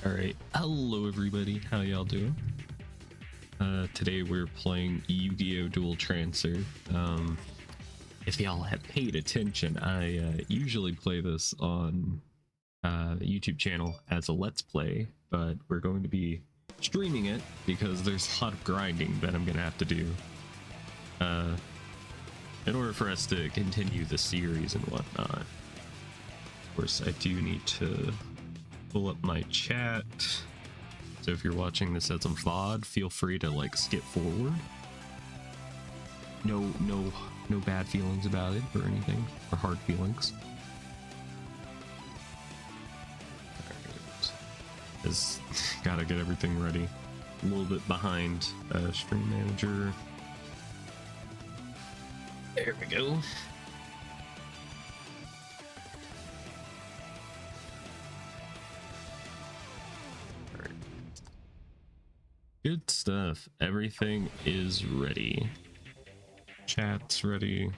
All right, hello everybody, how y'all doing? Today we're playing Yu-Gi-Oh! Dual Transfer. If y'all have paid attention, I usually play this on the YouTube channel as a Let's Play, but we're going to be streaming it because there's a lot of grinding that I'm gonna have to do in order for us to continue the series and whatnot. Of course, I do need to pull up my chat, so if you're watching this as a VOD, feel free to like skip forward. No bad feelings about it or anything, or hard feelings. Just gotta get everything ready. A little bit behind stream manager. There we go. Good stuff. Everything is ready. Chat's ready.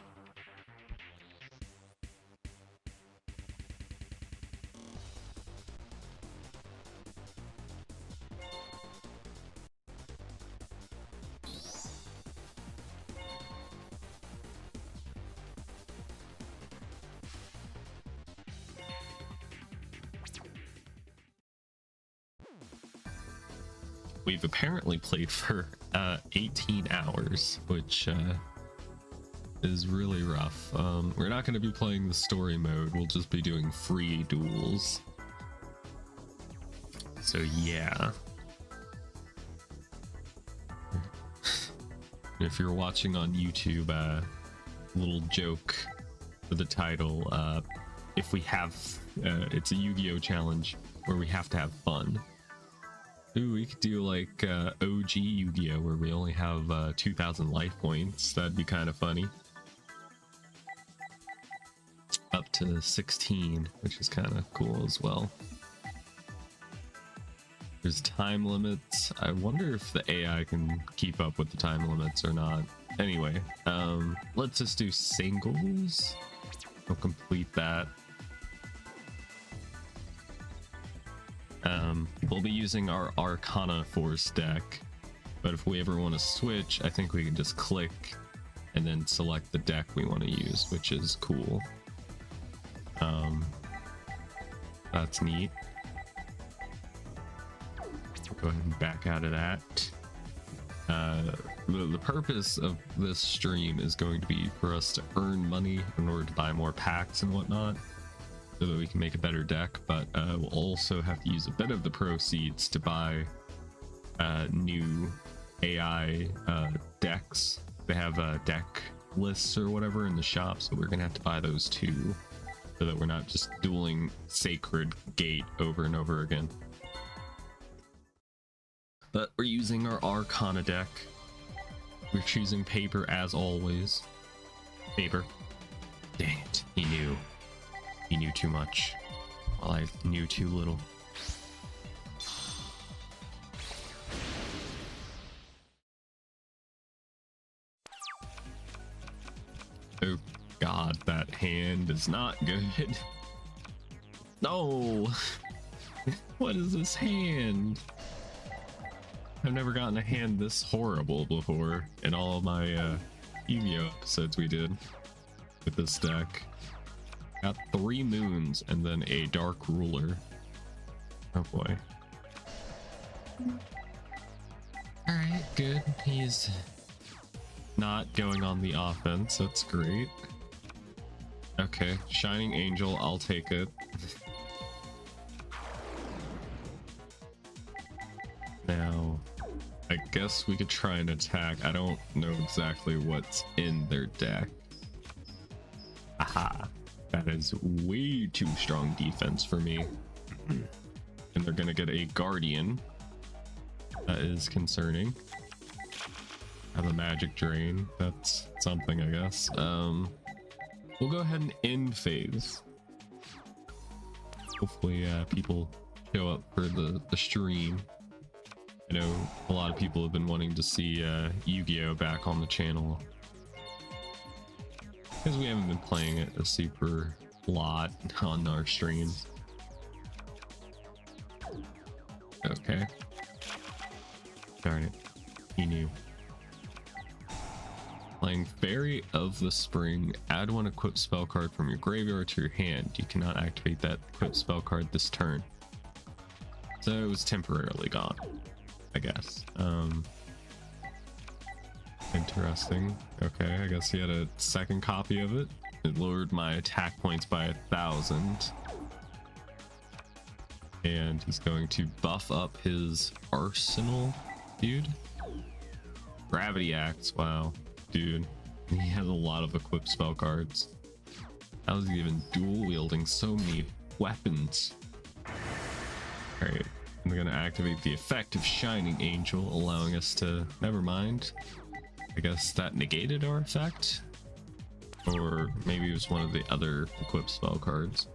We've apparently played for 18 hours, which is really rough. We're not going to be playing the story mode, we'll just be doing free duels. So yeah. If you're watching on YouTube, little joke for the title, if we have, it's a Yu-Gi-Oh! Challenge where we have to have fun. Ooh, we could do like OG Yu-Gi-Oh! Where we only have 2,000 life points. That'd be kind of funny. Up to 16, which is kind of cool as well. There's time limits. I wonder if the AI can keep up with the time limits or not. Anyway, let's just do singles. We'll complete that. We'll be using our Arcana Force deck, but if we ever want to switch, I think we can just click and then select the deck we want to use, which is cool. That's neat. Go ahead and back out of that. The purpose of this stream is going to be for us to earn money in order to buy more packs and whatnot, so that we can make a better deck, but we'll also have to use a bit of the proceeds to buy new AI decks. They have deck lists or whatever in the shop, so we're gonna have to buy those too, so that we're not just dueling Sacred Gate over and over again. But we're using our Arcana deck. We're choosing paper as always. Paper. Dang it, he knew. He knew too much, while I knew too little. Oh god, that hand is not good. No! What is this hand? I've never gotten a hand this horrible before in all of my Yu-Gi-Oh! Episodes we did with this deck. Got 3 moons and then a dark ruler. Oh boy. Alright, good. He's not going on the offense. That's great. Okay, Shining Angel, I'll take it. Now, I guess we could try and attack. I don't know exactly what's in their deck. Aha. That is way too strong defense for me. And they're gonna get a Guardian. That is concerning. Have a Magic Drain. That's something, I guess. We'll go ahead and end phase. Hopefully people show up for the stream. I know a lot of people have been wanting to see Yu-Gi-Oh! Back on the channel, because we haven't been playing it a super lot on our streams. Okay. Darn it. He knew. Playing Fairy of the Spring. Add one equipped spell card from your graveyard to your hand. You cannot activate that equipped spell card this turn. So it was temporarily gone, I guess. Interesting. Okay, I guess he had a second copy of it. It lowered my attack points by 1,000. And he's going to buff up his arsenal, dude. Gravity Axe, wow, dude. He has a lot of equipped spell cards. How is he even dual wielding so many weapons? Alright, I'm gonna activate the effect of Shining Angel, allowing us to, never mind. I guess that negated our effect? Or maybe it was one of the other equipped spell cards.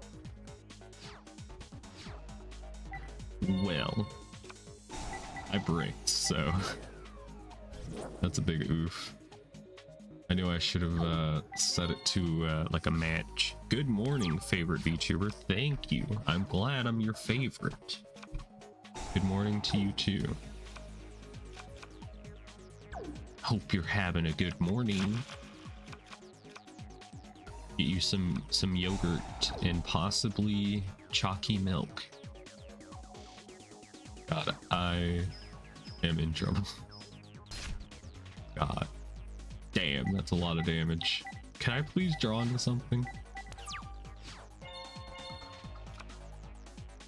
Well, I bricked, so that's a big oof. I knew I should have set it to like a match. Good morning, favorite VTuber. Thank you. I'm glad I'm your favorite. Good morning to you too. Hope you're having a good morning. Get you some yogurt and possibly chalky milk. God, I am in trouble. God damn, that's a lot of damage. Can I please draw into something?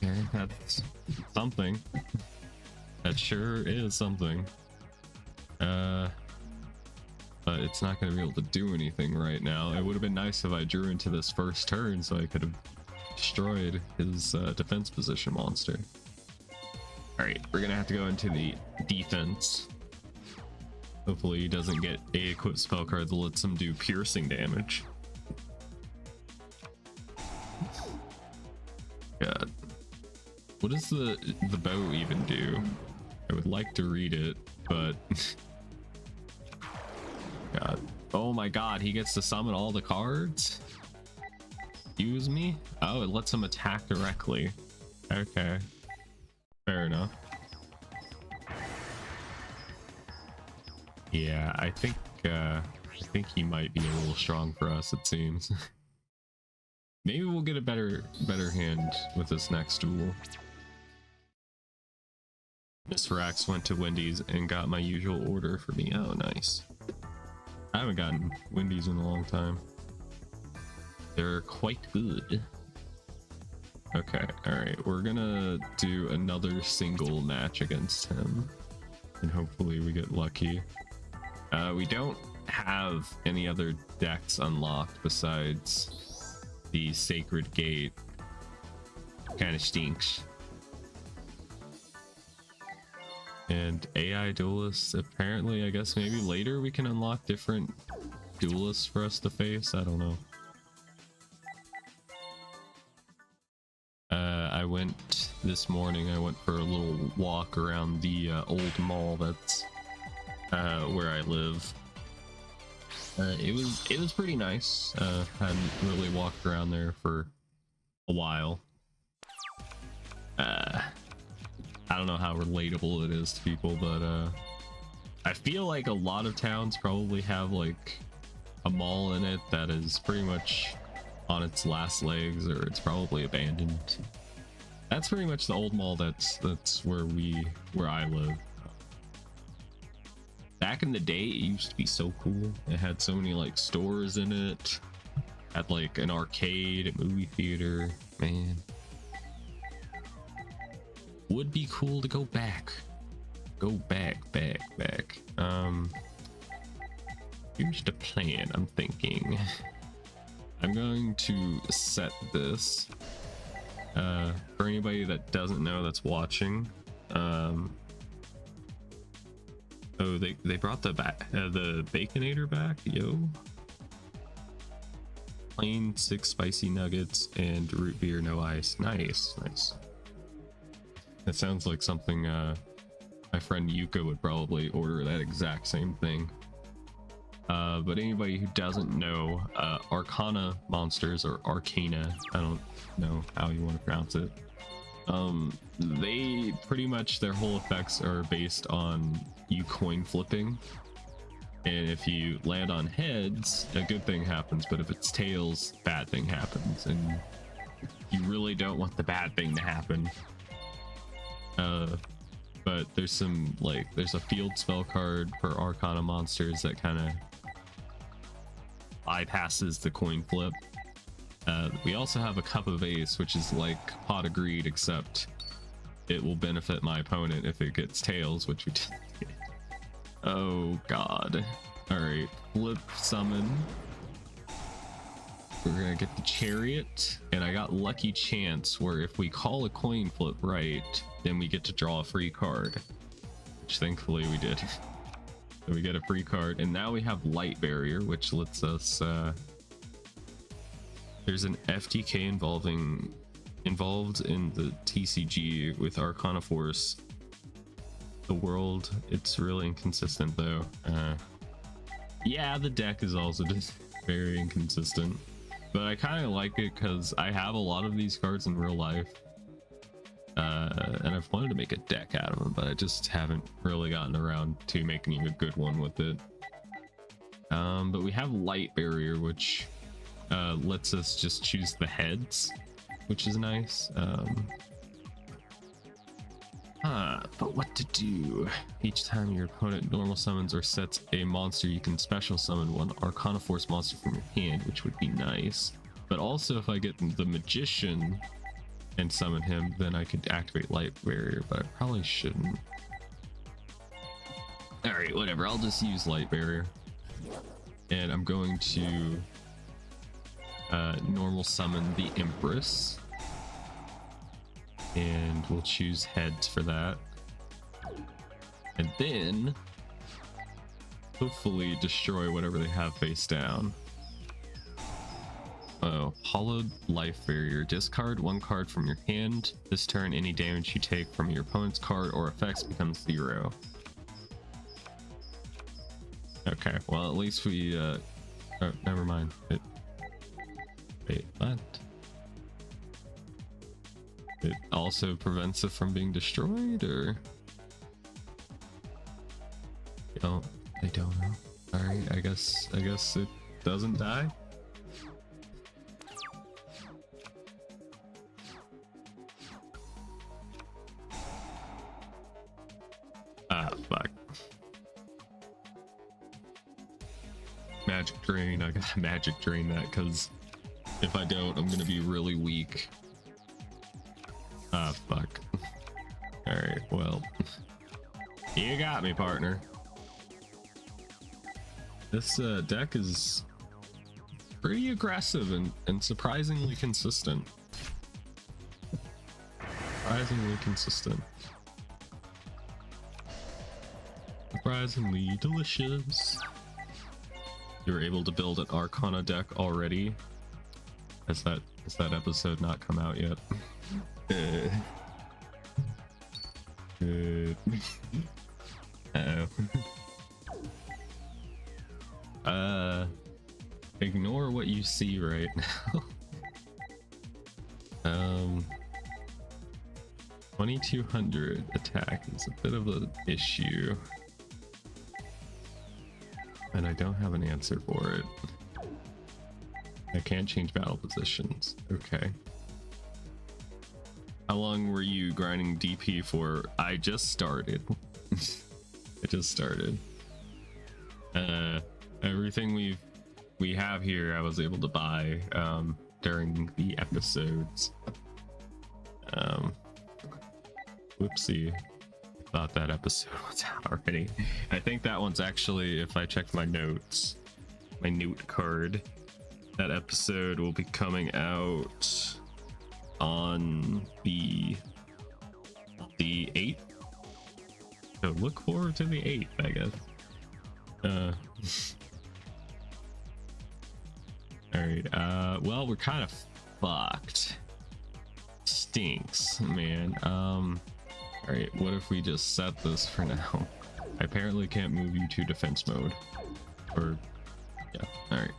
Okay, that's something. That sure is something. But it's not going to be able to do anything right now. It would have been nice if I drew into this first turn so I could have destroyed his defense position monster. Alright, we're going to have to go into the defense. Hopefully he doesn't get a equipped spell card that lets him do piercing damage. God. What does the bow even do? I would like to read it, but... God. Oh my god, he gets to summon all the cards? Use me? Oh, it lets him attack directly. Okay. Fair enough. Yeah, I think he might be a little strong for us, it seems. Maybe we'll get a better hand with this next duel. Miss Rax went to Wendy's and got my usual order for me. Oh, nice. I haven't gotten Wendy's in a long time. They're quite good. Okay, alright. We're gonna do another single match against him. And hopefully we get lucky. We don't have any other decks unlocked besides the Sacred Gate. Kind of stinks. And AI duelists, apparently, I guess maybe later we can unlock different duelists for us to face. I don't know. I went this morning, I went for a little walk around the old mall that's where I live. It was pretty nice. Hadn't really walked around there for a while. I don't know how relatable it is to people, but I feel like a lot of towns probably have like a mall in it that is pretty much on its last legs, or it's probably abandoned. That's pretty much the old mall that's where I live. Back in the day, it used to be so cool. It had so many like stores in it. Had like an arcade, a movie theater, man. Would be cool to go back. Go back. Here's the plan, I'm thinking. I'm going to set this. For anybody that doesn't know that's watching, oh, they brought the Baconator back, yo. Plain 6 spicy nuggets and root beer, no ice. Nice. That sounds like something my friend Yuka would probably order, that exact same thing. But anybody who doesn't know, Arcana monsters, or Arcana, I don't know how you want to pronounce it, They pretty much, their whole effects are based on you coin flipping. And if you land on heads, a good thing happens, but if it's tails, bad thing happens. And you really don't want the bad thing to happen. But there's some, like, there's a field spell card for Arcana monsters that kind of bypasses the coin flip. We also have a Cup of Ace, which is like Pot of Greed, except it will benefit my opponent if it gets tails, which we did. Oh god. Alright, flip summon. We're gonna get the Chariot, and I got Lucky Chance, where if we call a coin flip right, then we get to draw a free card, which thankfully we did. So we get a free card, and now we have Light Barrier, which lets us there's an FTK involved in the TCG with Arcana Force. The world, it's really inconsistent though. Yeah, the deck is also just very inconsistent, but I kind of like it because I have a lot of these cards in real life, and I've wanted to make a deck out of them, but I just haven't really gotten around to making a good one with it. But we have Light Barrier, which lets us just choose the heads, which is nice. But what to do? Each time your opponent normal summons or sets a monster, you can special summon one Arcana Force monster from your hand, which would be nice. But also, if I get the Magician and summon him, then I could activate Light Barrier, but I probably shouldn't. Alright, whatever, I'll just use Light Barrier. And I'm going to normal summon the Empress. And we'll choose heads for that. And then hopefully destroy whatever they have face down. Oh, Hollowed Life Barrier. Discard one card from your hand. This turn, any damage you take from your opponent's card or effects becomes 0. Okay, well at least we oh, never mind. Wait, what? It also prevents it from being destroyed, or they don't know. All right, I guess it doesn't die. Ah, fuck. Magic Drain. I gotta Magic Drain that, because if I don't, I'm gonna be really weak. Ah, fuck. Alright, well. You got me, partner. This deck is pretty aggressive and surprisingly consistent. Surprisingly consistent. Surprisingly delicious. You were able to build an Arcana deck already? Has that episode not come out yet? Uh-oh. Ignore what you see right now. 2200 attack is a bit of an issue, and I don't have an answer for it. I can't change battle positions. Okay. How long were you grinding DP for? I just started. I just started. Everything we have here I was able to buy during the episodes. Whoopsie. I thought that episode was out already. I think that one's actually, if I check my notes, my note card, that episode will be coming out on the 8th. So look forward to the 8th, I guess. Alright, well, we're kind of fucked. Stinks, man. Alright, what if we just set this for now? I apparently can't move you to defense mode. Or, yeah, alright.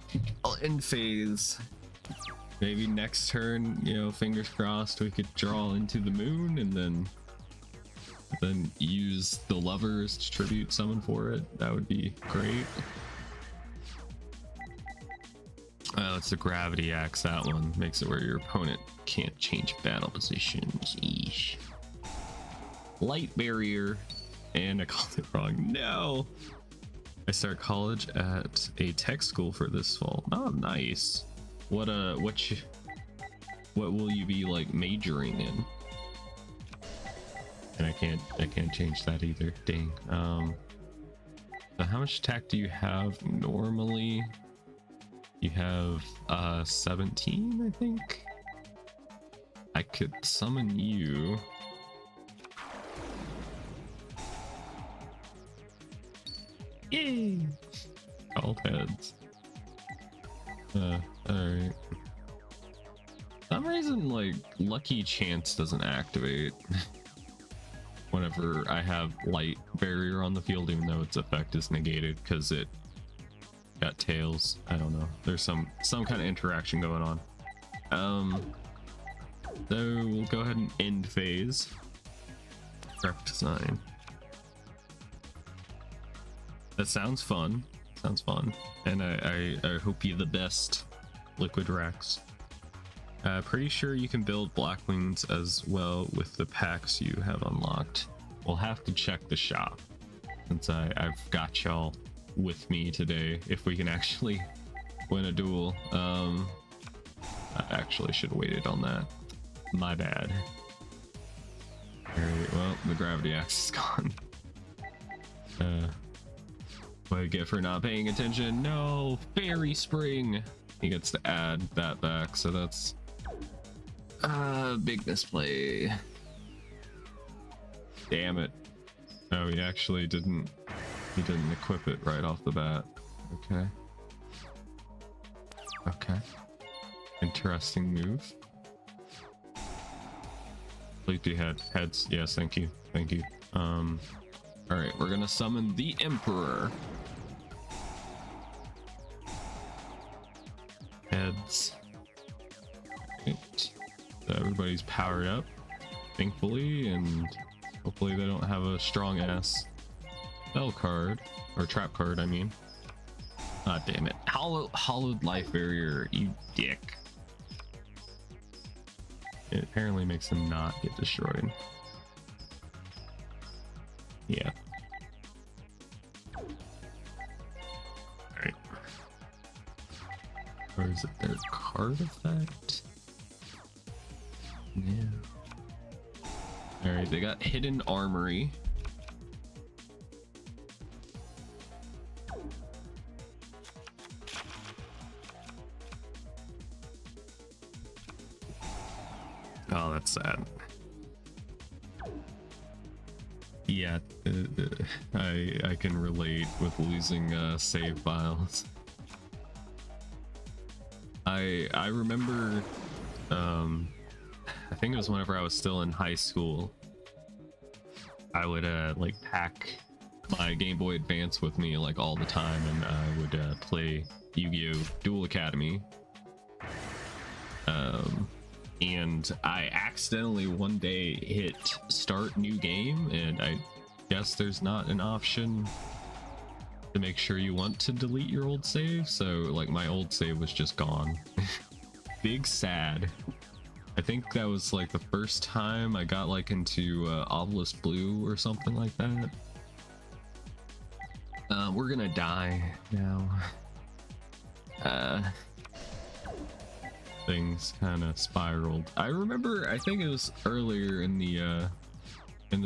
I'll end phase. Maybe next turn, you know, fingers crossed, we could draw into the moon and then use the lovers to tribute summon for it. That would be great. Oh, it's the gravity axe. That one makes it where your opponent can't change battle positions. Eesh. Light barrier, and I called it wrong. No, I start college at a tech school for this fall. Oh, nice. What will you be like majoring in? And I can't change that either. Dang. So how much attack do you have normally? You have 17, I think. I could summon you. Yay! All heads. Alright. For some reason, like, Lucky Chance doesn't activate whenever I have light barrier on the field, even though its effect is negated because it got tails. I don't know. There's some kind of interaction going on. So we'll go ahead and end phase. Correct design. That sounds fun. Sounds fun. And I hope you the best, Liquid Rex. Pretty sure you can build Black Wings as well with the packs you have unlocked. We'll have to check the shop since I've got y'all with me today. If we can actually win a duel. I actually should have waited on that. My bad. Alright, well, the gravity axe is gone. What I get for not paying attention? No, Fairy Spring. He gets to add that back, so that's big misplay. Damn it. Oh, he actually didn't. He didn't equip it right off the bat. Okay. Okay. Interesting move. Sleepy heads. Yes, thank you. Thank you. Alright, we're gonna summon the Emperor. Heads. Right. So everybody's powered up, thankfully, and hopefully they don't have a strong ass spell card, or trap card, I mean. Ah, damn it. Hollowed life barrier, you dick. It apparently makes him not get destroyed. Yeah. Alright. Or is it their card effect? Yeah. Alright, they got Hidden Armory. Oh, that's sad. Yeah, I can relate with losing save files. I remember, I think it was whenever I was still in high school, I would like pack my Game Boy Advance with me like all the time, and I would play Yu-Gi-Oh! Duel Academy. And I accidentally one day hit start new game, and I guess there's not an option to make sure you want to delete your old save, so like my old save was just gone. Big sad. I think that was like the first time I got like into Obelisk Blue or something like that. We're gonna die now. Things kind of spiraled. I remember, I think it was earlier in the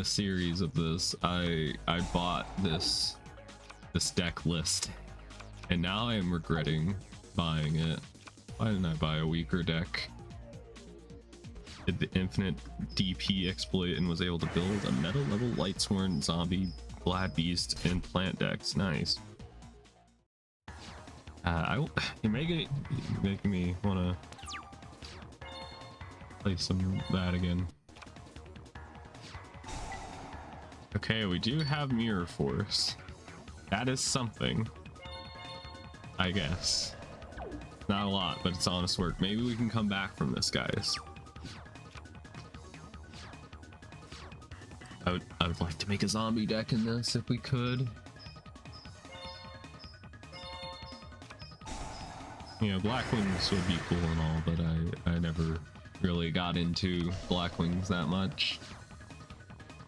series of this, I bought this deck list, and now I am regretting buying it. Why didn't I buy a weaker deck? Did the infinite DP exploit and was able to build a meta level Lightsworn, Zombie, Glad Beast, and Plant decks. Nice. You're making me wanna play some that again. Okay, we do have Mirror Force. That is something, I guess. Not a lot, but it's honest work. Maybe we can come back from this, guys. I would like to make a zombie deck in this if we could. You know, Black Wings would be cool and all, but I never really got into Black Wings that much.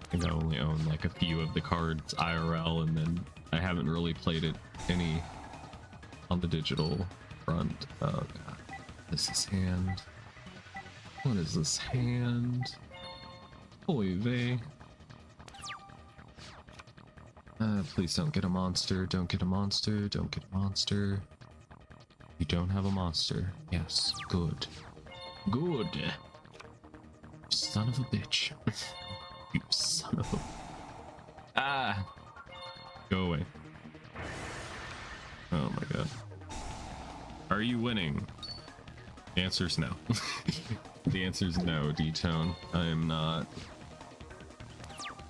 I think I only own like a few of the cards IRL, and then I haven't really played it any on the digital front. Oh god, this is hand. What is this hand? Oy vey. Please don't get a monster. Don't get a monster. Don't get a monster. You don't have a monster. Yes, good. Good. Son of a bitch. You son of a... Ah! Go away. Oh my god. Are you winning? The answer's no. The answer's no, D-Tone. I am not.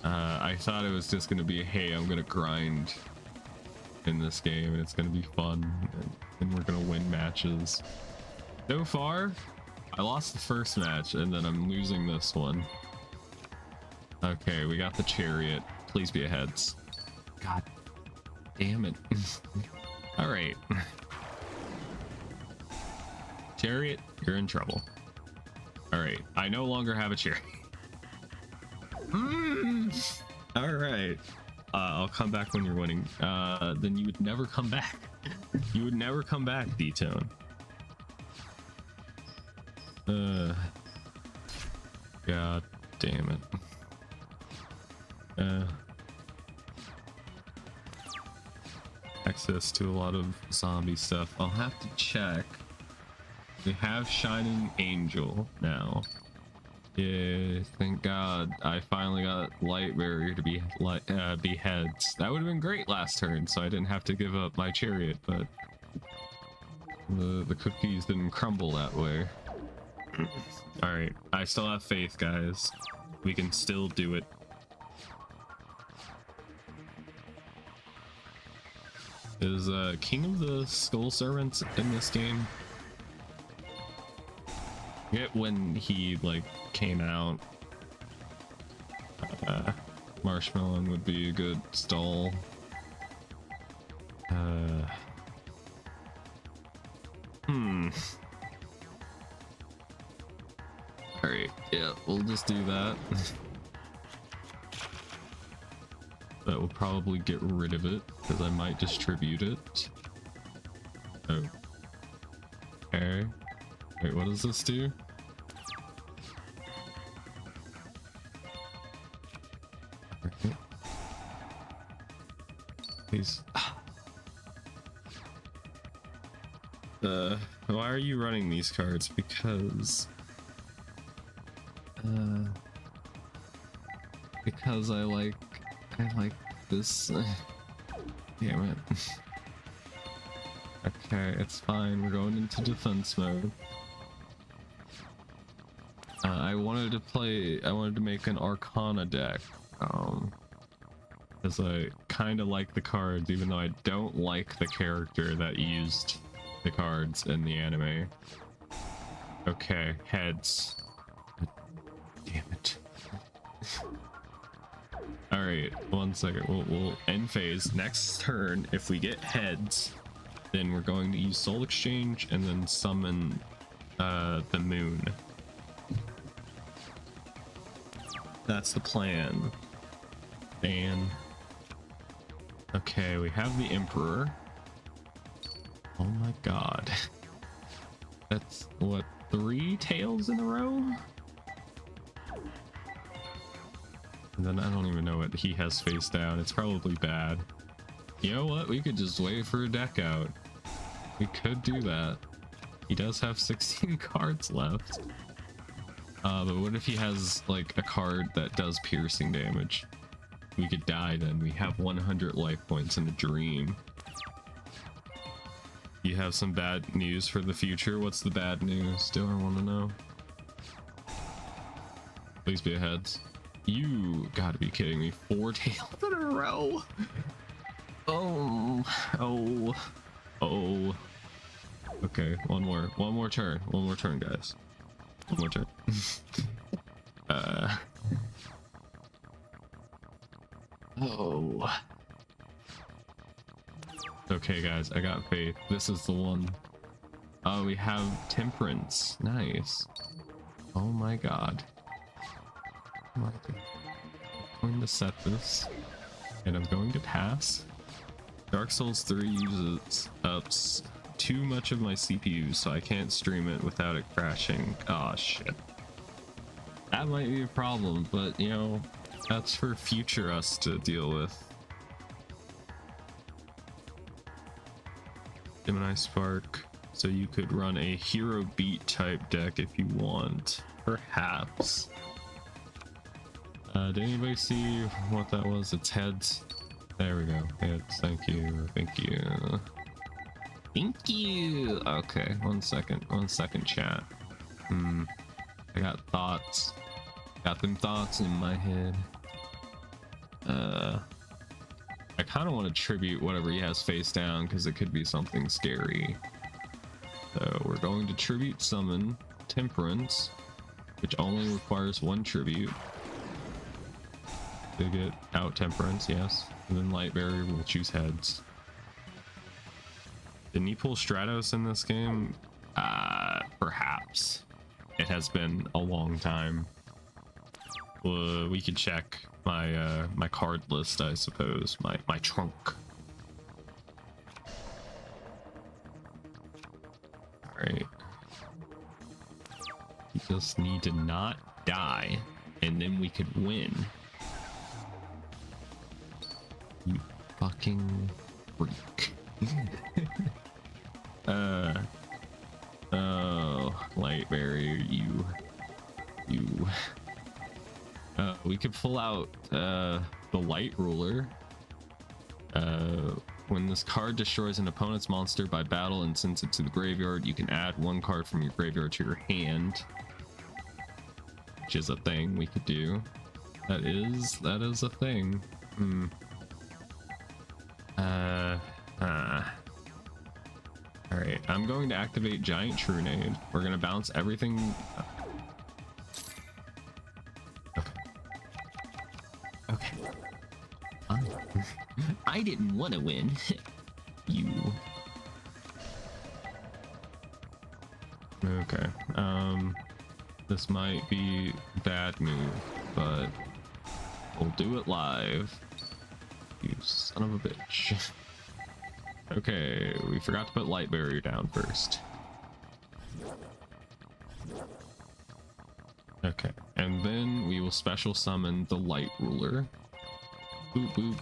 I thought it was just gonna be, hey, I'm gonna grind in this game and it's gonna be fun and we're gonna win matches. So far, I lost the first match and then I'm losing this one. Okay, we got the chariot. Please be a heads. God damn it. All right. Chariot, you're in trouble. All right, I no longer have a chariot. All right. I'll come back when you're winning. Then you would never come back. You would never come back, D-Tone. God damn it. Access to a lot of zombie stuff. I'll have to check. We have Shining Angel now. Yeah, thank God I finally got Light Barrier to be heads. That would have been great last turn, so I didn't have to give up my chariot, but the cookies didn't crumble that way. All right, I still have faith, guys. We can still do it. Is King of the Skull Servants in this game? Yet when he like came out, Marshmallow would be a good stall. Alright, yeah, we'll just do that. That will probably get rid of it, because I might distribute it. Oh. Okay. Wait, what does this do? Okay. Please. Why are you running these cards? Because I like this. Damn it. Okay, it's fine. We're going into defense mode. I wanted to make an Arcana deck. Because I kind of like the cards, even though I don't like the character that used the cards in the anime. Okay, heads. Damn it. Alright, 1 second. We'll end phase. Next turn, if we get heads, then we're going to use Soul Exchange and then summon the moon. That's the plan. And okay, we have the Emperor. Oh my god. That's what, 3 tails in a row? And then I don't even know what he has face down. It's probably bad. You know what? We could just wait for a deck out. We could do that. He does have 16 cards left. But what if he has like a card that does piercing damage? We could die then. We have 100 life points in a dream. You have some bad news for the future? What's the bad news? Do I want to know? Please be a heads. You gotta be kidding me. 4 tails in a row. Oh. Okay, one more turn, guys. One more turn. Oh. Okay, guys, I got faith. This is the one. Oh, we have temperance. Nice. Oh my god. I'm going to set this, and I'm going to pass. Dark Souls 3 uses up too much of my CPU, so I can't stream it without it crashing. Aw, shit. That might be a problem, but you know, that's for future us to deal with. Gemini Spark, so you could run a hero beat type deck if you want. Perhaps. Did anybody see what that was? It's heads. There we go. Heads. Thank you. Thank you. Thank you. Okay, one second, chat. I got thoughts. Got them thoughts in my head. I kind of want to tribute whatever he has face down because it could be something scary. So we're going to tribute summon Temperance, which only requires one tribute to get out Temperance, yes. And then Light Barrier will choose heads. Didn't he pull Stratos in this game? Perhaps. It has been a long time. We could check my my card list, I suppose. My trunk. Alright. You just need to not die, and then we could win. You fucking freak. Oh, Light Barrier, you. We could pull out the Light Ruler. When this card destroys an opponent's monster by battle and sends it to the graveyard, you can add one card from your graveyard to your hand, which is a thing we could do. That is a thing. Alright, I'm going to activate Giant Trunade. We're gonna bounce everything. Okay. I didn't want to win. You. Okay. This might be a bad move, but we'll do it live. You son of a bitch. Okay, we forgot to put Light Barrier down first. Okay, and then we will special summon the Light Ruler. Boop boop.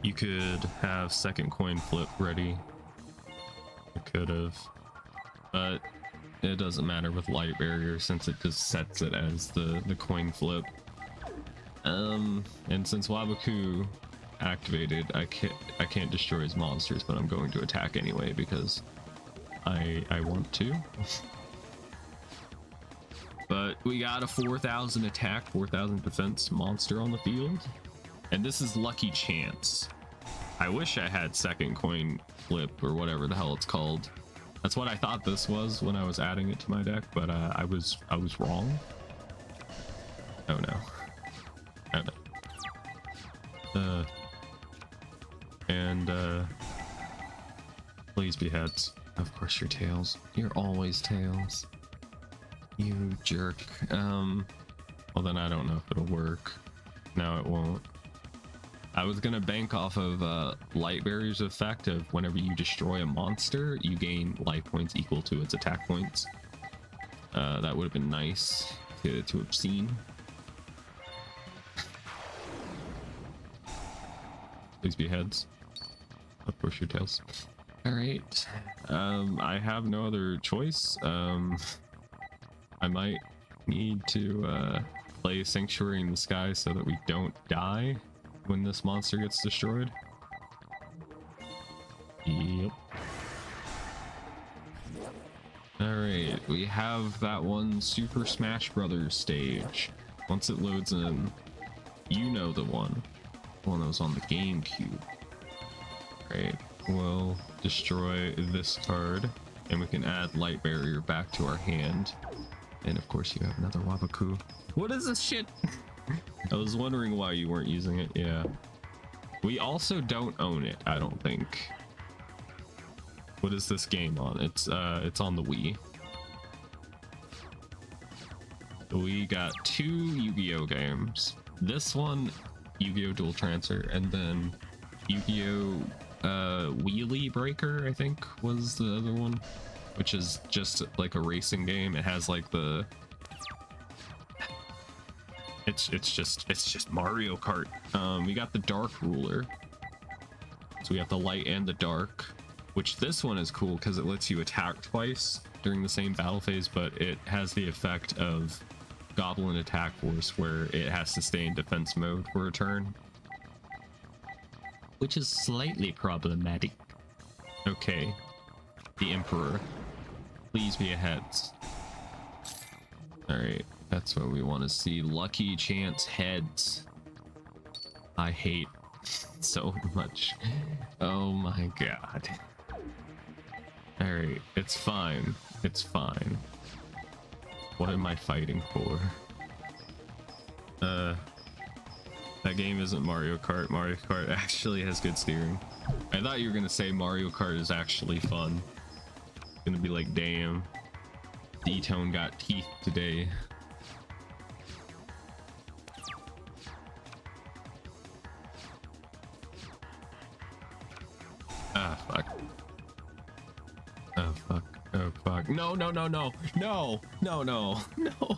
You could have second coin flip ready. I could have, but it doesn't matter with Light Barrier since it just sets it as the coin flip. And since Wabaku activated, I can't destroy his monsters, but I'm going to attack anyway because I want to. But we got a 4,000 attack, 4,000 defense monster on the field, and this is Lucky Chance. I wish I had second coin flip or whatever the hell it's called. That's what I thought this was when I was adding it to my deck, but I was wrong. Oh no. Oh no. And please be heads. Of course you're tails. You're always tails. You jerk. Well then I don't know if it'll work. No, it won't. I was gonna bank off of Light Barrier's effect of whenever you destroy a monster, you gain life points equal to its attack points. That would have been nice to have seen. Please be heads. Of course your tails. Alright. I have no other choice. I might need to play Sanctuary in the Sky so that we don't die when this monster gets destroyed. Yep. Alright, we have that one Super Smash Brothers stage. Once it loads in, you know the one. The one that was on the GameCube. Right. we'll destroy this card, and we can add Light Barrier back to our hand. And of course you have another Wabaku. What is this shit? I was wondering why you weren't using it. Yeah. We also don't own it, I don't think. What is this game on? It's on the Wii. We got 2 Yu-Gi-Oh games. This one, Yu-Gi-Oh! Dual Transfer, and then Yu-Gi-Oh! Wheelie Breaker, I think was the other one, which is just like a racing game. It has like the it's just Mario Kart. We got the Dark Ruler, so we have the light and the dark, which this one is cool because it lets you attack twice during the same battle phase, but it has the effect of Goblin Attack Force, where it has to stay in defense mode for a turn, which is slightly problematic. Okay, the Emperor, please be a heads. All right, that's what we want to see. Lucky chance heads. I hate so much. Oh my god. All right, it's fine, it's fine. What am I fighting for? That game isn't Mario Kart. Mario Kart actually has good steering. I thought you were gonna say Mario Kart is actually fun. Gonna be like, damn, D-Tone got teeth today. Ah, fuck. Oh, fuck. Oh, fuck. No, no, no, no. No, no, no, no.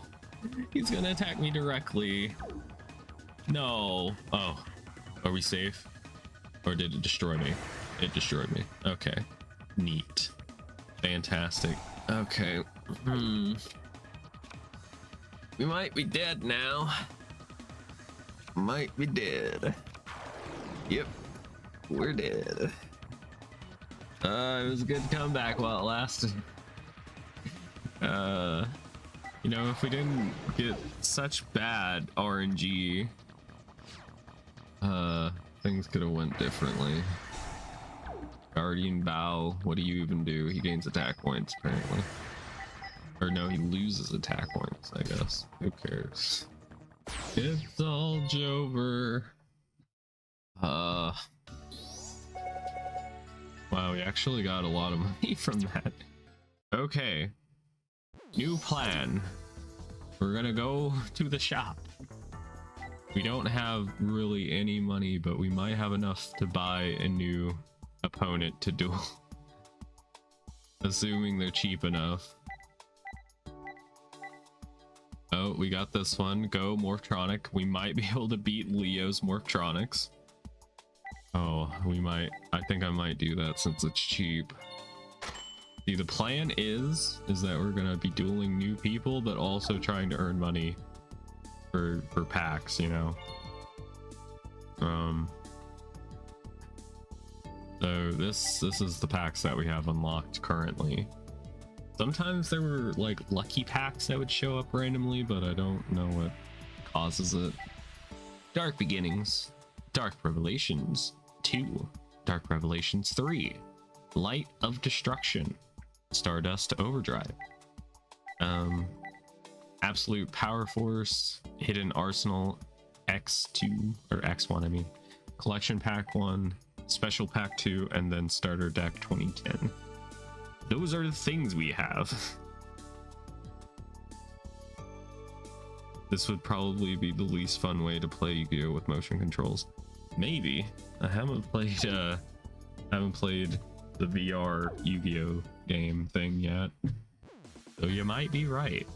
He's gonna attack me directly. No. Oh, are we safe? Or did it destroy me? It destroyed me. Okay. Neat. Fantastic. Okay. We might be dead now. Might be dead. Yep. We're dead. It was a good comeback while it lasted. You know, if we didn't get such bad RNG, things could have went differently. Guardian Bow, what do you even do? He gains attack points, apparently. Or no, he loses attack points, I guess. Who cares? It's all over. Wow, we actually got a lot of money from that. Okay. New plan. We're gonna go to the shop. We don't have really any money, but we might have enough to buy a new opponent to duel. Assuming they're cheap enough. Oh, we got this one. Go Morphtronic. We might be able to beat Leo's Morphtronics. Oh, we might. I think I might do that since it's cheap. See, the plan is that we're gonna be dueling new people, but also trying to earn money for packs, you know. So this is the packs that we have unlocked currently. Sometimes there were like lucky packs that would show up randomly, but I don't know what causes it. Dark Beginnings, Dark Revelations 2, Dark Revelations 3, Light of Destruction, Stardust Overdrive, Absolute Power Force, Hidden Arsenal X2 or X1, I mean, Collection Pack 1, Special Pack 2, and then Starter Deck 2010. Those are the things we have. This would probably be the least fun way to play Yu-Gi-Oh with motion controls. Maybe. I haven't played the VR Yu-Gi-Oh game thing yet. So you might be right.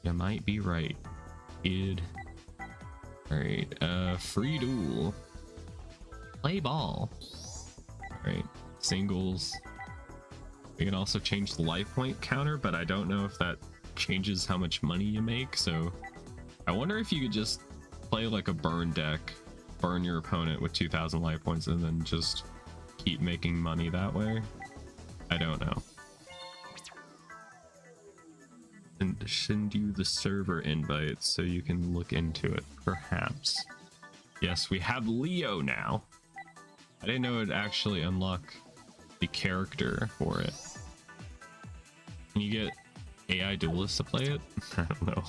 You might be right, kid. Alright, free duel. Play ball. Alright, singles. We can also change the life point counter, but I don't know if that changes how much money you make, so I wonder if you could just play like a burn deck, burn your opponent with 2,000 life points, and then just keep making money that way. I don't know. And send you the server invite so you can look into it, perhaps. Yes, we have Leo now. I didn't know it'd actually unlock the character for it. Can you get AI duelists to play it? I don't know.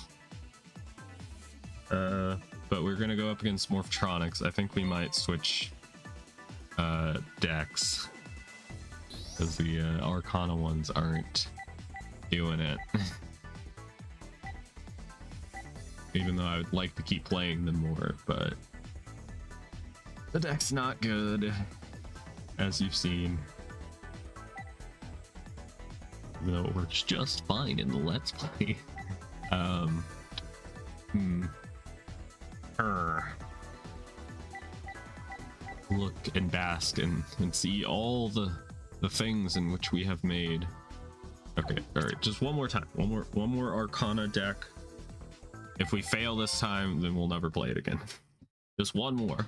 But we're gonna go up against Morphtronics. I think we might switch decks because the Arcana ones aren't doing it. Even though I would like to keep playing them more, but the deck's not good, as you've seen. Even though it works just fine in the Let's Play. Look and bask and see all the things in which we have made. Okay, all right, just one more time. One more Arcana deck. If we fail this time, then we'll never play it again. Just one more.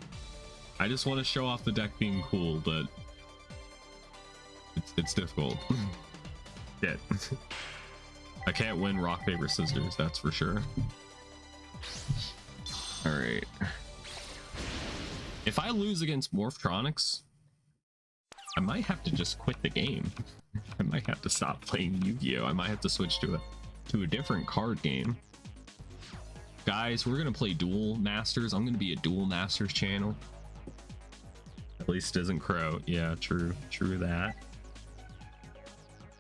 I just want to show off the deck being cool, but it's difficult. Shit. I can't win rock, paper, scissors, that's for sure. All right. If I lose against Morphtronics, I might have to just quit the game. I might have to stop playing Yu-Gi-Oh! I might have to switch to a different card game. Guys, we're gonna play Duel Masters. I'm gonna be a Duel Masters channel. At least isn't Crow. Yeah, true that.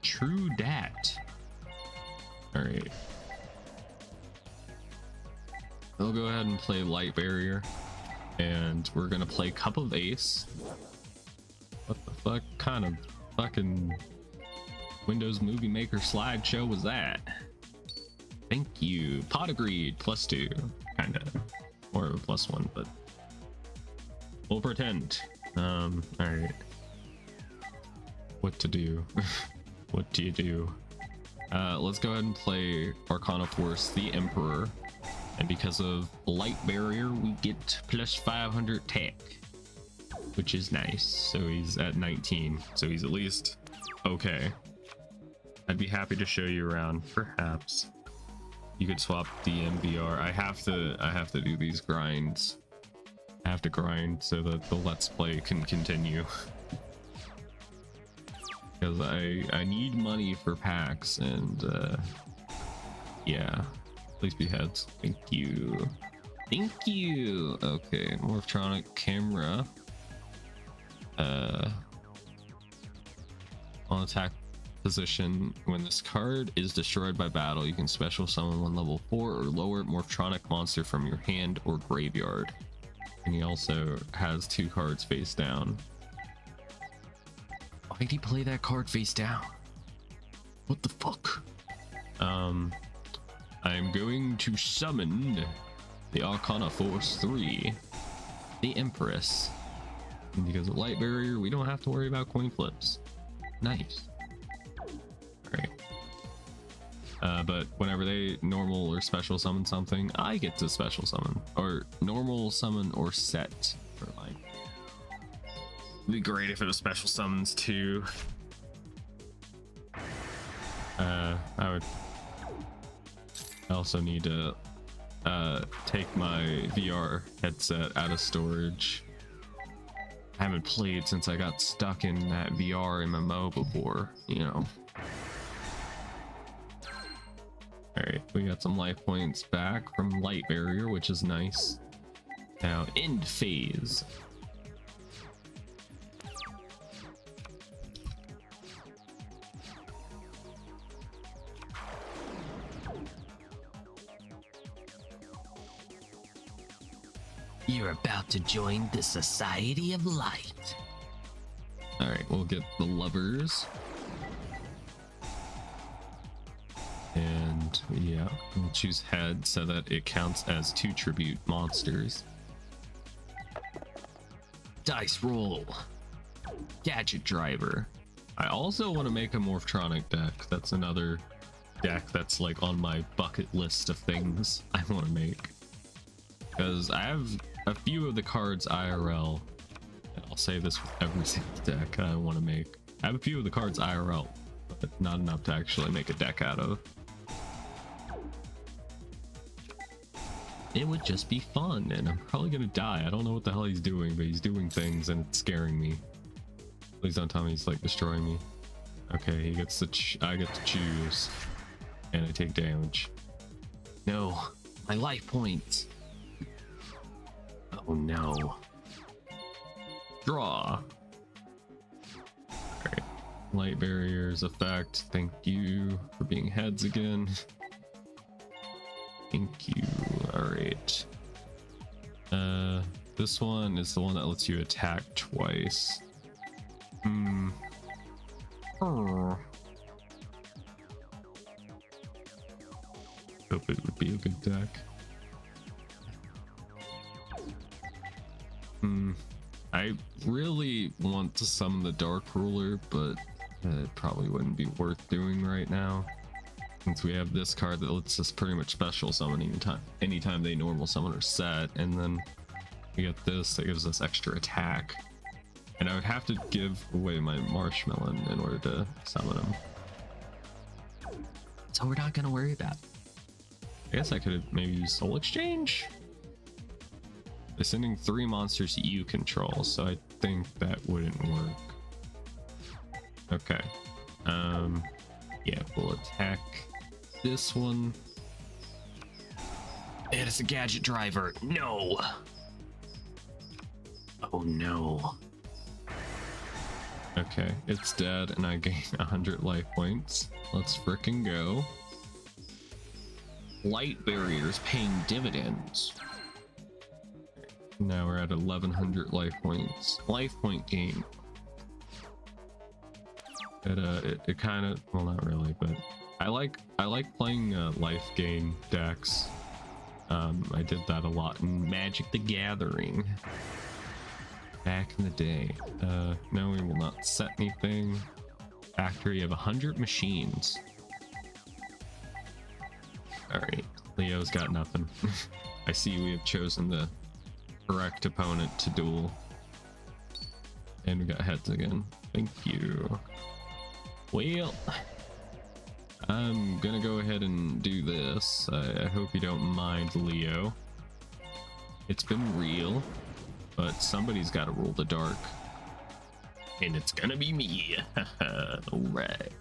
True dat. All right. I'll go ahead and play Light Barrier, and we're gonna play Cup of Ace. What the fuck kind of fucking Windows Movie Maker slideshow was that? Thank you. Pot Agreed, +2. Kinda. More of a +1, but we'll pretend. Alright. What to do? What do you do? Let's go ahead and play Arcana Force, the Emperor. And because of Light Barrier, we get +500 tech, which is nice. So he's at 19, so he's at least okay. I'd be happy to show you around, perhaps. You could swap DM VR. I have to do these grinds. I have to grind so that the Let's Play can continue. Because I need money for packs, and yeah. Please be heads. Thank you. Thank you. Okay, Morphtronic camera. On attack position, when this card is destroyed by battle, you can special summon one level 4 or lower Morphtronic monster from your hand or graveyard. And he also has 2 cards face down. Why did he play that card face down? What the fuck? I'm going to summon the Arcana Force 3, the Empress. And because of Light Barrier, we don't have to worry about coin flips. Nice. Alright. But whenever they normal or special summon something, I get to special summon. Or normal summon or set. Or like. It'd be great if it was special summons too. I also need to take my VR headset out of storage. I haven't played since I got stuck in that VR MMO before, you know. Alright, we got some life points back from Light Barrier, which is nice. Now, end phase. You're about to join the Society of Light. Alright, we'll get the Lovers. And yeah, we'll choose Head so that it counts as 2 tribute monsters. Dice roll. Gadget Driver. I also want to make a Morphtronic deck. That's another deck that's like on my bucket list of things I want to make. Because I have a few of the cards IRL. I'll say this with every single deck I want to make. I have a few of the cards IRL, but not enough to actually make a deck out of. it would just be fun, and I'm probably gonna die. I don't know what the hell he's doing, but he's doing things and it's scaring me. Please don't tell me he's like destroying me. Okay, he gets to I get to choose, and I take damage. No, my life points. Oh no. Draw. Alright. Light barriers effect. Thank you for being heads again. Thank you. Alright. This one is the one that lets you attack twice. Oh. Hope it would be a good deck. I really want to summon the Dark Ruler, but it probably wouldn't be worth doing right now, since we have this card that lets us pretty much special summon anytime they normal summon or set, and then we get this that gives us extra attack. And I would have to give away my Marshmallow in order to summon him. So we're not gonna worry about it. I guess I could have maybe used Soul Exchange? They're sending 3 monsters you control, so I think that wouldn't work. Okay. Yeah, we'll attack this one. And it's a gadget driver. No! Oh no. Okay, it's dead and I gain 100 life points. Let's frickin' go. Light barriers paying dividends. Now we're at 1100 life points. Life point gain. It kind of, well, not really, but I like playing life gain decks. I did that a lot in Magic the Gathering back in the day. No, we will not set anything. Factory of 100 machines. Alright, Leo's got nothing. I see we have chosen the correct opponent to duel. And we got heads again. Thank you. Well, I'm gonna go ahead and do this. I hope you don't mind, Leo. It's been real, but somebody's got to rule the dark. And it's gonna be me. Alright.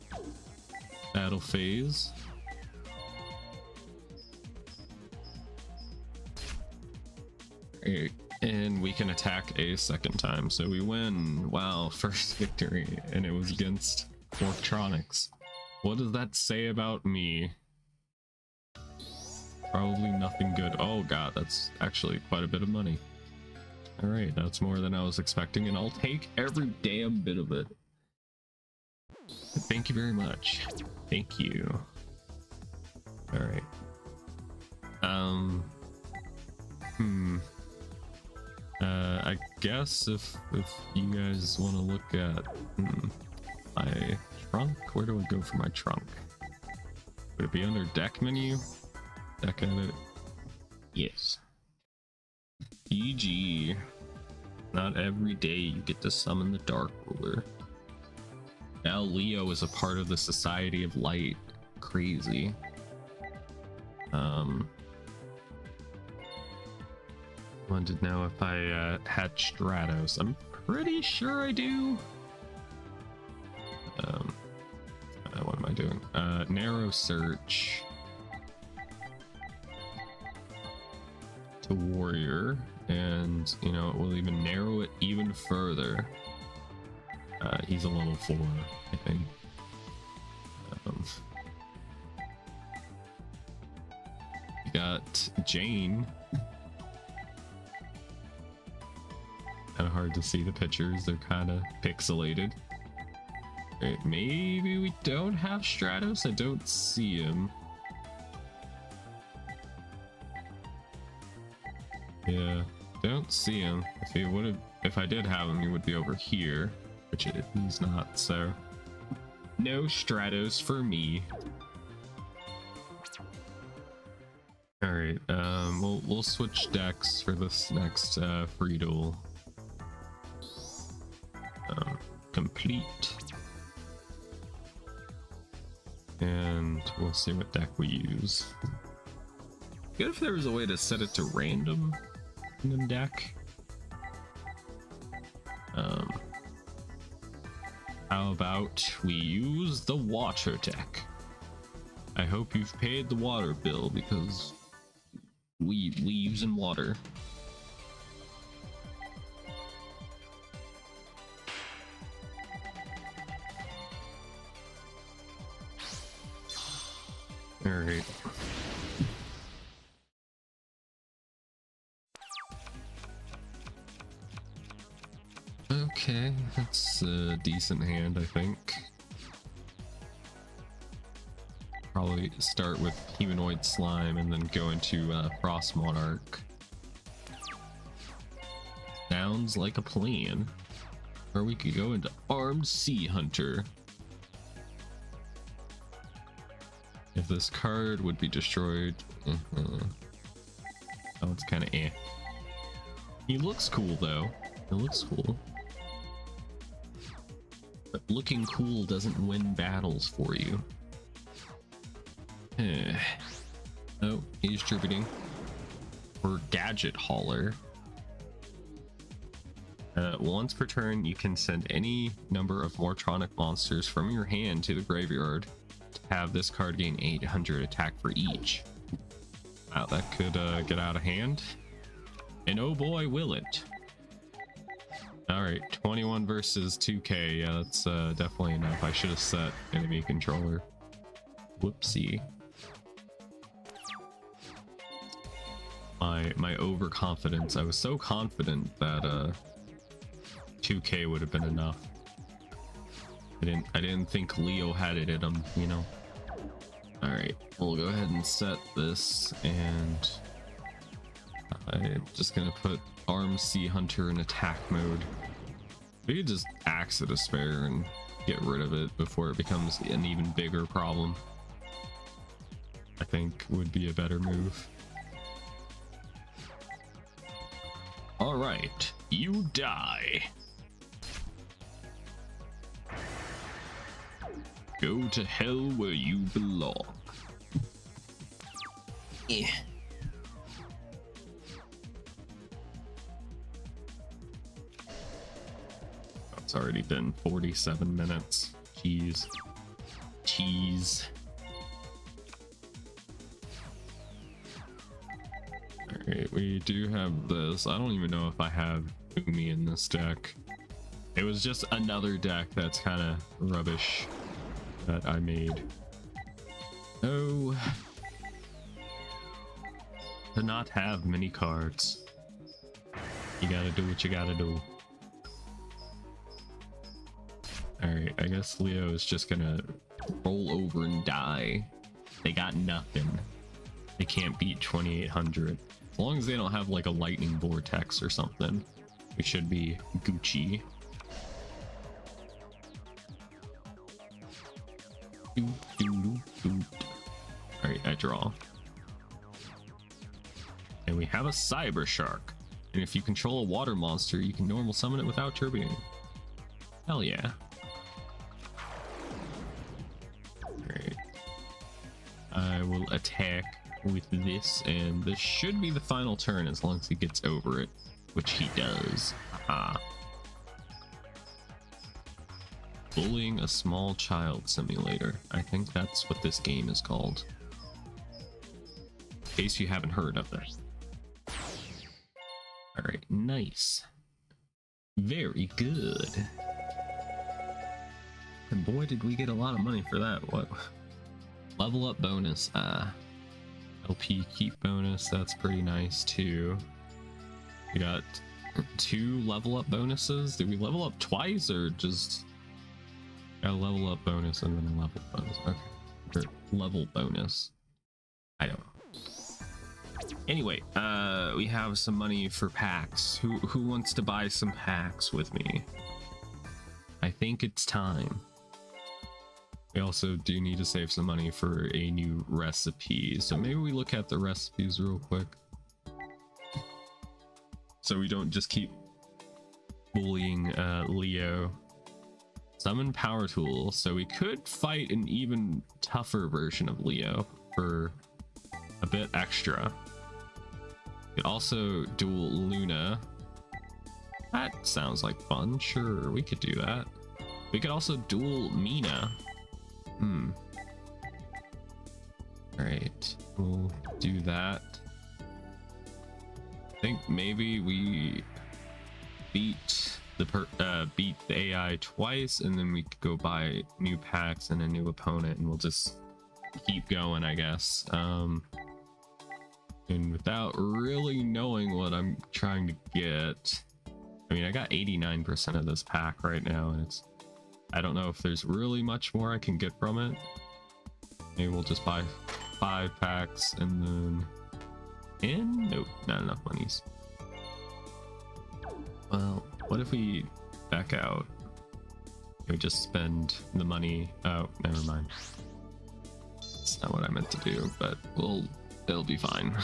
Battle phase. And we can attack a second time, so we win. Wow, first victory, and it was against Orktronics. What does that say about me? Probably nothing good. Oh god, that's actually quite a bit of money. Alright, that's more than I was expecting, and I'll take every damn bit of it. Thank you very much. Thank you. Alright. I guess if you guys want to look at my trunk, where do I go for my trunk? Would it be under deck menu? Deck edit? Yes. GG. Not every day you get to summon the Dark Ruler. Now Leo is a part of the Society of Light. Crazy. Wanted to know if I had Stratos. I'm pretty sure I do. What am I doing? Narrow search to warrior, and you know, it will even narrow it even further. He's a level 4, I think. You got Jane. Kind of hard to see the pictures, they're kind of pixelated. Right, maybe we don't have Stratos. I don't see him. Yeah, don't see him. If he would have, if I did have him, he would be over here, which he's not. So no Stratos for me. All right, we'll switch decks for this next free duel. Complete. And we'll see what deck we use. Good if there was a way to set it to random deck. How about we use the water deck? I hope you've paid the water bill because we using water. All right. Okay, that's a decent hand, I think. Probably start with Humanoid Slime and then go into Frost Monarch. Sounds like a plan. Or we could go into Armed Sea Hunter. If this card would be destroyed... Oh, it's kind of eh. He looks cool though. It looks cool. But looking cool doesn't win battles for you. Oh, he's distributing. For Gadget Hauler. Once per turn, you can send any number of Mortronic monsters from your hand to the graveyard to have this card gain 800 attack for each. Wow, that could get out of hand. And oh boy, will it. Alright, 21 versus 2k. Yeah, that's definitely enough. I should have set enemy controller. Whoopsie. My overconfidence. I was so confident that 2k would have been enough. I didn't think Leo had it in him, you know. Alright, we'll go ahead and set this, and I'm just gonna put Armed Sea Hunter in attack mode. We could just Axe of Despair and get rid of it before it becomes an even bigger problem. I think would be a better move. Alright, you die. Go to hell where you belong. Yeah. It's already been 47 minutes. Jeez. Cheese. Alright, we do have this. I don't even know if I have Umi in this deck. It was just another deck that's kind of rubbish that I made. Oh. To not have many cards. You gotta do what you gotta do. Alright, I guess Leo is just gonna roll over and die. They got nothing. They can't beat 2800. As long as they don't have like a lightning vortex or something, we should be Gucci. Alright, I draw. And we have a Cyber Shark. And if you control a water monster, you can normal summon it without turboing. Hell yeah. Alright. I will attack with this, and this should be the final turn as long as he gets over it, which he does. Aha. Bullying a Small Child Simulator. I think that's what this game is called. In case you haven't heard of it. Alright, nice. Very good. And boy, did we get a lot of money for that. What? Level up bonus. LP keep bonus. That's pretty nice too. We got 2 level up bonuses. Did we level up twice or just got a level up bonus and then a level bonus? Okay. Or level bonus. I don't know. Anyway, we have some money for packs. Who wants to buy some packs with me? I think it's time. We also do need to save some money for a new recipe, so maybe we look at the recipes real quick, so we don't just keep bullying Leo. Summon Power Tool, so we could fight an even tougher version of Leo for a bit extra. could also duel Luna. That sounds like fun. Sure, we could do that. We could also duel Mina. Alright, we'll do that. I think maybe we beat the AI twice, and then we could go buy new packs and a new opponent, and we'll just keep going, I guess. And without really knowing what I'm trying to get, I mean, I got 89% of this pack right now, and I don't know if there's really much more I can get from it. Maybe we'll just buy 5 packs and then nope, not enough monies. Well, what if we back out? We just spend the money. Oh, never mind. That's not what I meant to do, but it'll be fine.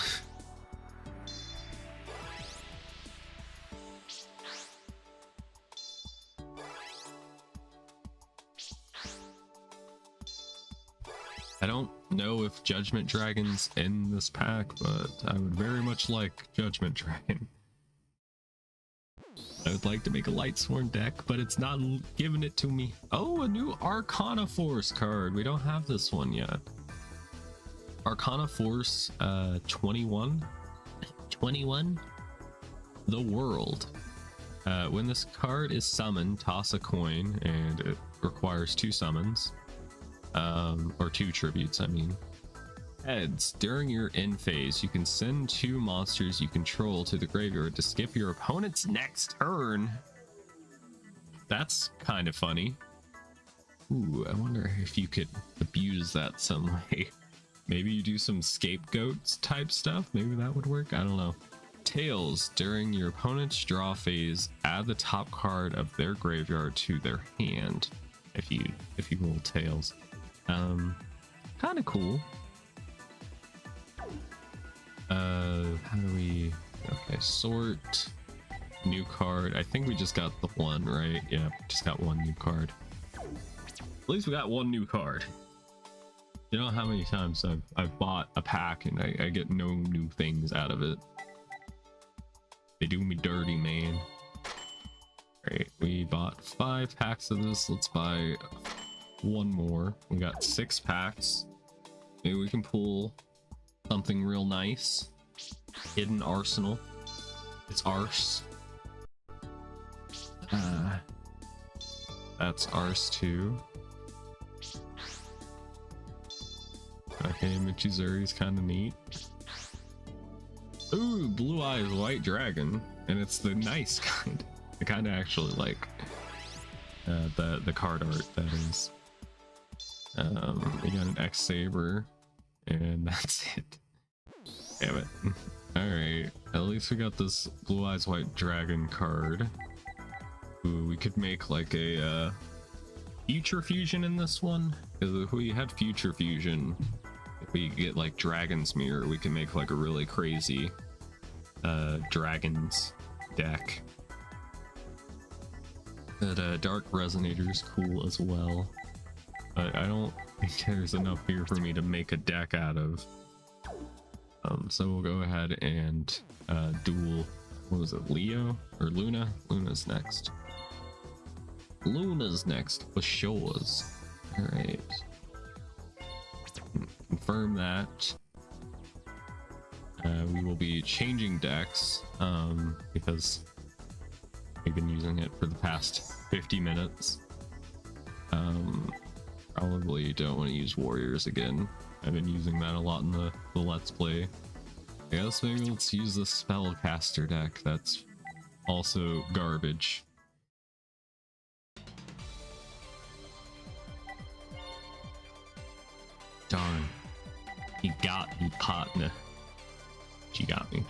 I don't know if Judgment Dragon's in this pack, but I would very much like Judgment Dragon. I would like to make a Lightsworn deck, but it's not giving it to me. Oh, a new Arcana Force card. We don't have this one yet. Arcana Force 21. The World. When this card is summoned, toss a coin, and it requires 2 summons. Or 2 tributes, I mean. Heads. During your end phase, you can send 2 monsters you control to the graveyard to skip your opponent's next turn. That's kind of funny. Ooh, I wonder if you could abuse that some way. Maybe you do some scapegoats type stuff. Maybe that would work. I don't know. Tails. During your opponent's draw phase, add the top card of their graveyard to their hand. If you roll tails. Kind of cool. How do we... Okay, sort. New card. I think we just got the one, right? Yeah, just got 1 new card. At least we got 1 new card. You know how many times I've bought a pack and I get no new things out of it. They do me dirty, man. Alright, we bought 5 packs of this. Let's buy 1 more. We got 6 packs. Maybe we can pull something real nice. Hidden Arsenal. It's Arse. That's Arse too. Okay, Michizuri's kind of neat. Ooh, Blue Eyes White Dragon, and it's the nice kind. I kind of actually like the card art, that is. We got an X Saber, and that's it. Damn it. Alright, at least we got this Blue Eyes White Dragon card. Ooh, we could make like a Future Fusion in this one, because if we had Future Fusion, if we get like Dragon's Mirror, we can make like a really crazy Dragons deck. That Dark Resonator is cool as well, but I don't think there's enough here for me to make a deck out of. So we'll go ahead and duel, what was it, Leo or Luna? Luna's next. Luna's next for shores. Alright. Confirm that. We will be changing decks because I've been using it for the past 50 minutes. Probably don't want to use Warriors again. I've been using that a lot in the Let's Play. I guess maybe let's use the Spellcaster deck. That's also garbage. Darn. He got me, partner. She got me.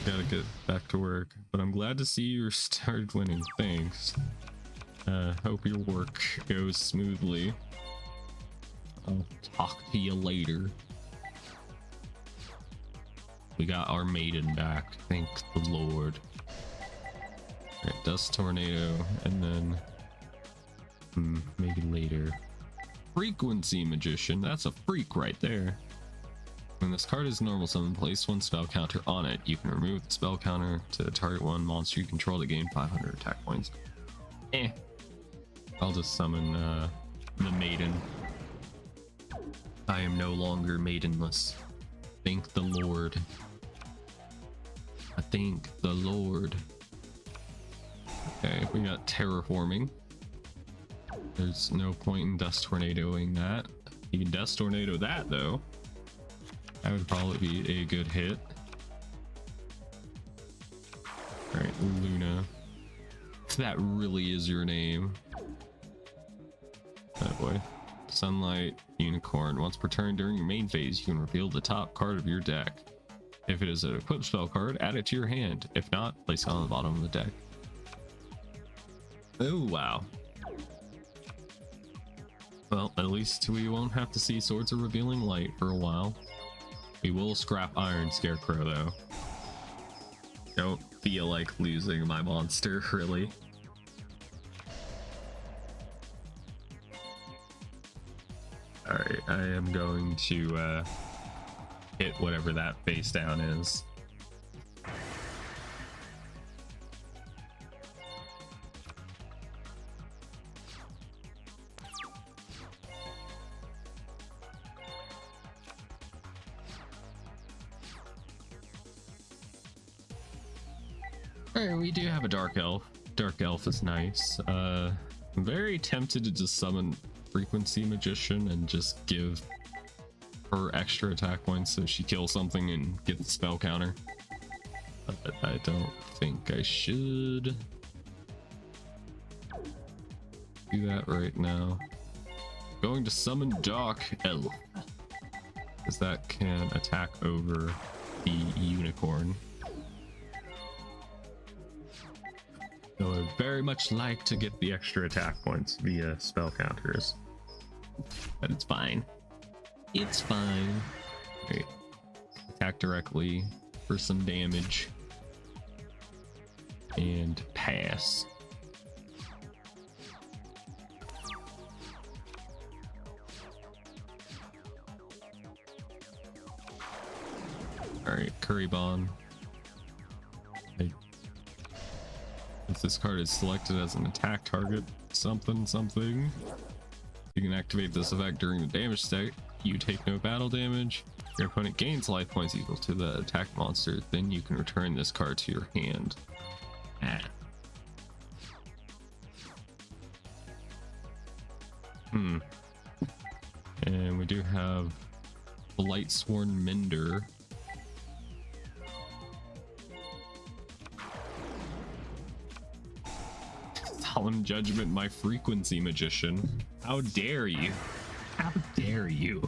Gotta get back to work, but I'm glad to see you started winning. Thanks. Hope your work goes smoothly. I'll talk to you later. We got our maiden back, thank the Lord. Alright, Dust Tornado, and then maybe later. Frequency Magician, that's a freak right there. When this card is normal summon, place one spell counter on it. You can remove the spell counter to target one monster you control to gain 500 attack points. I'll just summon the maiden. I am no longer maidenless. Thank the Lord. I thank the Lord. Okay, we got terraforming. There's no point in dust tornadoing that. You can dust tornado that though. That would probably be a good hit. Alright, Luna. If that really is your name. Oh boy. Sunlight Unicorn. Once per turn during your main phase, you can reveal the top card of your deck. If it is an equipped spell card, add it to your hand. If not, place it on the bottom of the deck. Oh wow. Well, at least we won't have to see Swords of Revealing Light for a while. We will scrap Iron Scarecrow though. Don't feel like losing my monster, really. Alright, I am going to hit whatever that face down is. Alright, we do have a Dark Elf. Dark Elf is nice. I'm very tempted to just summon Frequency Magician and just give her extra attack points so she kills something and gets the spell counter. But I don't think I should do that right now. Going to summon Dark Elf, because that can attack over the unicorn. So I would very much like to get the extra attack points via spell counters. But it's fine. It's fine. Right. Attack directly for some damage. And pass. Alright, Curry Bond. If this card is selected as an attack target, something, you can activate this effect during the damage state. You take no battle damage. Your opponent gains life points equal to the attack monster. Then you can return this card to your hand. And we do have Blightsworn Mender. Solemn Judgment, my Frequency Magician. How dare you? How dare you?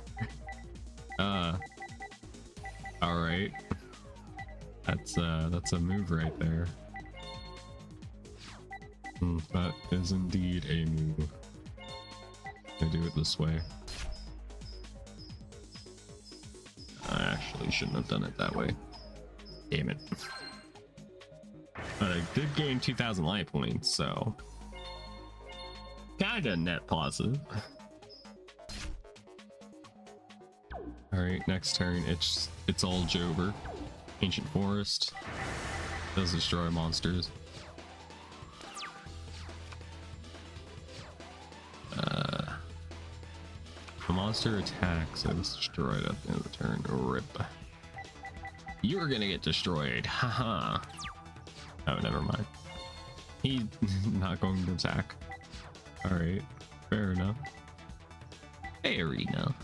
Alright. That's a move right there. That is indeed a move. I'm gonna do it this way. I actually shouldn't have done it that way. Damn it. But I did gain 2,000 life points, so kinda net positive. Alright, next turn it's all Jover. Ancient Forest does destroy monsters. The monster attacks and is destroyed at the end of the turn. Rip. You're gonna get destroyed. Haha. Oh, never mind. He's not going to attack. Alright, fair enough. Fair enough.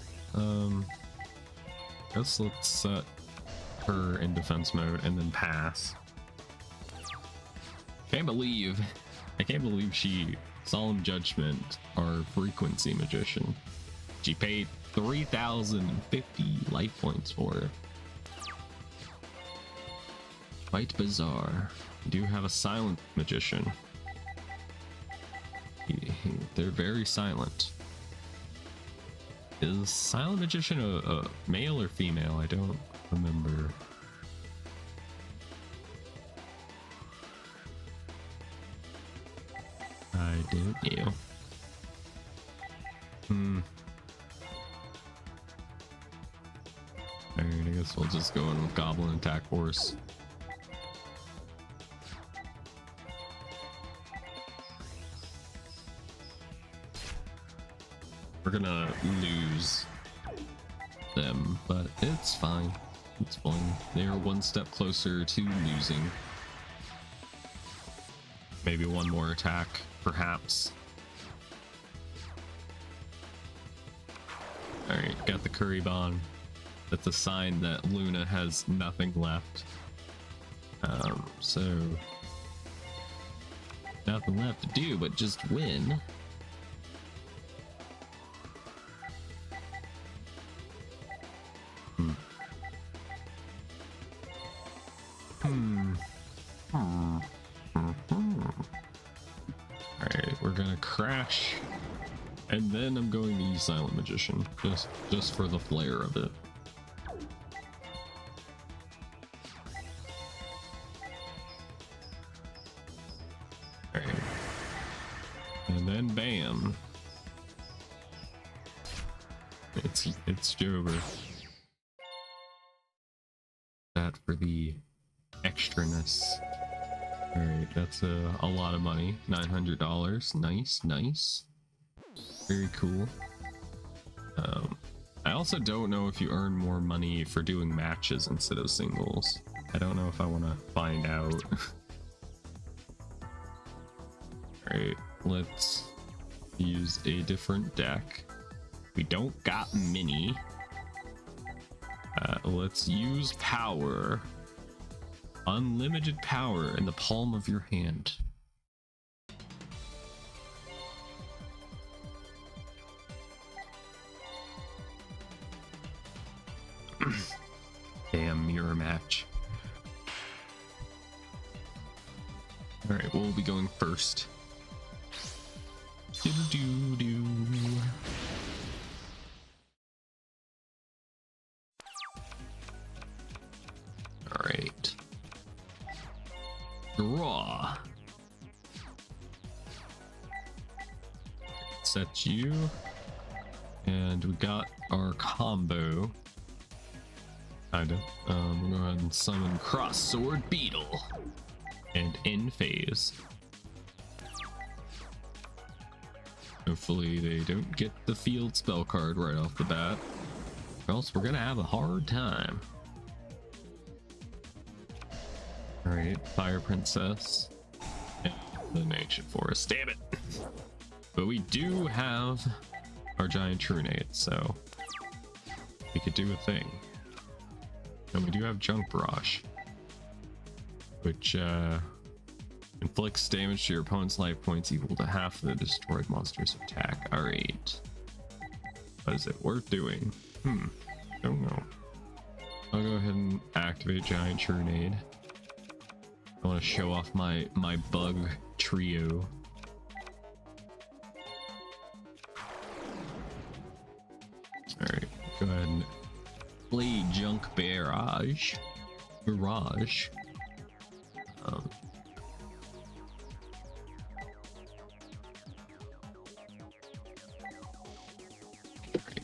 Guess let's set her in defense mode and then pass. I can't believe she Solemn Judgment, our Frequency Magician. She paid 3,050 life points for it. Quite bizarre. We do have a Silent Magician. They're very silent. Is Silent Magician a male or female? I don't remember. I don't know. Alright, I guess we'll just go in with Goblin Attack Force. We're gonna lose them, but it's fine. It's fine. They are one step closer to losing. Maybe one more attack, perhaps. Alright, got the Curry Bomb. That's a sign that Luna has nothing left. So nothing left to do but just win. Alright, we're gonna crash. And then I'm going to use Silent Magician, just for the flair of it. Alright. And then bam. It's over. That for the extraness. Alright, that's a lot of money. $900. Nice, nice. Very cool. I also don't know if you earn more money for doing matches instead of singles. I don't know if I want to find out. Alright, let's use a different deck. We don't got mini. Let's use power. Unlimited power in the palm of your hand. Damn mirror match. Alright, we'll be going first. Do-do-do-do. Alright. Draw. Set you. And we got our combo. Kinda. We'll go ahead and summon Cross Sword Beetle. And in phase. Hopefully they don't get the field spell card right off the bat. Or else we're gonna have a hard time. Alright, Fire Princess. And an Ancient Forest. Damn it! But we do have our Giant Trunade, so we could do a thing. And we do have Junk Barrage, which inflicts damage to your opponent's life points equal to half the destroyed monster's attack. Alright. But is it worth doing? Don't know. I'll go ahead and activate Giant Trunade. I want to show off my bug trio. Alright, go ahead and play Junk Barrage. Alright,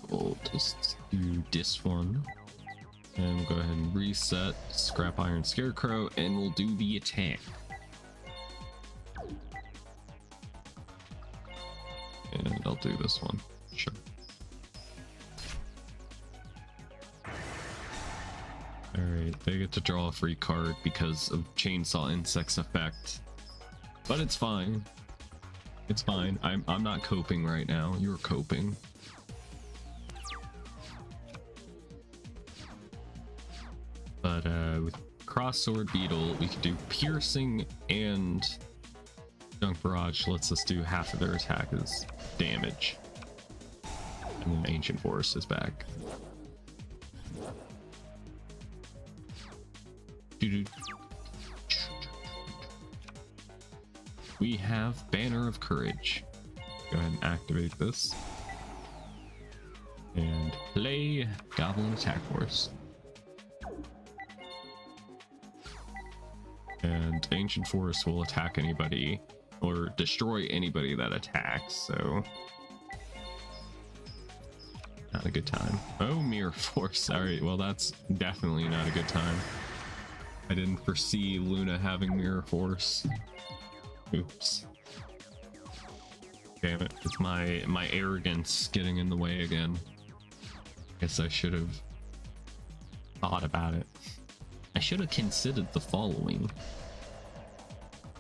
we'll just do this one. And we'll go ahead and reset Scrap Iron Scarecrow, and we'll do the attack. And I'll do this one. Sure. Alright, they get to draw a free card because of Chainsaw Insect's effect. But it's fine. It's fine. I'm not coping right now. You're coping. But with Cross Sword Beetle, we could do Piercing, and Junk Barrage lets us do half of their attack as damage. And then Ancient Forest is back. We have Banner of Courage. Go ahead and activate this. And play Goblin Attack Force. And Ancient Forest will attack anybody or destroy anybody that attacks, so Not a good time. Oh, Mirror Force. All right, well, that's definitely not a good time. I didn't foresee Luna having Mirror Force. Oops. Damn it. It's my arrogance getting in the way again. Guess I should have thought about it. I should have considered the following.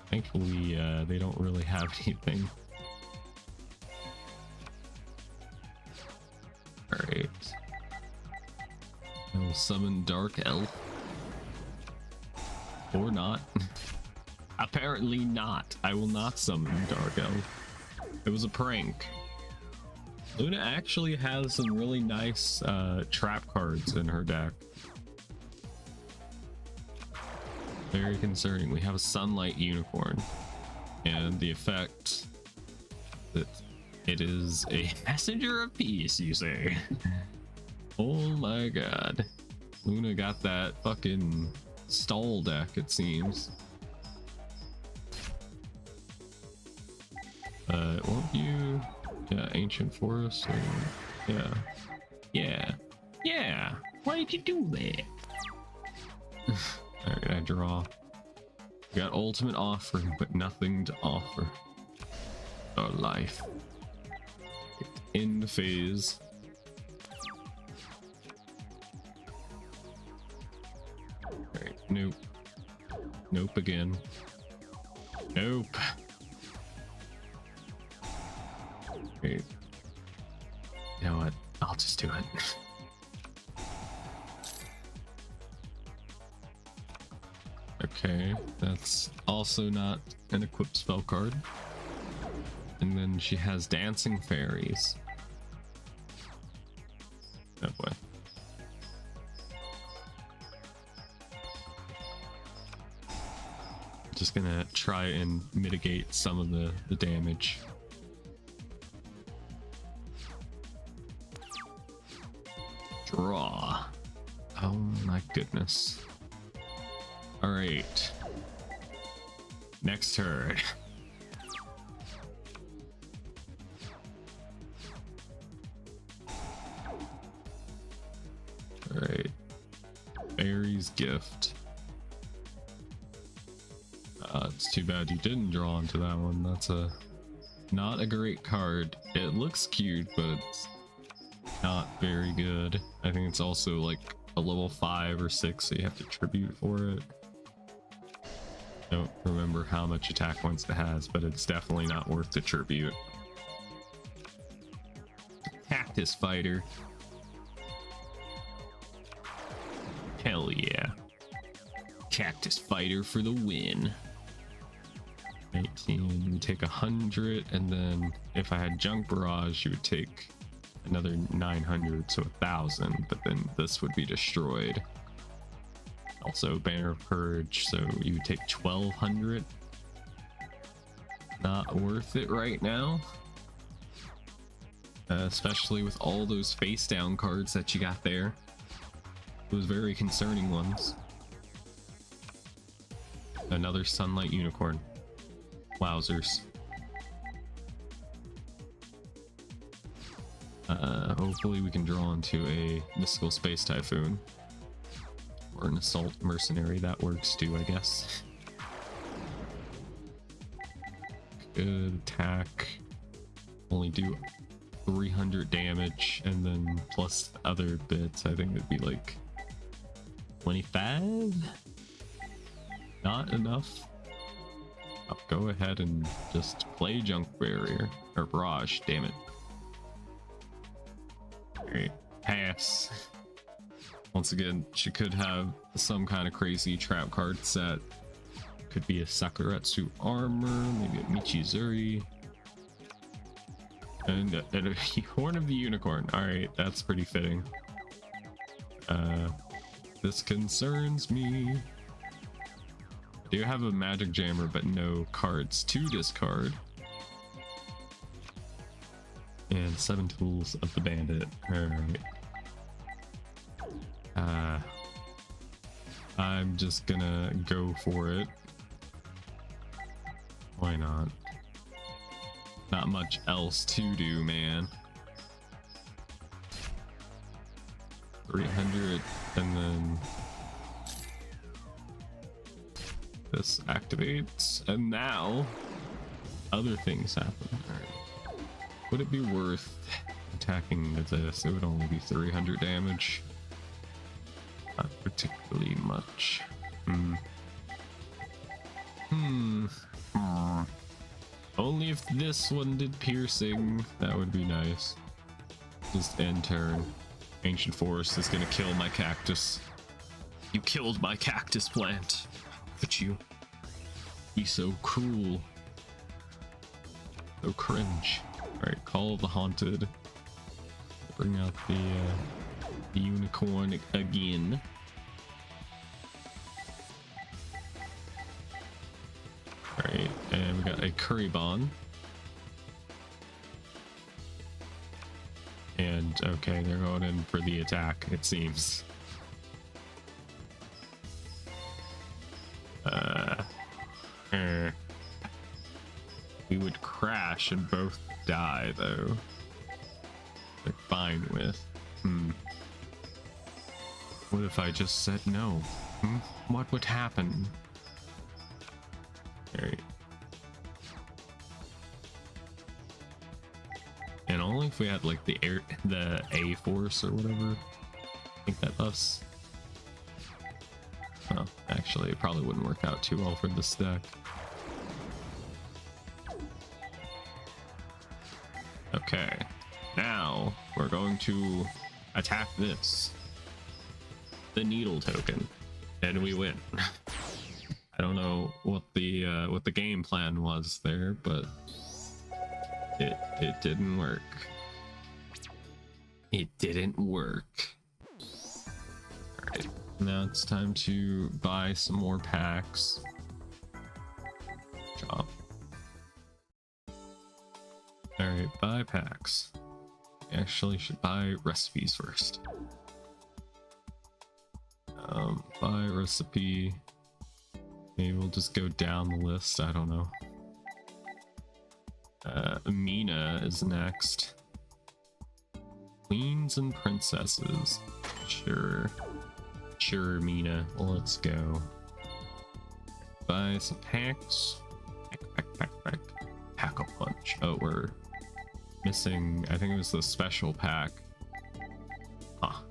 Thankfully, they don't really have anything. Alright. I will summon Dark Elf. Or not. Apparently not. I will not summon Dark Elf. It was a prank. Luna actually has some really nice trap cards in her deck. Very concerning. We have a Sunlight Unicorn. And the effect that it is a messenger of peace, you say. Oh my god. Luna got that fucking stall deck, it seems. Won't you? Yeah, Ancient Forest. Or, yeah. Why did you do that? Alright, I draw. We got ultimate offering, but nothing to offer. Our life. End phase. Alright, nope. Nope again. Nope. Wait. You know what? I'll just do it. Okay, that's also not an equipped spell card. And then she has Dancing Fairies. Oh boy. Just gonna try and mitigate some of the damage. Draw. Oh my goodness. All right. Next turn. All right. Fairy's Gift. It's too bad you didn't draw into that one. That's not a great card. It looks cute, but it's not very good. I think it's also like a level 5 or 6, so you have to tribute for it. Don't remember how much attack points it has, but it's definitely not worth the tribute. Cactus Fighter. Hell yeah. Cactus Fighter for the win. 19, you take 100, and then if I had Junk Barrage, you would take another 900, so 1,000, but then this would be destroyed. Also Banner of Purge, so you would take 1,200. Not worth it right now. Especially with all those face down cards that you got there. Those very concerning ones. Another Sunlight Unicorn. Wowzers. Hopefully we can draw into a Mystical Space Typhoon. Or an Assault Mercenary, that works too, I guess. Good attack. Only do 300 damage, and then plus other bits, I think it'd be like 25? Not enough. I'll go ahead and just play Junk Barrier, or Barrage, damn it. Alright, pass. Once again, she could have some kind of crazy trap card set. Could be a Sakuretsu Armor, maybe a Michizuri. And a Horn of the Unicorn. Alright, that's pretty fitting. This concerns me. I do have a Magic Jammer, but no cards to discard. And 7 Tools of the Bandit. Alright. I'm just gonna go for it. Why not? Not much else to do, man. 300, and then this activates, and now other things happen. All right. Would it be worth attacking this? It would only be 300 damage. Not particularly much. Only if this one did piercing, that would be nice. Just end turn. Ancient Forest is gonna kill my cactus. You killed my cactus plant. Could you be so cruel? So cringe. Alright, Call of the Haunted. Bring out the unicorn again. Alright, and we got a Kuribon. And okay, they're going in for the attack, it seems. We would crash and both die, though. They're fine with. What if I just said no? What would happen? Alright. And only if we had like the A force or whatever. I think that buffs. Well, actually, it probably wouldn't work out too well for this deck. Okay, now we're going to attack this, the needle token, and we win. I don't know what the game plan was there, but it didn't work. It didn't work. All right, now it's time to buy some more packs. Chop. Alright, buy packs. Actually should buy recipes first. Buy recipe. Maybe we'll just go down the list, I don't know. Mina is next. Queens and princesses. Sure. Sure, Mina. Let's go. Buy some packs. Pack. Pack-a-punch. Oh, we're missing, I think it was the special pack. Huh.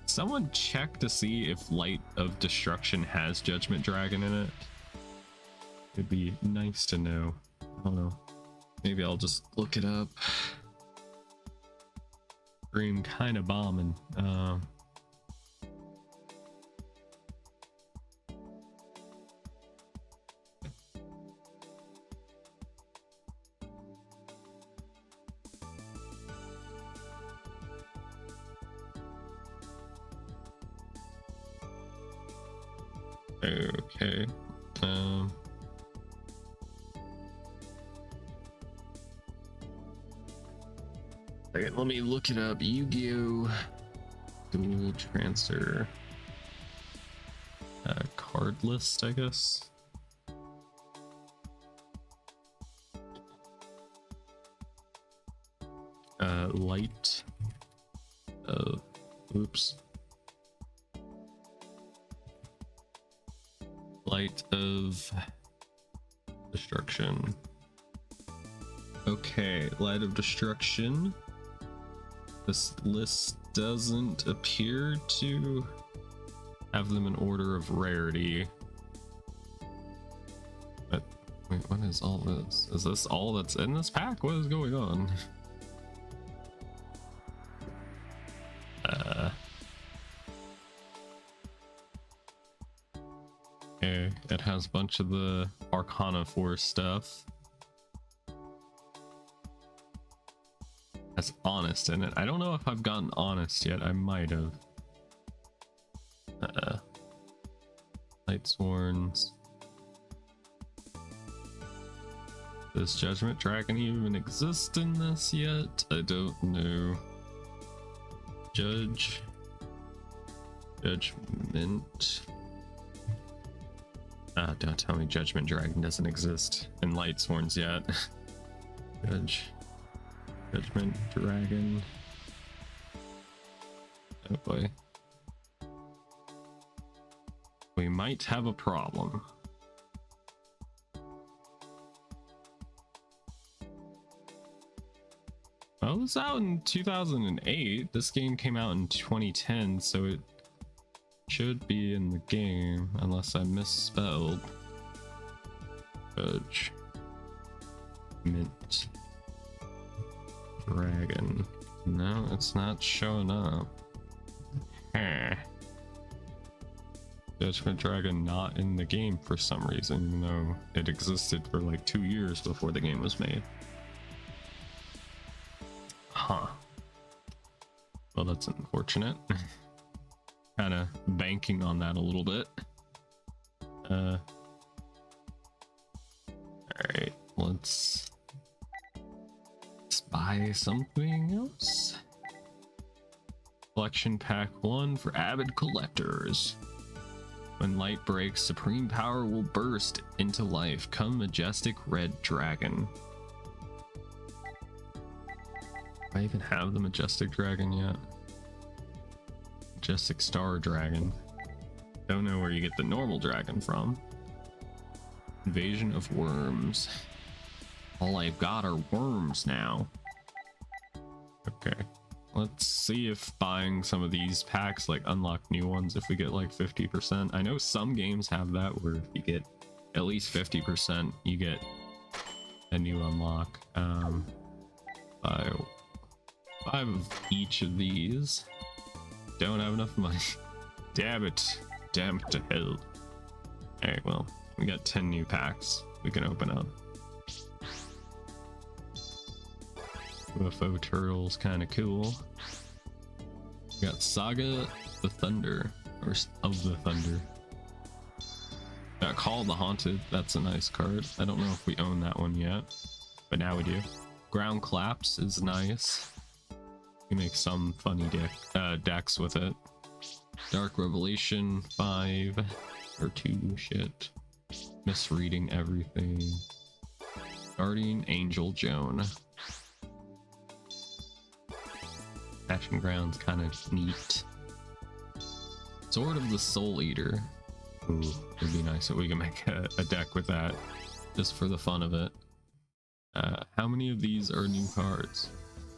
Someone check to see if Light of Destruction has Judgment Dragon in it. It'd be nice to know. I don't know. Maybe I'll just look it up. Stream kind of bombing. Okay. Okay, let me look it up. Yu-Gi-Oh! Duel transfer. Card list, I guess. Light. Oops. Light of Destruction. Okay, Light of Destruction. This list doesn't appear to have them in order of rarity. But wait, what is all this? Is this all that's in this pack? What is going on? Okay, it has a bunch of the Arcana Force stuff. Has Honest in it. I don't know if I've gotten Honest yet. I might have. Lightsworns. Does Judgment Dragon even exist in this yet? I don't know. Judgment. Don't tell me Judgment Dragon doesn't exist in Lightsworns yet. Judgment Dragon. Oh boy. We might have a problem. Well, it was out in 2008. This game came out in 2010, so it should be in the game, unless I misspelled. Judge. Mint. Dragon. No, it's not showing up. Huh. Judgment Dragon not in the game for some reason, even though it existed for like 2 years before the game was made. Huh. Well, that's unfortunate. Kind of banking on that a little bit. Alright, let's buy something else. Collection pack 1 for avid collectors. When light breaks, supreme power will burst into life. Come majestic red dragon. Do I even have the majestic dragon yet? Majestic star dragon. Don't know where you get the normal dragon from. Invasion of worms. All I've got are worms now. Okay. Let's see if buying some of these packs like unlock new ones if we get like 50%. I know some games have that where if you get at least 50%, you get a new unlock. Five of each of these. Don't have enough money. Damn it. Damn it to hell. Alright, well, we got 10 new packs we can open up. UFO turtle's kind of cool. We got Saga the Thunder, or of the Thunder. Got Call of the Haunted. That's a nice card. I don't know if we own that one yet, but now we do. Ground Collapse is nice. We make some funny decks with it. Dark Revelation 5 or 2 shit. Misreading everything. Guardian Angel Joan. Passion Ground's kind of neat. Sword of the Soul Eater. Ooh, it'd be nice if we can make a deck with that, just for the fun of it. How many of these are new cards?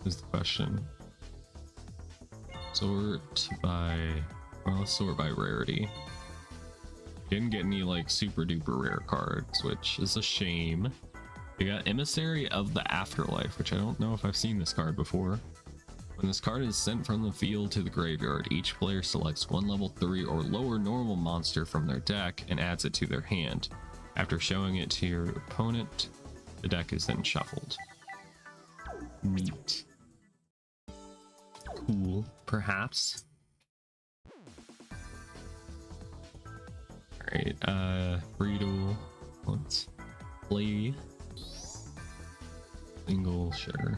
Is the question. Sort by, well, let's sort by rarity. Didn't get any like super duper rare cards, which is a shame. We got Emissary of the Afterlife, which I don't know if I've seen this card before. When this card is sent from the field to the graveyard, each player selects one level 3 or lower normal monster from their deck and adds it to their hand. After showing it to your opponent, the deck is then shuffled. Neat. Cool, perhaps. Alright, free duel. Let's play. Single, sure.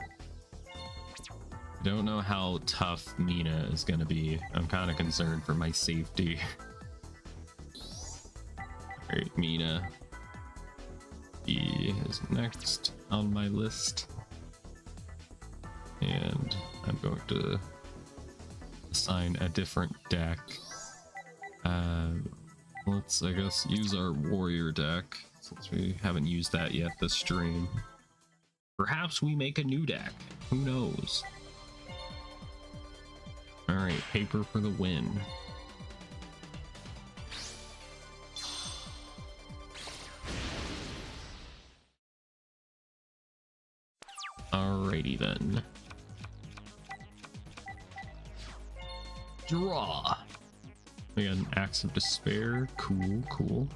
Don't know how tough Mina is gonna be. I'm kind of concerned for my safety. Alright, Mina. He is next on my list. And I'm going to assign a different deck. Let's, I guess, use our warrior deck, since we haven't used that yet this stream. Perhaps we make a new deck. Who knows? Alright, paper for the win. Alrighty then. Draw. We got an Axe of Despair. Cool, cool.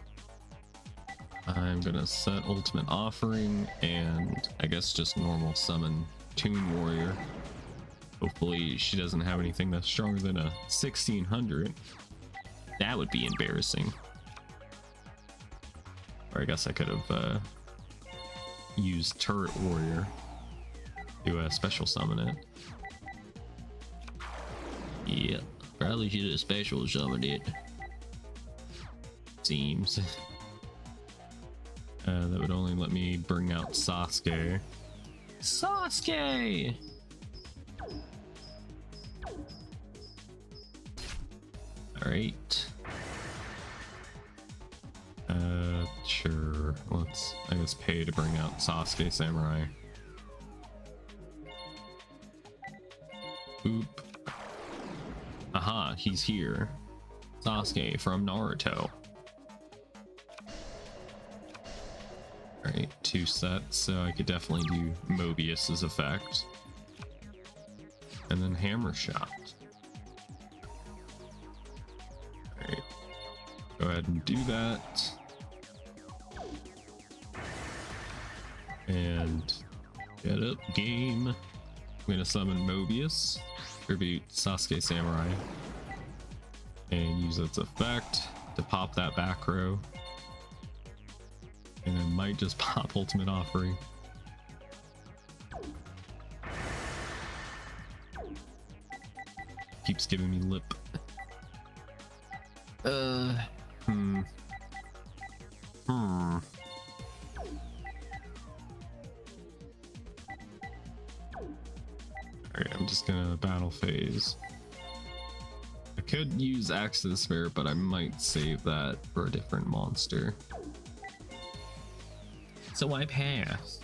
I'm gonna set Ultimate Offering and I guess just normal summon Toon Warrior. Hopefully she doesn't have anything that's stronger than a 1600. That would be embarrassing. Or I guess I could have used Turret Warrior to special summon it. Yeah, probably should have special summoned it. Seems. That would only let me bring out Sasuke. Sasuke! All right. Sure. Let's, I guess, pay to bring out Sasuke Samurai. Oop. Aha, he's here. Sasuke from Naruto. Alright, 2 sets, so I could definitely do Mobius's effect. And then Hammer Shot. Alright, go ahead and do that. And get up, game. I'm gonna summon Mobius, tribute Sasuke Samurai, and use its effect to pop that back row. And I might just pop Ultimate Offering. Keeps giving me lip. Alright, I'm just gonna battle phase. I could use Axe to the Spirit, but I might save that for a different monster. So I pass.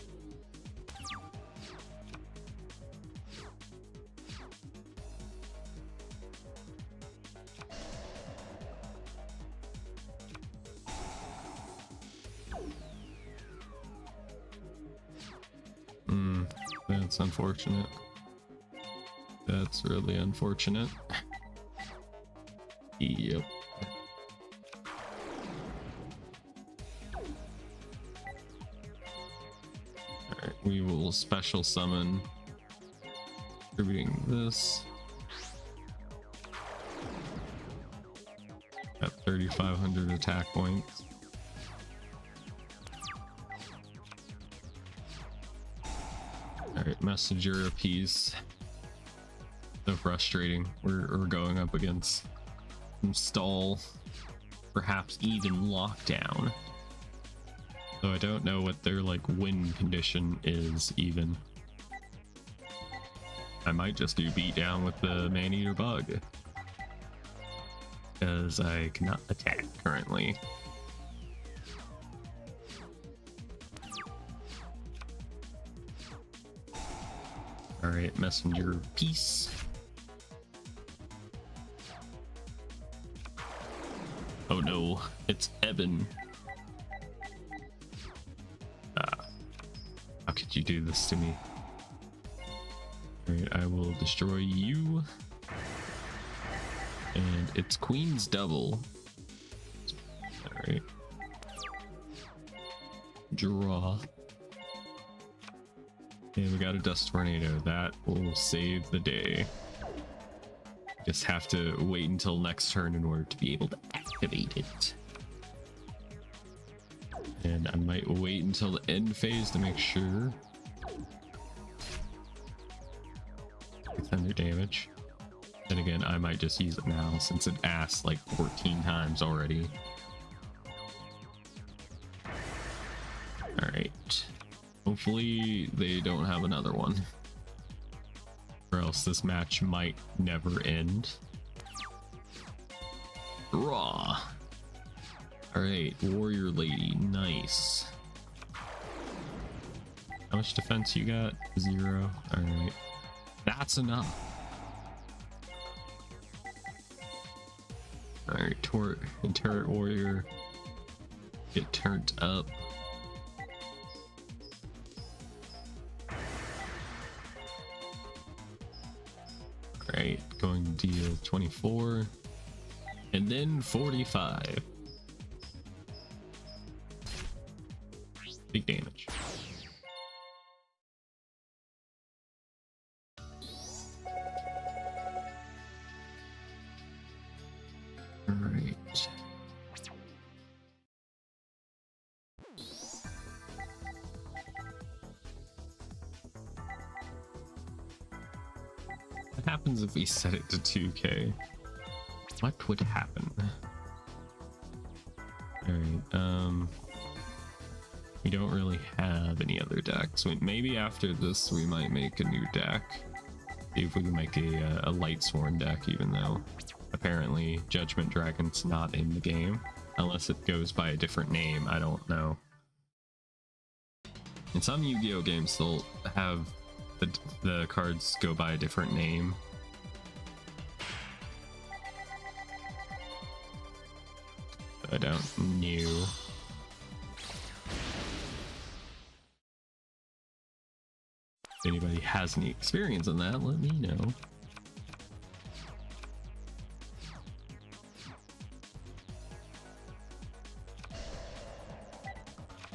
That's unfortunate. That's really unfortunate. Yep. Alright, we will special summon, distributing this at 3,500 attack points. Alright, messenger piece. So frustrating. We're going up against some stall, perhaps even lockdown. So I don't know what their like win condition is even. I might just do beatdown with the Man-Eater bug, because I cannot attack currently. Alright, messenger piece. Oh no, it's Eben. How could you do this to me? Alright, I will destroy you. And it's Queen's Double. Alright. Draw. And we got a Dust Tornado. That will save the day. Just have to wait until next turn in order to be able to activate it. And I might wait until the end phase to make sure. Thunder damage. Then again, I might just use it now since it asked like 14 times already. Alright. Hopefully they don't have another one, or else this match might never end. Raw. Alright, Warrior Lady, nice. How much defense you got? 0. Alright, that's enough. Alright, Turret Warrior, get turned up. Right, going to deal 24 and then 45. Big damage. All right. What happens if we set it to 2k? What would happen? Alright, we don't really have any other decks. Maybe after this we might make a new deck. See if we can make a Light Sworn deck, even though apparently Judgment Dragon's not in the game unless it goes by a different name. I don't know. In some Yu-Gi-Oh games, they'll have the cards go by a different name. I don't know. If anybody has any experience in that, let me know.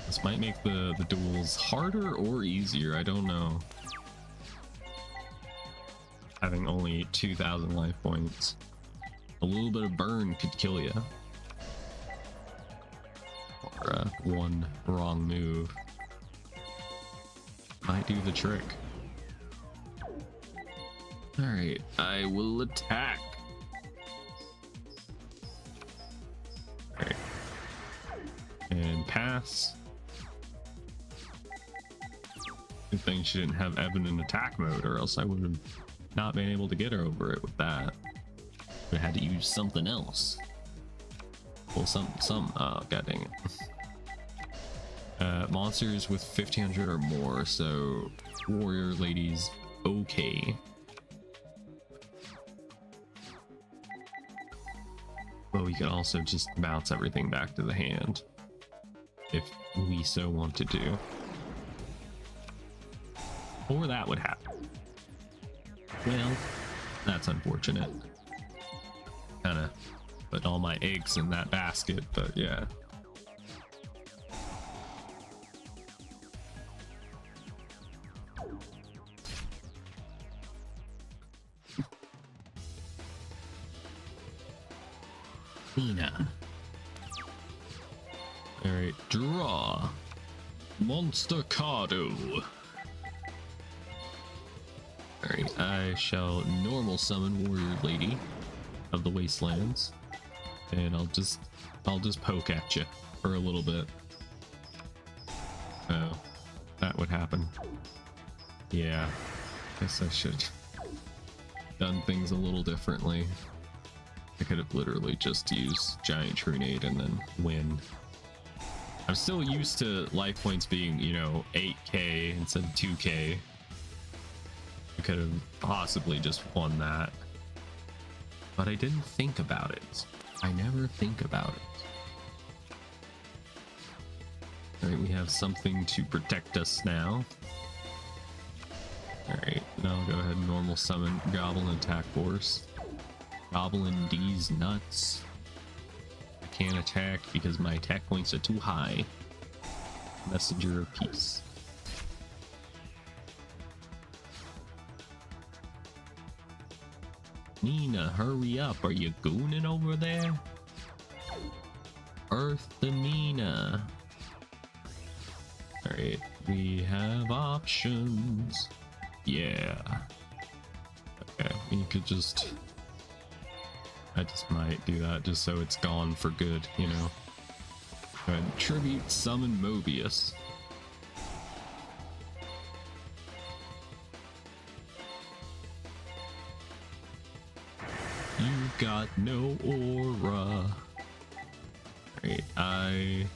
This might make the duels harder or easier, I don't know. Having only 2,000 life points. A little bit of burn could kill you. Or one wrong move might do the trick. Alright, I will attack. Alright. And pass. Good thing she didn't have Evan in attack mode, or else I would have not been able to get her over it with that. I had to use something else. Well, oh, god dang it. Monsters with 1500 or more, so warrior ladies, okay. But we could also just bounce everything back to the hand if we so want to do. Or that would happen. Well, that's unfortunate. Kinda put all my eggs in that basket, but yeah. Nina. Alright, draw. Monster Cardo. Alright, I shall normal summon Warrior Lady of the Wastelands. And I'll just poke at you for a little bit. Oh, that would happen. Yeah, guess I should done things a little differently. I could have literally just used Giant Trunade and then win. I'm still used to life points being, you know, 8k instead of 2k. I could have possibly just won that. But I didn't think about it. I never think about it. Alright, we have something to protect us now. Alright, now I'll go ahead and normal summon Goblin Attack Force. Goblin D's nuts. I can't attack because my attack points are too high. Messenger of Peace. Nina, hurry up. Are you gooning over there? Earth the Nina. Alright, we have options. Yeah. Okay, we could just... I just might do that just so it's gone for good, you know. Go ahead and tribute summon Mobius. You got no aura. Alright, I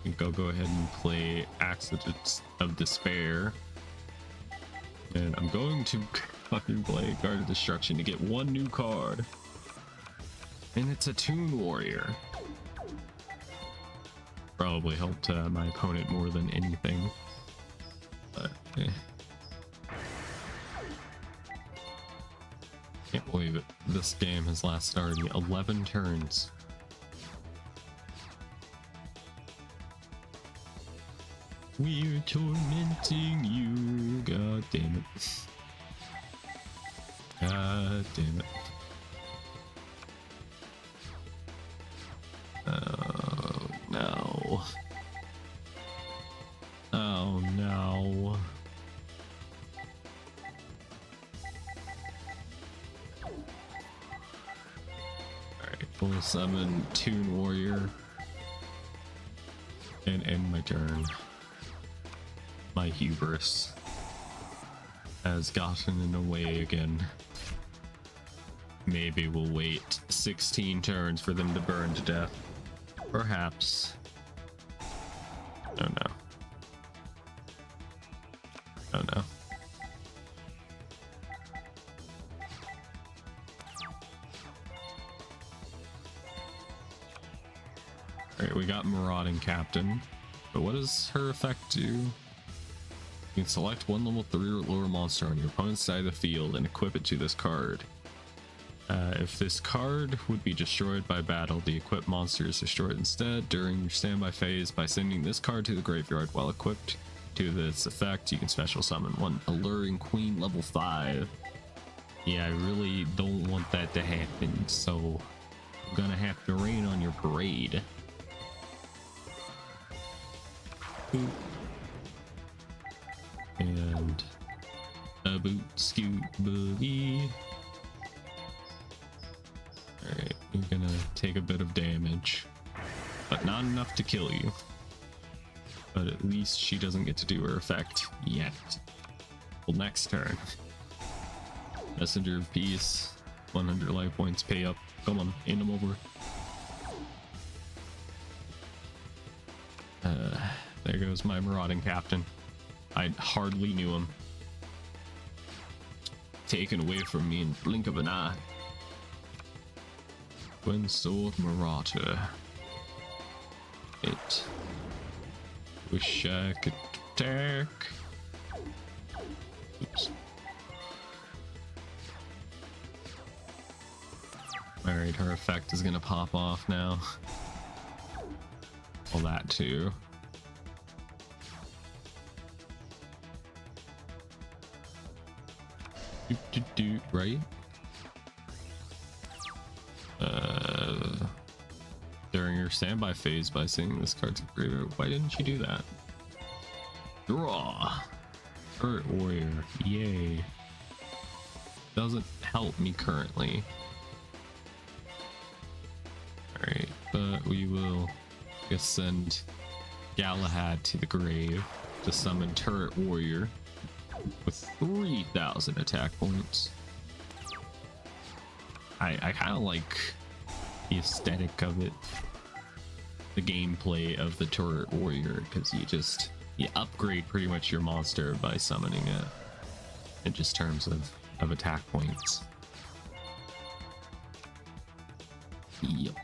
think I'll go ahead and play Accidents of Despair. And I'm going to fucking play Guard of Destruction to get one new card. And it's a Toon Warrior. Probably helped my opponent more than anything. But, Can't believe it. This game has lasted already 11 turns. We're tormenting you. God damn it. God damn it. Oh no. Oh no. Alright, we'll summon Toon Warrior and end my turn. My hubris has gotten in the way again. Maybe we'll wait 16 turns for them to burn to death. Perhaps. Oh no. Oh no. Alright, we got Marauding Captain. But what does her effect do? You can select one level 3 or lower monster on your opponent's side of the field and equip it to this card. If this card would be destroyed by battle, the equipped monster is destroyed instead. During your standby phase, by sending this card to the graveyard while equipped to this effect, you can special summon one Alluring Queen level 5. Yeah, I really don't want that to happen, so I'm gonna have to rain on your parade. Boop. And a boot scoot boogie. Alright, you're gonna take a bit of damage, but not enough to kill you. But at least she doesn't get to do her effect yet. Well, next turn. Messenger of Peace, 100 life points, pay up. Come on, end them over. There goes my Marauding Captain. I hardly knew him. Taken away from me in the blink of an eye. Twin Sword Marauder. It. Wish I could attack. Oops. Alright, her effect is gonna pop off now. Well, that too. Right? During your standby phase, by sending this card to the graveyard. Why didn't you do that? Draw! Hurt Warrior. Yay. Doesn't help me currently. Alright, but we will, I guess, send Galahad to the grave to summon Turret Warrior with 3,000 attack points. I kind of like the aesthetic of it, the gameplay of the Turret Warrior, because you upgrade pretty much your monster by summoning it in just terms of attack points. Yep.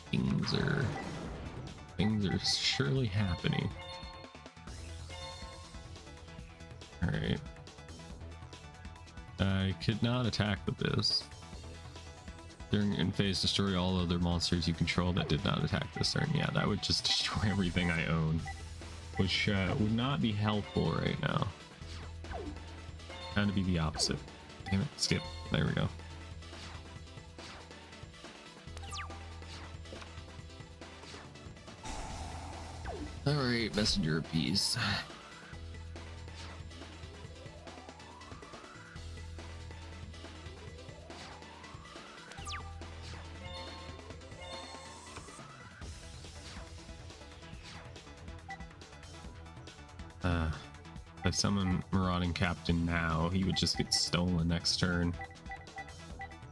Things are surely happening. Alright. I could not attack with this. During in phase, destroy all other monsters you control that did not attack this turn. Yeah, that would just destroy everything I own, which would not be helpful right now. Kind of be the opposite. Damn it, skip. There we go. Alright, Messenger of Peace. If I summon Marauding Captain now, he would just get stolen next turn.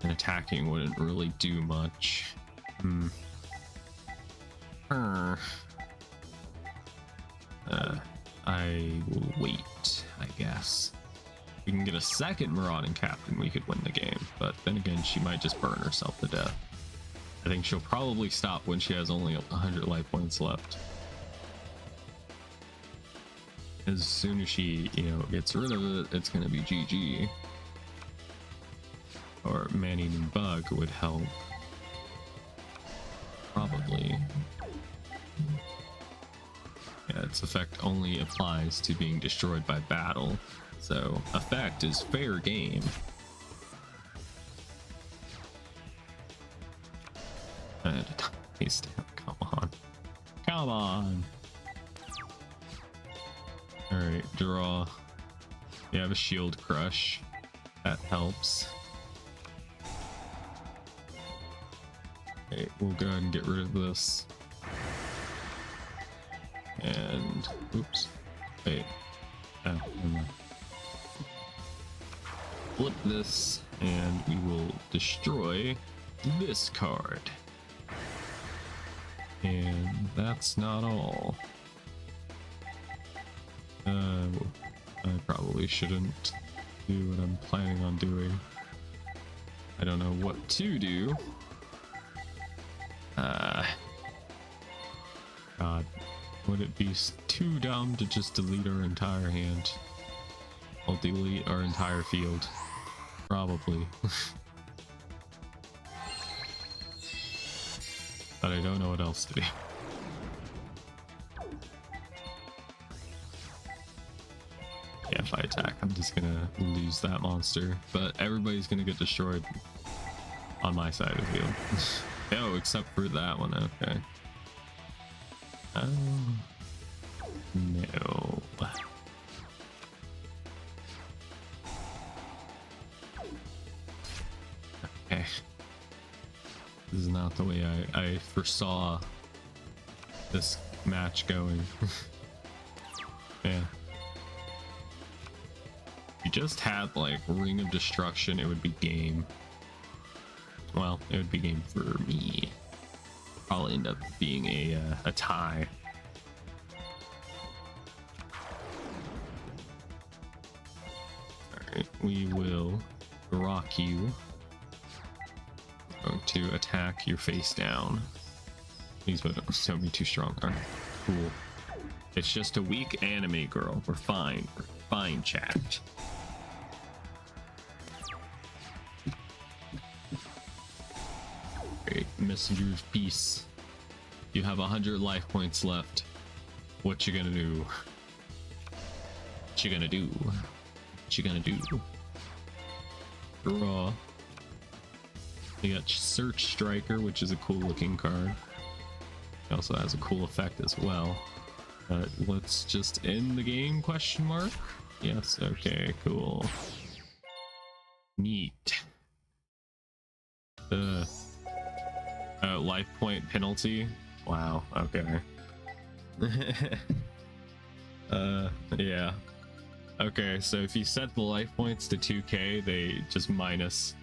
And attacking wouldn't really do much. I will wait, I guess. If we can get a second Marauding Captain, we could win the game. But then again, she might just burn herself to death. I think she'll probably stop when she has only 100 life points left. As soon as she, gets rid of it, it's gonna be GG. Or Man-Eating Bug would help. Probably. Yeah, its effect only applies to being destroyed by battle. So, effect is fair game. And come on. Come on! Alright, draw. You have a Shield Crush. That helps. Okay, we'll go ahead and get rid of this. And oops. Wait. Oh, never mind. flip this, and we will destroy this card. And that's not all. I probably shouldn't do what I'm planning on doing. I don't know what to do. God, would it be too dumb to just delete our entire hand? I'll delete our entire field. Probably. But I don't know what else to do. Yeah, if I attack, I'm just gonna lose that monster. But everybody's gonna get destroyed on my side of the field. Oh, except for that one, okay. No. Okay. This is not the way I foresaw this match going. Yeah. If you just had like Ring of Destruction, it would be game. Well, it would be game for me. Probably end up being a tie. Alright, we will rock you. Going to attack your face down. These don't be too strong. Alright, cool. It's just a weak anime girl. We're fine. We're fine, chat. Great. Messenger of Peace. You have 100 life points left. What you gonna do? What you gonna do? What you gonna do? Draw. You got Search Striker, which is a cool looking card. It also has a cool effect as well. Let's just end the game, question mark? Yes, okay, cool. Neat. Life point penalty? Wow, okay. Yeah. Okay, so if you set the life points to 2k, they just minus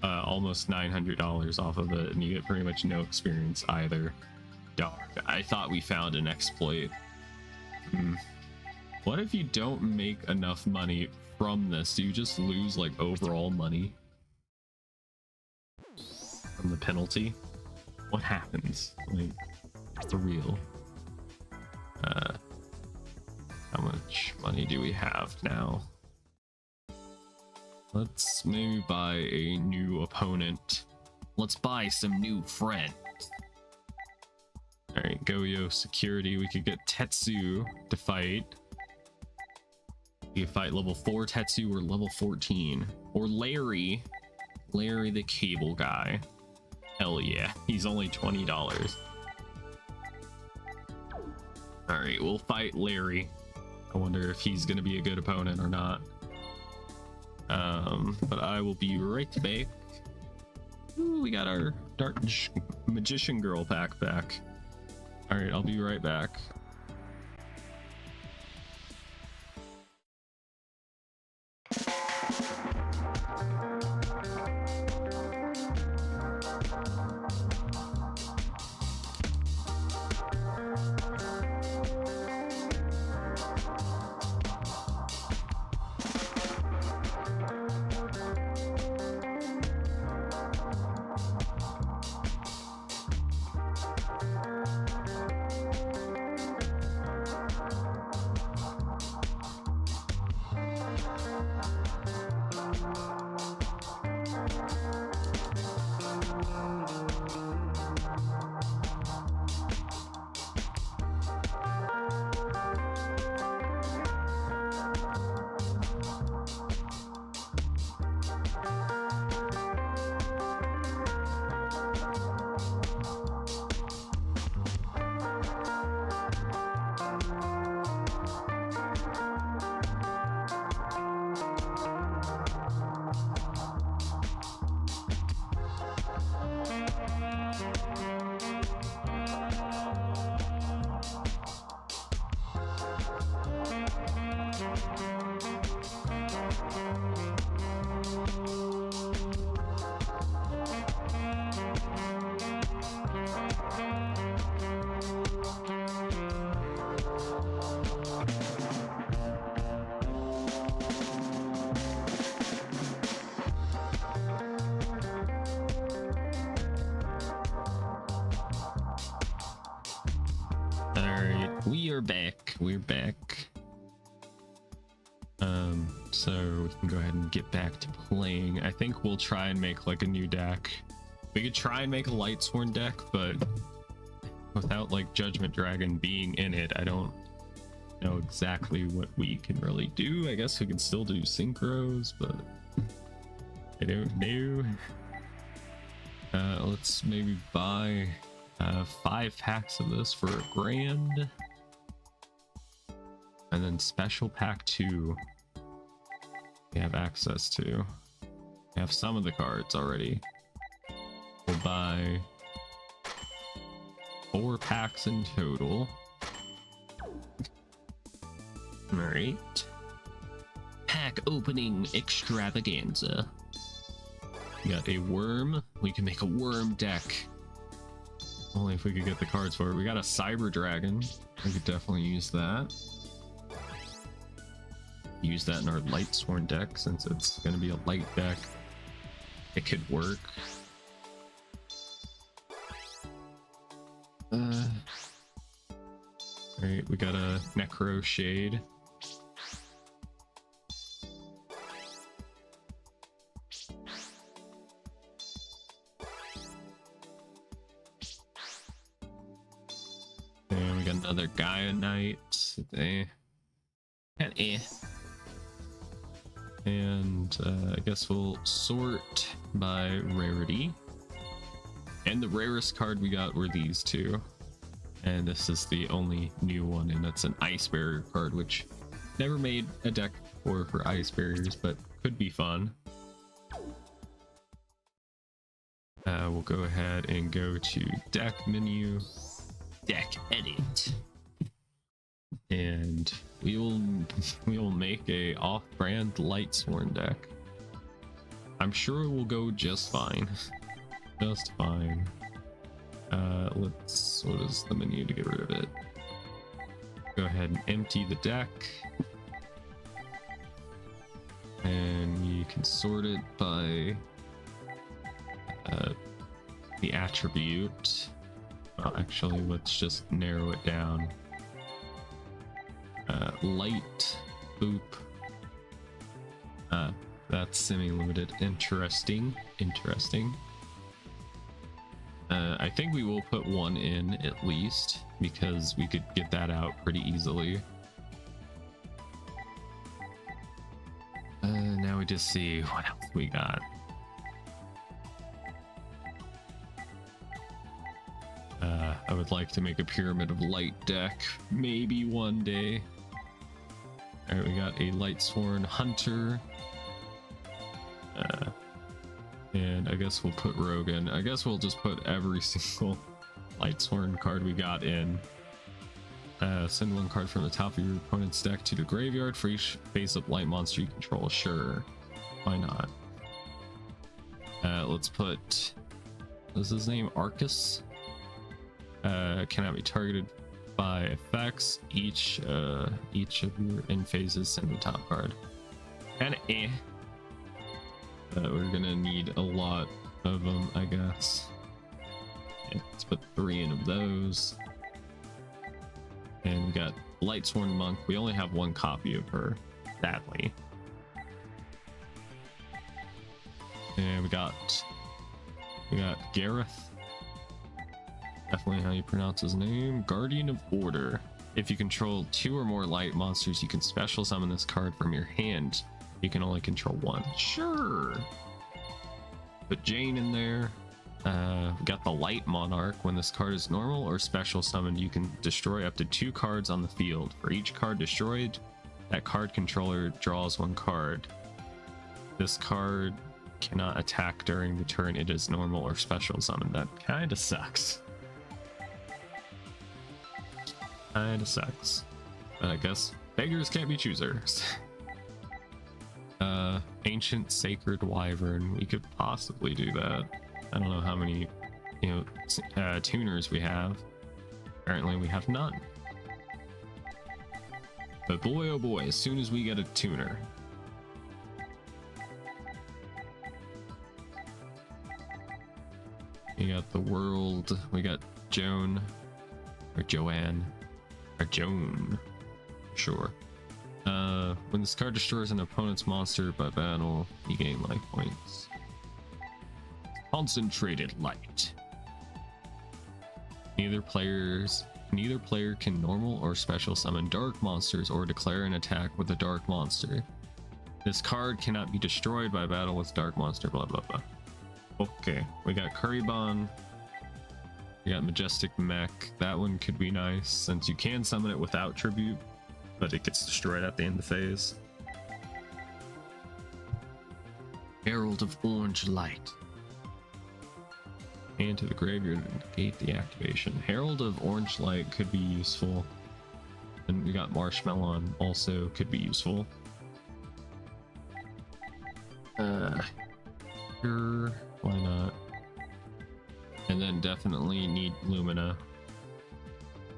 almost $900 off of it, and you get pretty much no experience either. Darn, I thought we found an exploit. What if you don't make enough money from this? Do you just lose like overall money from the penalty? What happens? Like, for real? How much money do we have now? Let's maybe buy a new opponent. Let's buy some new friends. Alright, Goyo security. We could get Tetsu to fight. We could fight level 4 Tetsu or level 14. Or Larry. Larry the cable guy. Hell yeah. He's only $20. Alright, we'll fight Larry. I wonder if he's gonna be a good opponent or not. But I will be right back. Ooh, we got our Dark Magician Girl pack back. Alright, I'll be right back. Alright, we are back. We're back. So we can go ahead and get back to playing. I think we'll try and make like a new deck. We could try and make a Lightsworn deck, but without like Judgment Dragon being in it, I don't know exactly what we can really do. I guess we can still do synchros, but I don't know. Let's maybe buy 5 packs of this for $1,000, and then special pack 2 we have access to. We have some of the cards already. We'll buy 4 packs in total. All right, pack opening extravaganza. We got a worm. We can make a worm deck. Only if we could get the cards for it. We got a Cyber Dragon. We could definitely use that. Use that in our Lightsworn deck since it's going to be a light deck. It could work. Alright, we got a Necro Shade. And we got another Gaia Knight. And I guess we'll sort by rarity. And the rarest card we got were these two. And this is the only new one, and that's an Ice Barrier card, which never made a deck for Ice Barriers, but could be fun. We'll go ahead and go to deck menu, deck edit. And we will make a off-brand Lightsworn deck. I'm sure it will go just fine. Just fine. What is the menu to get rid of it? Go ahead and empty the deck. And you can sort it by the attribute. Well, actually, let's just narrow it down. Light, boop. That's semi-limited. Interesting. I think we will put 1 in at least, because we could get that out pretty easily. Now we just see what else we got. I would like to make a Pyramid of Light deck, maybe one day. Alright, we got a Lightsworn Hunter. And I guess we'll put Rogan. I guess we'll just put every single Lightsworn card we got in. Send 1 card from the top of your opponent's deck to the graveyard for each face-up light monster you control. Sure. Why not? Let's put... What's his name? Arcus? Cannot be targeted by effects. Each of your end phases send the top card. Kinda eh. We're gonna need a lot of them, I guess. Yeah, let's put 3 in of those. And we got Lightsworn Monk. We only have 1 copy of her, sadly. And we got Gareth. Definitely how you pronounce his name. Guardian of Order. If you control 2 or more light monsters, you can special summon this card from your hand. You can only control 1. Sure. Put Jane in there. We got the Light Monarch. When this card is normal or special summoned, you can destroy up to 2 cards on the field. For each card destroyed, that card controller draws 1 card. This card cannot attack during the turn it is normal or special summoned. That kind of sucks. But I guess beggars can't be choosers. Ancient Sacred Wyvern. We could possibly do that. I don't know how many, tuners we have. Apparently we have none. But boy, oh boy, as soon as we get a tuner. We got the world. We got Joan, or Joanne. A Joan. Sure. When this card destroys an opponent's monster by battle, you gain life points. Concentrated Light. Neither player can normal or special summon dark monsters or declare an attack with a dark monster. This card cannot be destroyed by battle with dark monster, blah blah blah. Okay, we got Kuribon. We got Majestic Mech. That one could be nice since you can summon it without tribute, but it gets destroyed at the end of the phase. Herald of Orange Light. And to the graveyard to negate the activation. Herald of Orange Light could be useful. And we got Marshmallow also could be useful. Sure, why not? And then definitely need Lumina.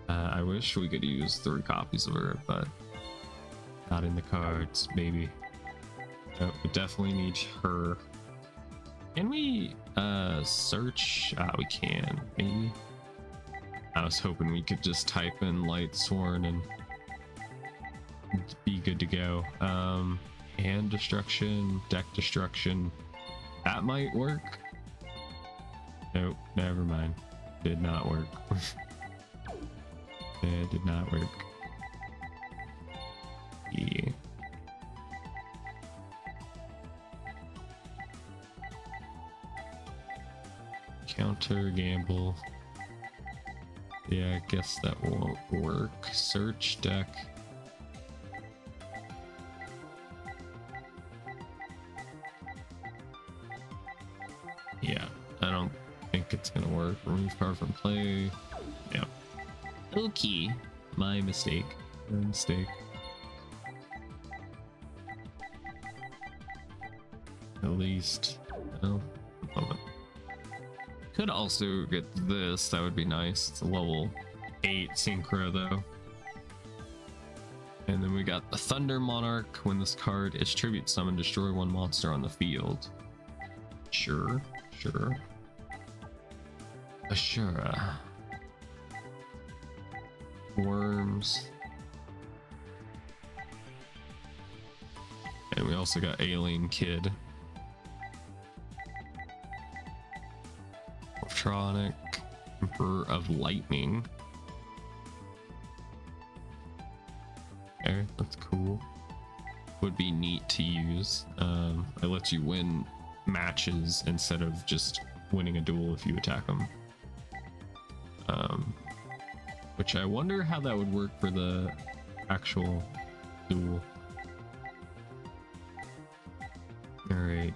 I wish we could use 3 copies of her, but not in the cards, maybe. No, we definitely need her. Can we search? We can, maybe. I was hoping we could just type in Lightsworn and be good to go. Hand destruction, deck destruction. That might work. Nope, never mind. Did not work. It did not work. Yeah. Counter gamble. Yeah, I guess that won't work. Search deck. Yeah, I don't think it's gonna work. Remove card from play. Yeah. Okay. My mistake. My mistake. At least. No. Moment. Could also get this. That would be nice. It's a level 8 synchro though. And then we got the Thunder Monarch. When this card is tribute summoned, destroy 1 monster on the field. Sure. Sure. Ashura. Worms. And we also got Alien Kid. Electronic. Emperor of Lightning. Okay, that's cool. Would be neat to use. It lets you win matches instead of just winning a duel if you attack them. Which I wonder how that would work for the actual duel. Alright,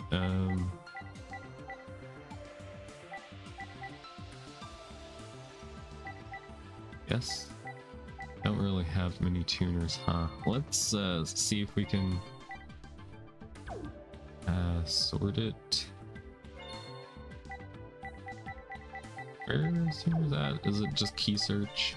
guess don't really have many tuners, huh? Let's see if we can sort it. Where is that? Is it just key search?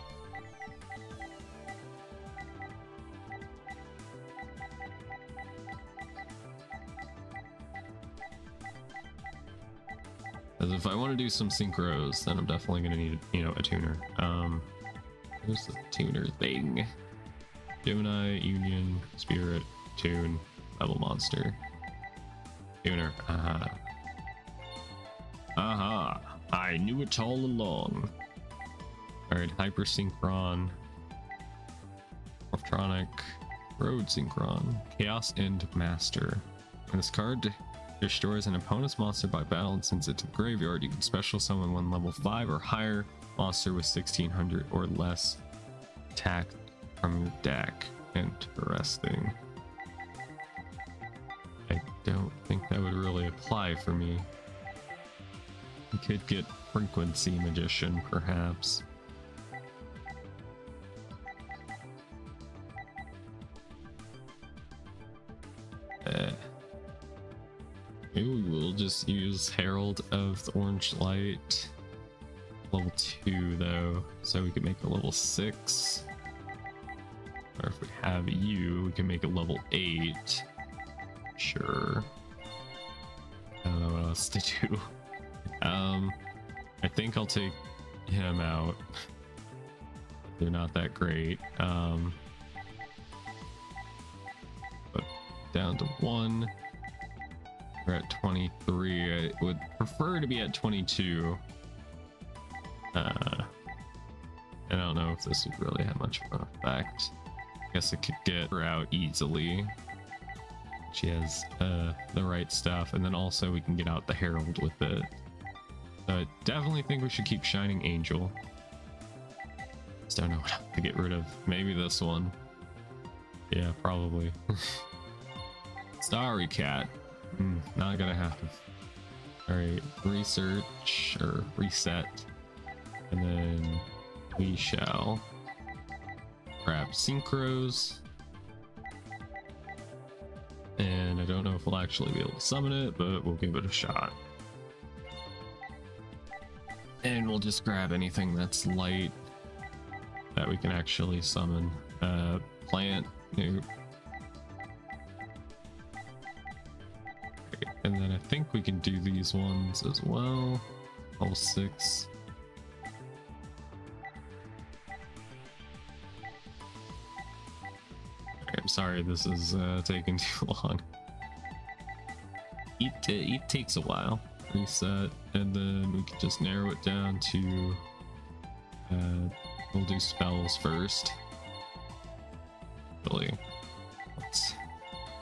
As if I want to do some synchros, then I'm definitely gonna need, a tuner. Where's the tuner thing? Gemini, Union, Spirit, Tune, Level Monster. Tuner. Aha. Aha. I knew it all along. Alright, Hyper Synchron. Orptronic. Road Synchron. Chaos End Master. When this card destroys an opponent's monster by battle and sends it to the graveyard, you can special summon 1 level 5 or higher monster with 1600 or less attack from your deck. Interesting. I don't think that would really apply for me. You could get Frequency Magician, perhaps. Maybe we'll just use Herald of the Orange Light. Level 2 though, so we can make a level 6. Or if we have you, we can make it level 8. Sure. I don't know what else to do. I think I'll take him out. they're not that great. But down to 1. We're at 23. I would prefer to be at 22. I don't know if this would really have much of an effect. I guess it could get her out easily. She has the right stuff, and then also we can get out the Herald with it. So I definitely think we should keep Shining Angel. Just don't know what to get rid of. Maybe this one. Yeah, probably. Starry Cat. Not gonna happen. Alright, research or reset. And then we shall grab Synchros. And I don't know if we'll actually be able to summon it, but we'll give it a shot. And we'll just grab anything that's light that we can actually summon. Plant, nope. Okay, and then I think we can do these ones as well. All 6. I'm sorry, this is taking too long. It takes a while. Reset, and then we can just narrow it down to we'll do spells first. Really, let's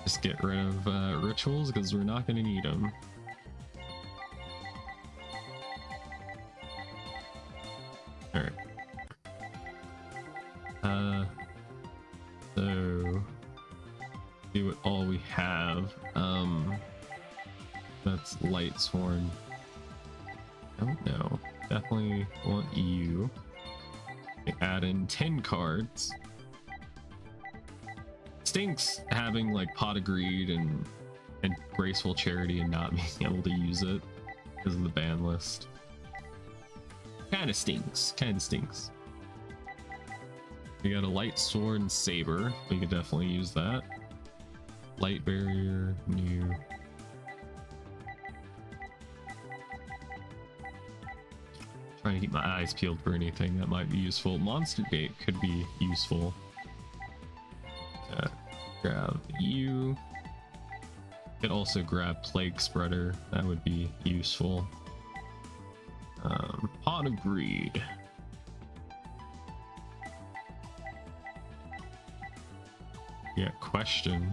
just get rid of rituals because we're not going to need them. All right. So see what all we have. That's Lightsworn. Oh no, definitely want you. We add in 10 cards. Stinks having like Pot of Greed and Graceful Charity and not being able to use it because of the ban list. Kind of stinks. We got a Light Sword and Saber. We could definitely use that. Light Barrier, new. Trying to keep my eyes peeled for anything that might be useful. Monster Gate could be useful. Grab you. Could also grab Plague Spreader. That would be useful. Pot of Greed. Yeah, Question.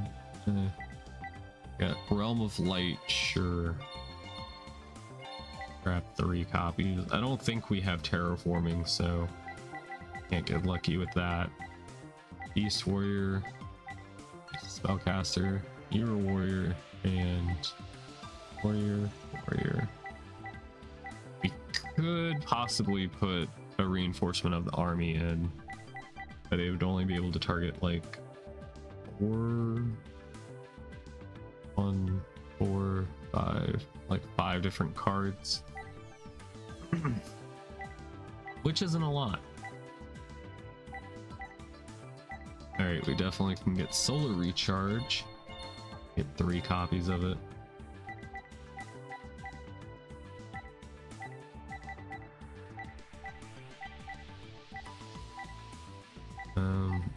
Got Realm of Light, sure. Grab 3 copies. I don't think we have Terraforming, so can't get lucky with that. Beast Warrior, Spellcaster, Hero Warrior, and Warrior. We could possibly put a reinforcement of the army in, but they would only be able to target like 1, 4, 5, like 5 different cards. Which isn't a lot. Alright, we definitely can get Solar Recharge. Get 3 copies of it.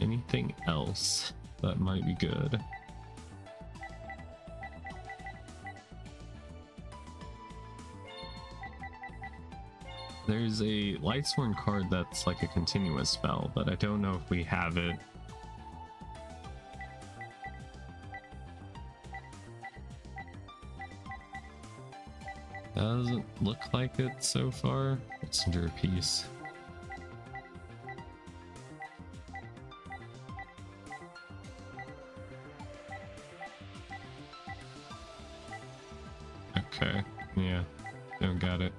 Anything else that might be good? There's a Lightsworn card that's like a continuous spell, but I don't know if we have it. Doesn't look like it so far. Messenger Piece. Okay, yeah, don't got it.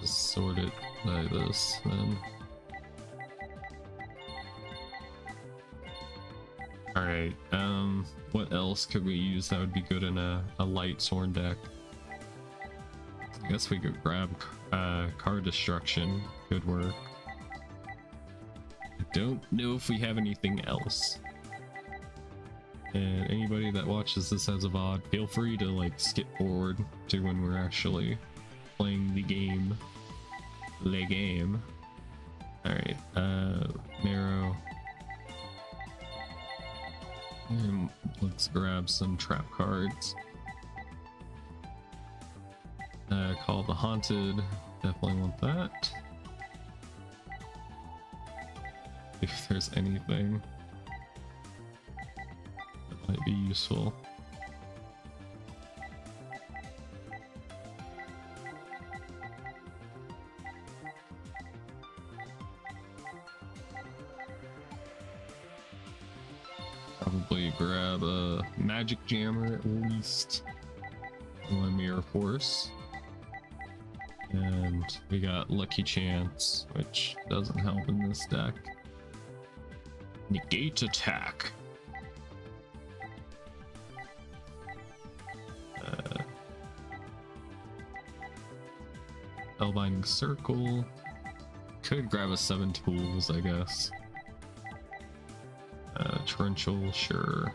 Just sort it like this then. Alright, what else could we use that would be good in a Lightsworn deck? I guess we could grab Card Destruction, could work. I don't know if we have anything else. And anybody that watches this as a VOD, feel free to like skip forward to when we're actually playing the game. All right, Marrow. And let's grab some trap cards. Call the Haunted. Definitely want that. If there's anything that might be useful. Probably grab a Magic Jammer at least. One Mirror Force. And we got Lucky Chance, which doesn't help in this deck. Negate attack. Spellbinding Circle. Could grab a 7 tools, I guess. Torrential, sure.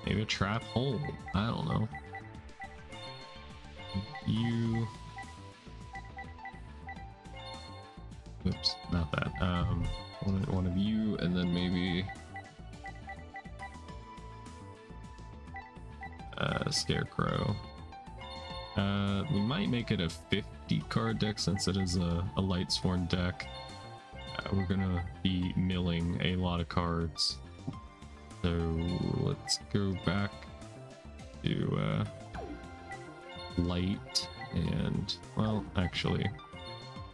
Maybe a trap hole. I don't know. You. Oops, not that. One of you, and then maybe Scarecrow. We might make it a 50 card deck since it is a Lightsworn deck. We're gonna be milling a lot of cards, so let's go back to light, and well, actually,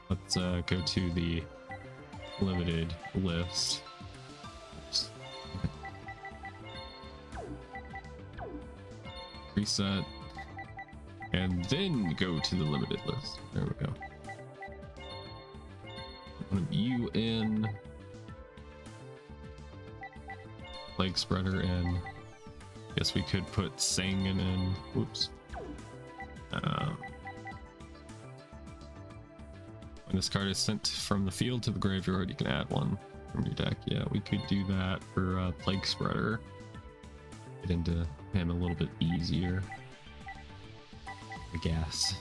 let's go to the limited list. Oops. Reset, and then go to the limited list. There we go. One of you in, Plague Spreader in. Guess we could put Sangan in. Whoops. When this card is sent from the field to the graveyard, you can add one from your deck. Yeah, we could do that for Plague Spreader. Get into him a little bit easier, I guess.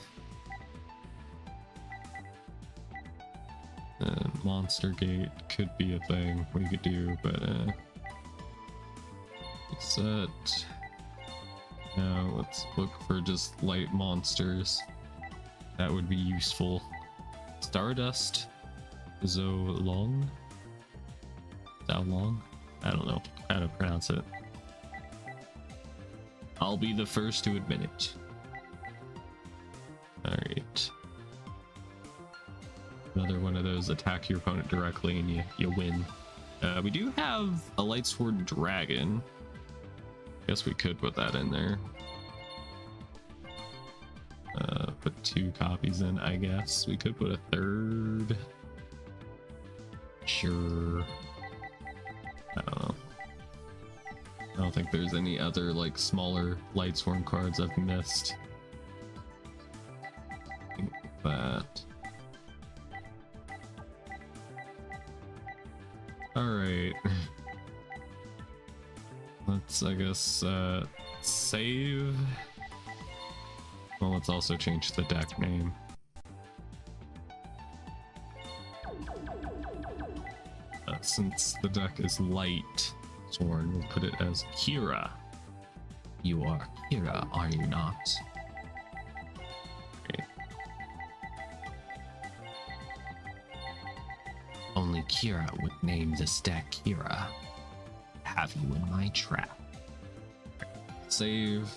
Monster Gate could be a thing we could do, but set. Now let's look for just light monsters. That would be useful. Stardust, Zolong, Zolong. I don't know how to pronounce it. I'll be the first to admit it. All right. Another one of those attack your opponent directly and you win. We do have a Lightsworn Dragon. Guess we could put that in there. Put 2 copies in, I guess. We could put a 3rd. Sure. I don't know. I don't think there's any other like smaller Lightsworn cards I've missed. I think that. Alright. Let's, I guess, save. Well, let's also change the deck name. Since the deck is Lightsworn, we'll put it as Kira. You are Kira, are you not? Only Kira would name this deck Kira. Have you in my trap. Save.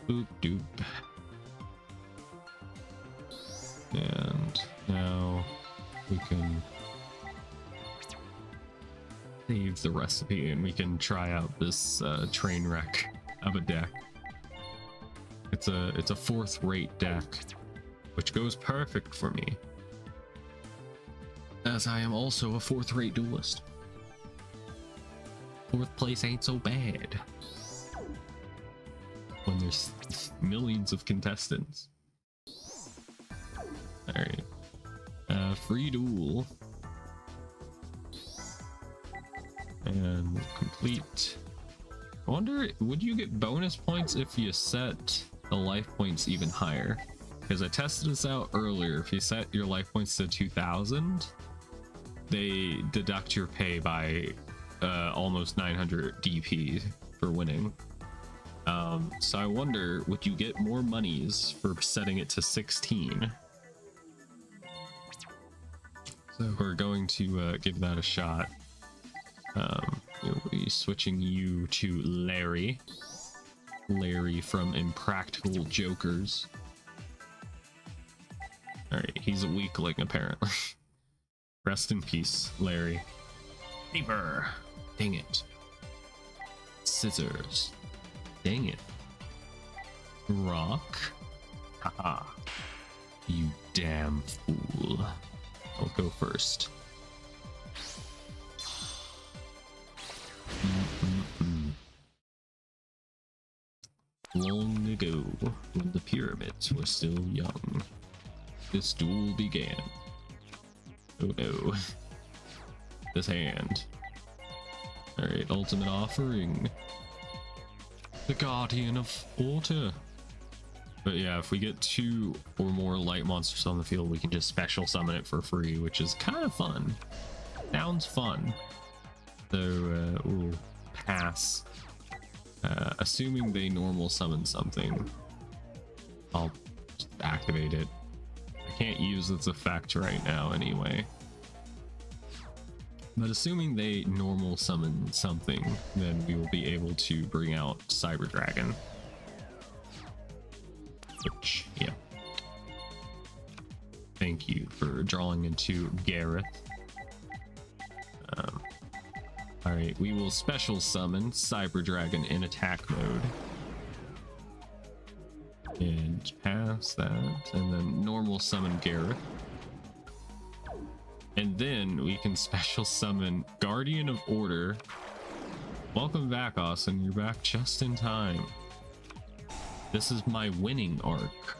Boop doop. And now we can save the recipe and we can try out this train wreck of a deck. It's a 4th rate deck, which goes perfect for me, as I am also a 4th rate duelist. 4th place ain't so bad when there's millions of contestants. Alright. Free duel. And complete. I wonder, would you get bonus points if you set the life points even higher? Because I tested this out earlier. If you set your life points to 2000, they deduct your pay by almost 900 DP for winning. So I wonder, would you get more monies for setting it to 16? So we're going to give that a shot. We'll be switching you to Larry. Larry from Impractical Jokers. Alright, he's a weakling apparently. Rest in peace, Larry. Paper. Dang it. Scissors. Dang it. Rock. Haha. You damn fool. I'll go first. Long ago, when the pyramids were still young, this duel began. Oh no. This hand. Alright, ultimate offering. The Guardian of Water. But yeah, if we get 2 or more light monsters on the field, we can just special summon it for free, which is kind of fun. Sounds fun. So we'll pass. Assuming they normal summon something, I'll just activate it. I can't use its effect right now anyway. But assuming they normal summon something, then we will be able to bring out Cyber Dragon. Which, yeah. Thank you for drawing into Gareth. Alright, we will special summon Cyber Dragon in attack mode. And pass that, and then normal summon Gareth. And then we can special summon Guardian of Order. Welcome back, Austin. You're back just in time. This is my winning arc.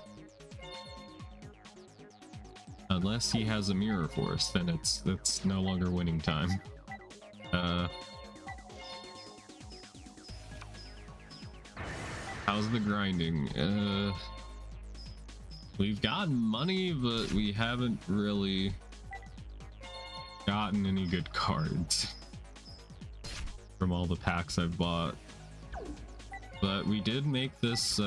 Unless he has a Mirror Force, then it's no longer winning time. How's the grinding? We've gotten money, but we haven't really gotten any good cards from all the packs I've bought. But we did make this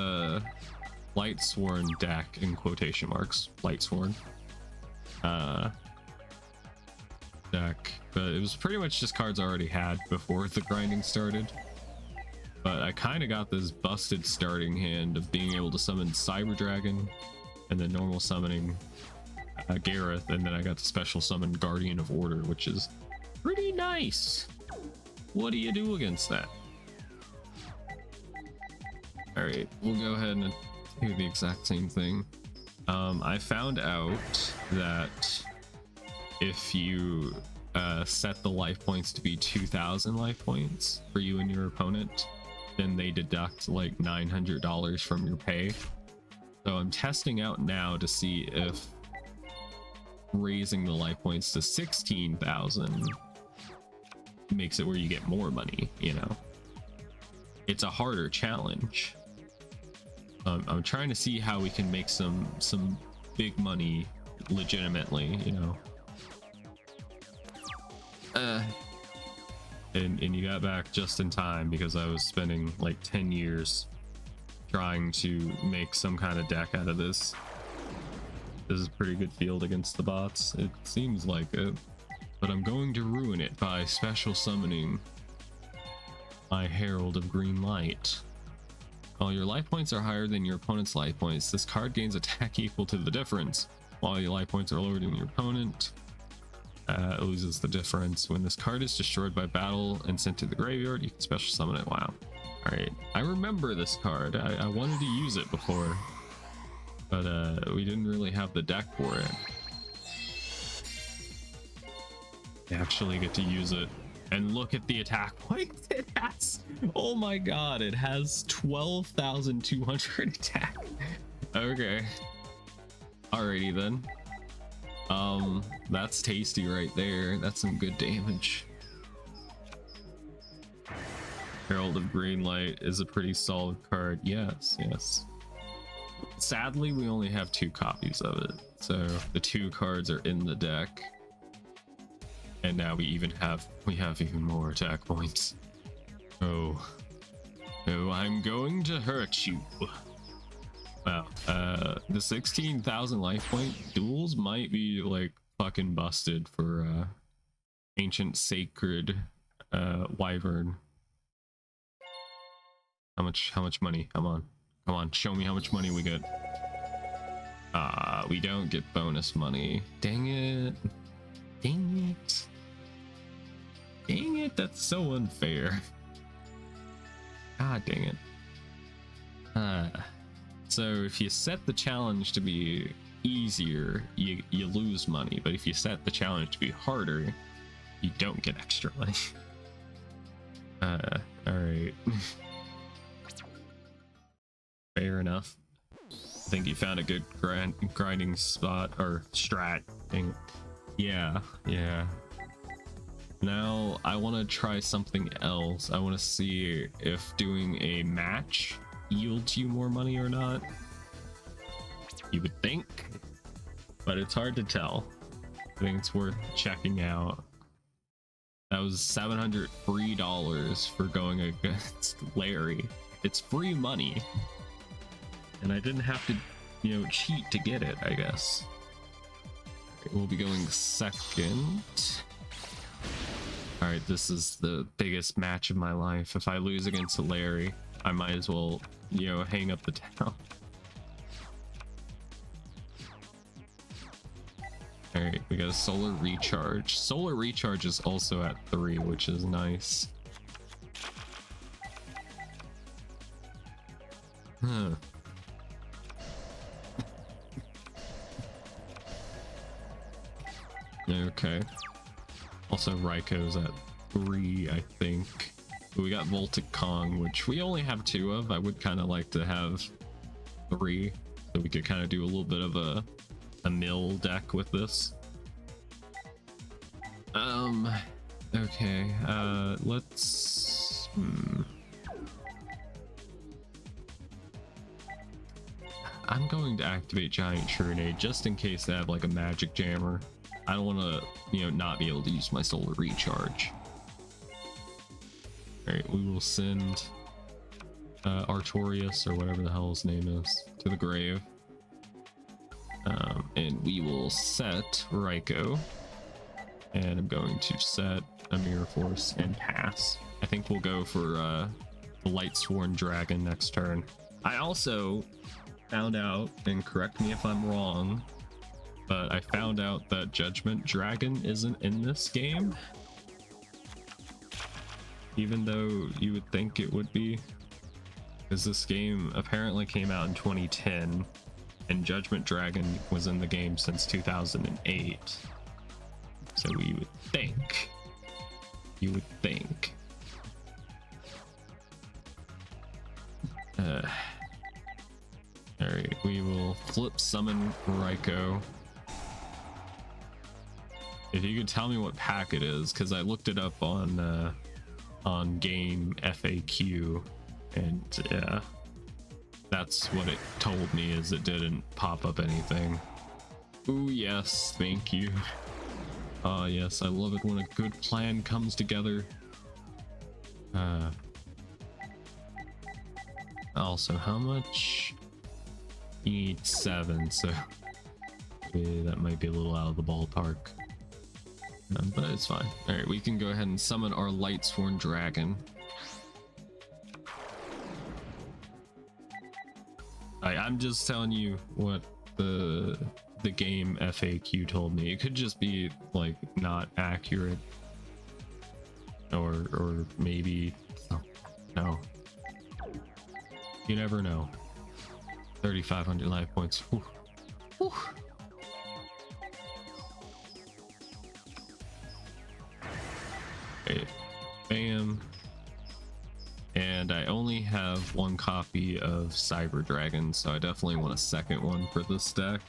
Lightsworn deck, in quotation marks, Lightsworn deck, but it was pretty much just cards I already had before the grinding started. But I kind of got this busted starting hand of being able to summon Cyber Dragon and then normal summoning Gareth, and then I got the special summon Guardian of Order, which is pretty nice. What do you do against that? All right, we'll go ahead and do the exact same thing. I found out that if you set the life points to be 2,000 life points for you and your opponent, then they deduct like $900 from your pay. So I'm testing out now to see if raising the life points to 16,000 makes it where you get more money, you know? It's a harder challenge. I'm trying to see how we can make some big money legitimately, you know? And you got back just in time, because I was spending like 10 years trying to make some kind of deck out of this. This is a pretty good field against the bots, it seems like it. But I'm going to ruin it by special summoning my Herald of Green Light. While your life points are higher than your opponent's life points, this card gains attack equal to the difference. While your life points are lower than your opponent, it loses the difference. When this card is destroyed by battle and sent to the graveyard, you can special summon it. Wow. Alright, I remember this card. I wanted to use it before, but we didn't really have the deck for it. I actually get to use it. And look at the attack points it has. Oh my god, it has 12,200 attack. Okay. Alrighty then. That's tasty right there. That's some good damage. Herald of Green Light is a pretty solid card. Yes, yes. sadly, we only have 2 copies of it. So the 2 cards are in the deck. And now we have even more attack points. Oh. Oh, I'm going to hurt you. Wow. The 16,000 life point duels might be like fucking busted for ancient sacred wyvern. How much money? Come on, show me how much money we get. We don't get bonus money. Dang it. Dang it. Dang it, that's so unfair. God dang it. So if you set the challenge to be easier, you lose money, but if you set the challenge to be harder, you don't get extra money. Alright. Fair enough. I think you found a good grinding spot, or strat. Dang. Yeah. Now I want to try something else. I want to see if doing a match yields you more money or not. You would think, but it's hard to tell. I think it's worth checking out. That was $700 free for going against Larry. It's free money, and I didn't have to, cheat to get it, I guess. We'll be going second. Alright, this is the biggest match of my life. If I lose against Larry, I might as well, hang up the town. Alright, we got a solar recharge. Solar recharge is also at 3, which is nice. Huh. Okay. Also, Raico's at 3, I think. We got Voltic Kong, which we only have 2 of. I would kind of like to have 3, so we could kind of do a little bit of a mill deck with this. Okay, let's... I'm going to activate Giant Shrunade just in case they have like a magic jammer. I don't want to, not be able to use my solar recharge. Alright, we will send Artorias, or whatever the hell his name is, to the grave. And we will set Raikou. And I'm going to set a Mirror Force and pass. I think we'll go for the Lightsworn Dragon next turn. I also found out, and correct me if I'm wrong, but I found out that Judgment Dragon isn't in this game, even though you would think it would be, because this game apparently came out in 2010 and Judgment Dragon was in the game since 2008. So you would think, alright, we will flip summon Raikou. If you could tell me what pack it is, because I looked it up on game FAQ, and yeah, that's what it told me, is it didn't pop up anything. Ooh, yes, thank you. Yes, I love it when a good plan comes together. Also, how much? You need 7, so yeah, that might be a little out of the ballpark. But it's fine. Alright, we can go ahead and summon our Lightsworn Dragon. I'm just telling you what the game FAQ told me. It could just be like not accurate, or maybe no. You never know. 3,500 life points. Whew. Whew. Okay. Bam. And I only have 1 copy of Cyber Dragon, so I definitely want a second one for this deck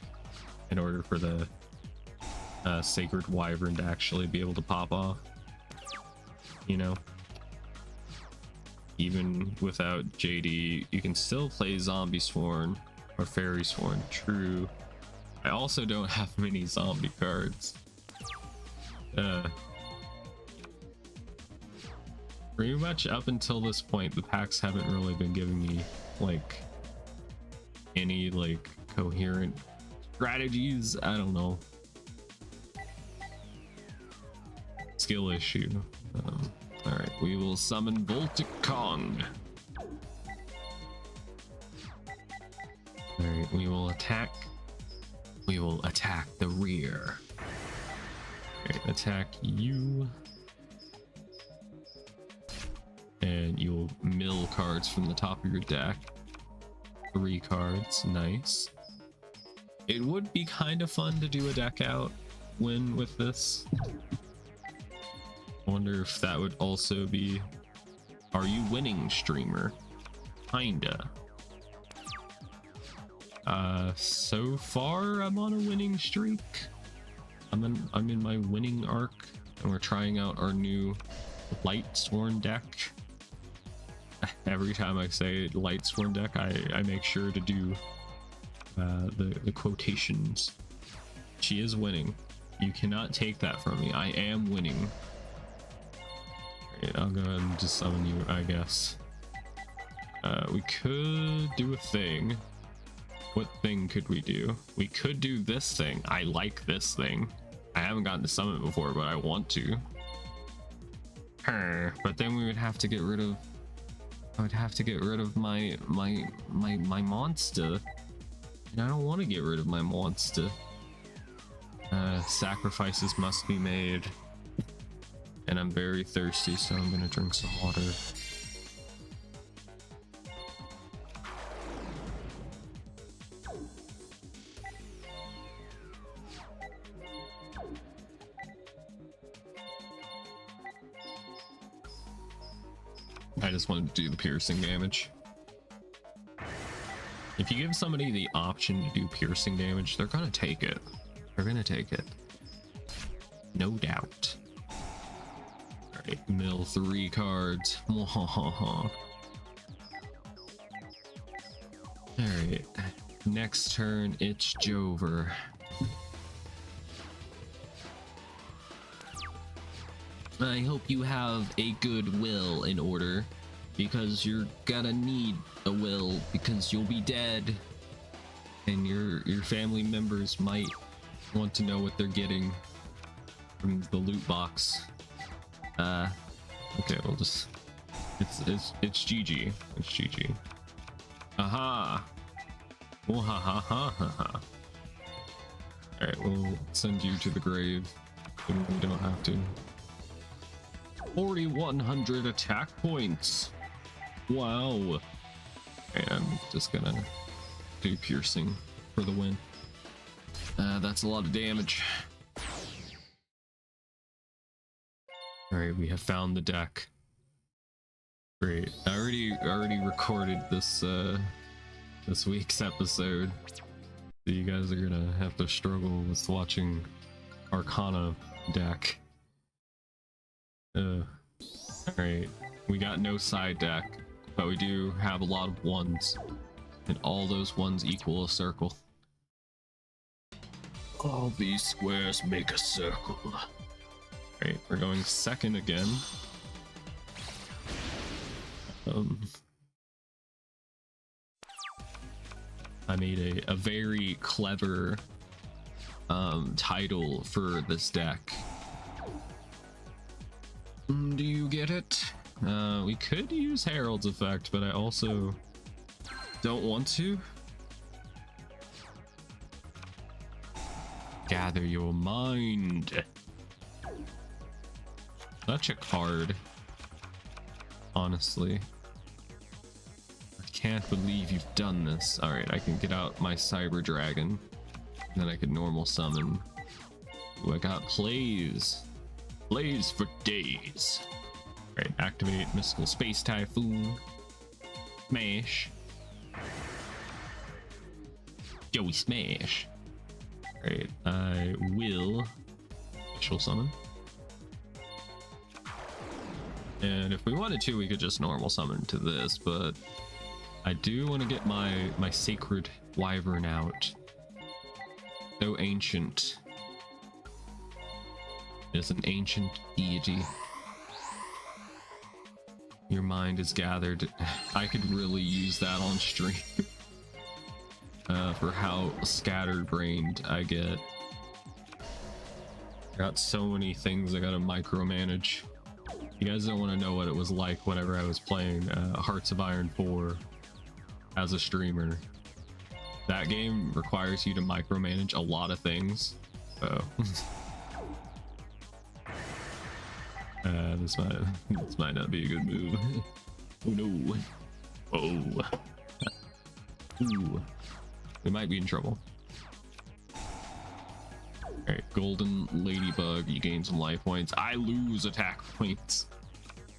in order for the Sacred Wyvern to actually be able to pop off. Even without JD, you can still play Zombie Sworn Or Fairy Sworn, true. I also don't have many zombie cards. Pretty much up until this point, the packs haven't really been giving me like any like coherent strategies. I don't know. Skill issue. All right, we will summon Voltic Kong. All right, we will attack. We will attack the rear. All right, attack you. And you'll mill cards from the top of your deck. 3 cards, nice. It would be kind of fun to do a deck out win with this. I wonder if that would also be, are you winning streamer? Kinda. So far I'm on a winning streak. I'm in my winning arc, and we're trying out our new Lightsworn deck. Every time I say Lightsworn deck, I make sure to do the quotations. She is winning. You cannot take that from me. I am winning. Alright, I'll go ahead and just summon you, I guess. We could do a thing. What thing could we do? We could do this thing. I like this thing. I haven't gotten to summon it before, but I want to. But then we would have to get rid of, I would have to get rid of my monster. And I don't want to get rid of my monster. Sacrifices must be made. And I'm very thirsty, so I'm gonna drink some water. I just wanted to do the piercing damage. If you give somebody the option to do piercing damage, they're gonna take it. They're gonna take it. No doubt. Alright, mill 3 cards. Alright. Next turn, it's Jover. I hope you have a good will in order, because you're gonna need a will, because you'll be dead, and your family members might want to know what they're getting from the loot box. Okay, we'll just it's GG. It's GG. Aha. Oh, ha ha ha ha ha. Alright, we'll send you to the grave. We don't have to. 4,100 attack points. Wow. Okay, I'm just gonna do piercing for the win. That's a lot of damage. Alright, we have found the deck. Great. I already recorded this this week's episode. So you guys are gonna have to struggle with watching Arcana deck. Alright, we got no side deck, but we do have a lot of ones, and all those ones equal a circle. All these squares make a circle. Alright, we're going second again. I made a very clever title for this deck. Do you get it? We could use Herald's Effect, but I also don't want to. Gather your mind. Such a card. Honestly. I can't believe you've done this. Alright, I can get out my Cyber Dragon. And then I can normal summon. Ooh, I got plays. Plays for days. Alright, activate Mystical Space Typhoon. Smash. Joey Smash. Alright, I will Special Summon. And if we wanted to, we could just normal summon to this, but I do want to get my sacred wyvern out. So ancient. It's an ancient deity. Your mind is gathered. I could really use that on stream. For how scatterbrained I get. Got so many things I gotta micromanage. You guys don't want to know what it was like whenever I was playing Hearts of Iron 4 as a streamer. That game requires you to micromanage a lot of things. So this might not be a good move. Oh no. Oh. Ooh. We might be in trouble. Alright, golden ladybug, you gain some life points. I lose attack points,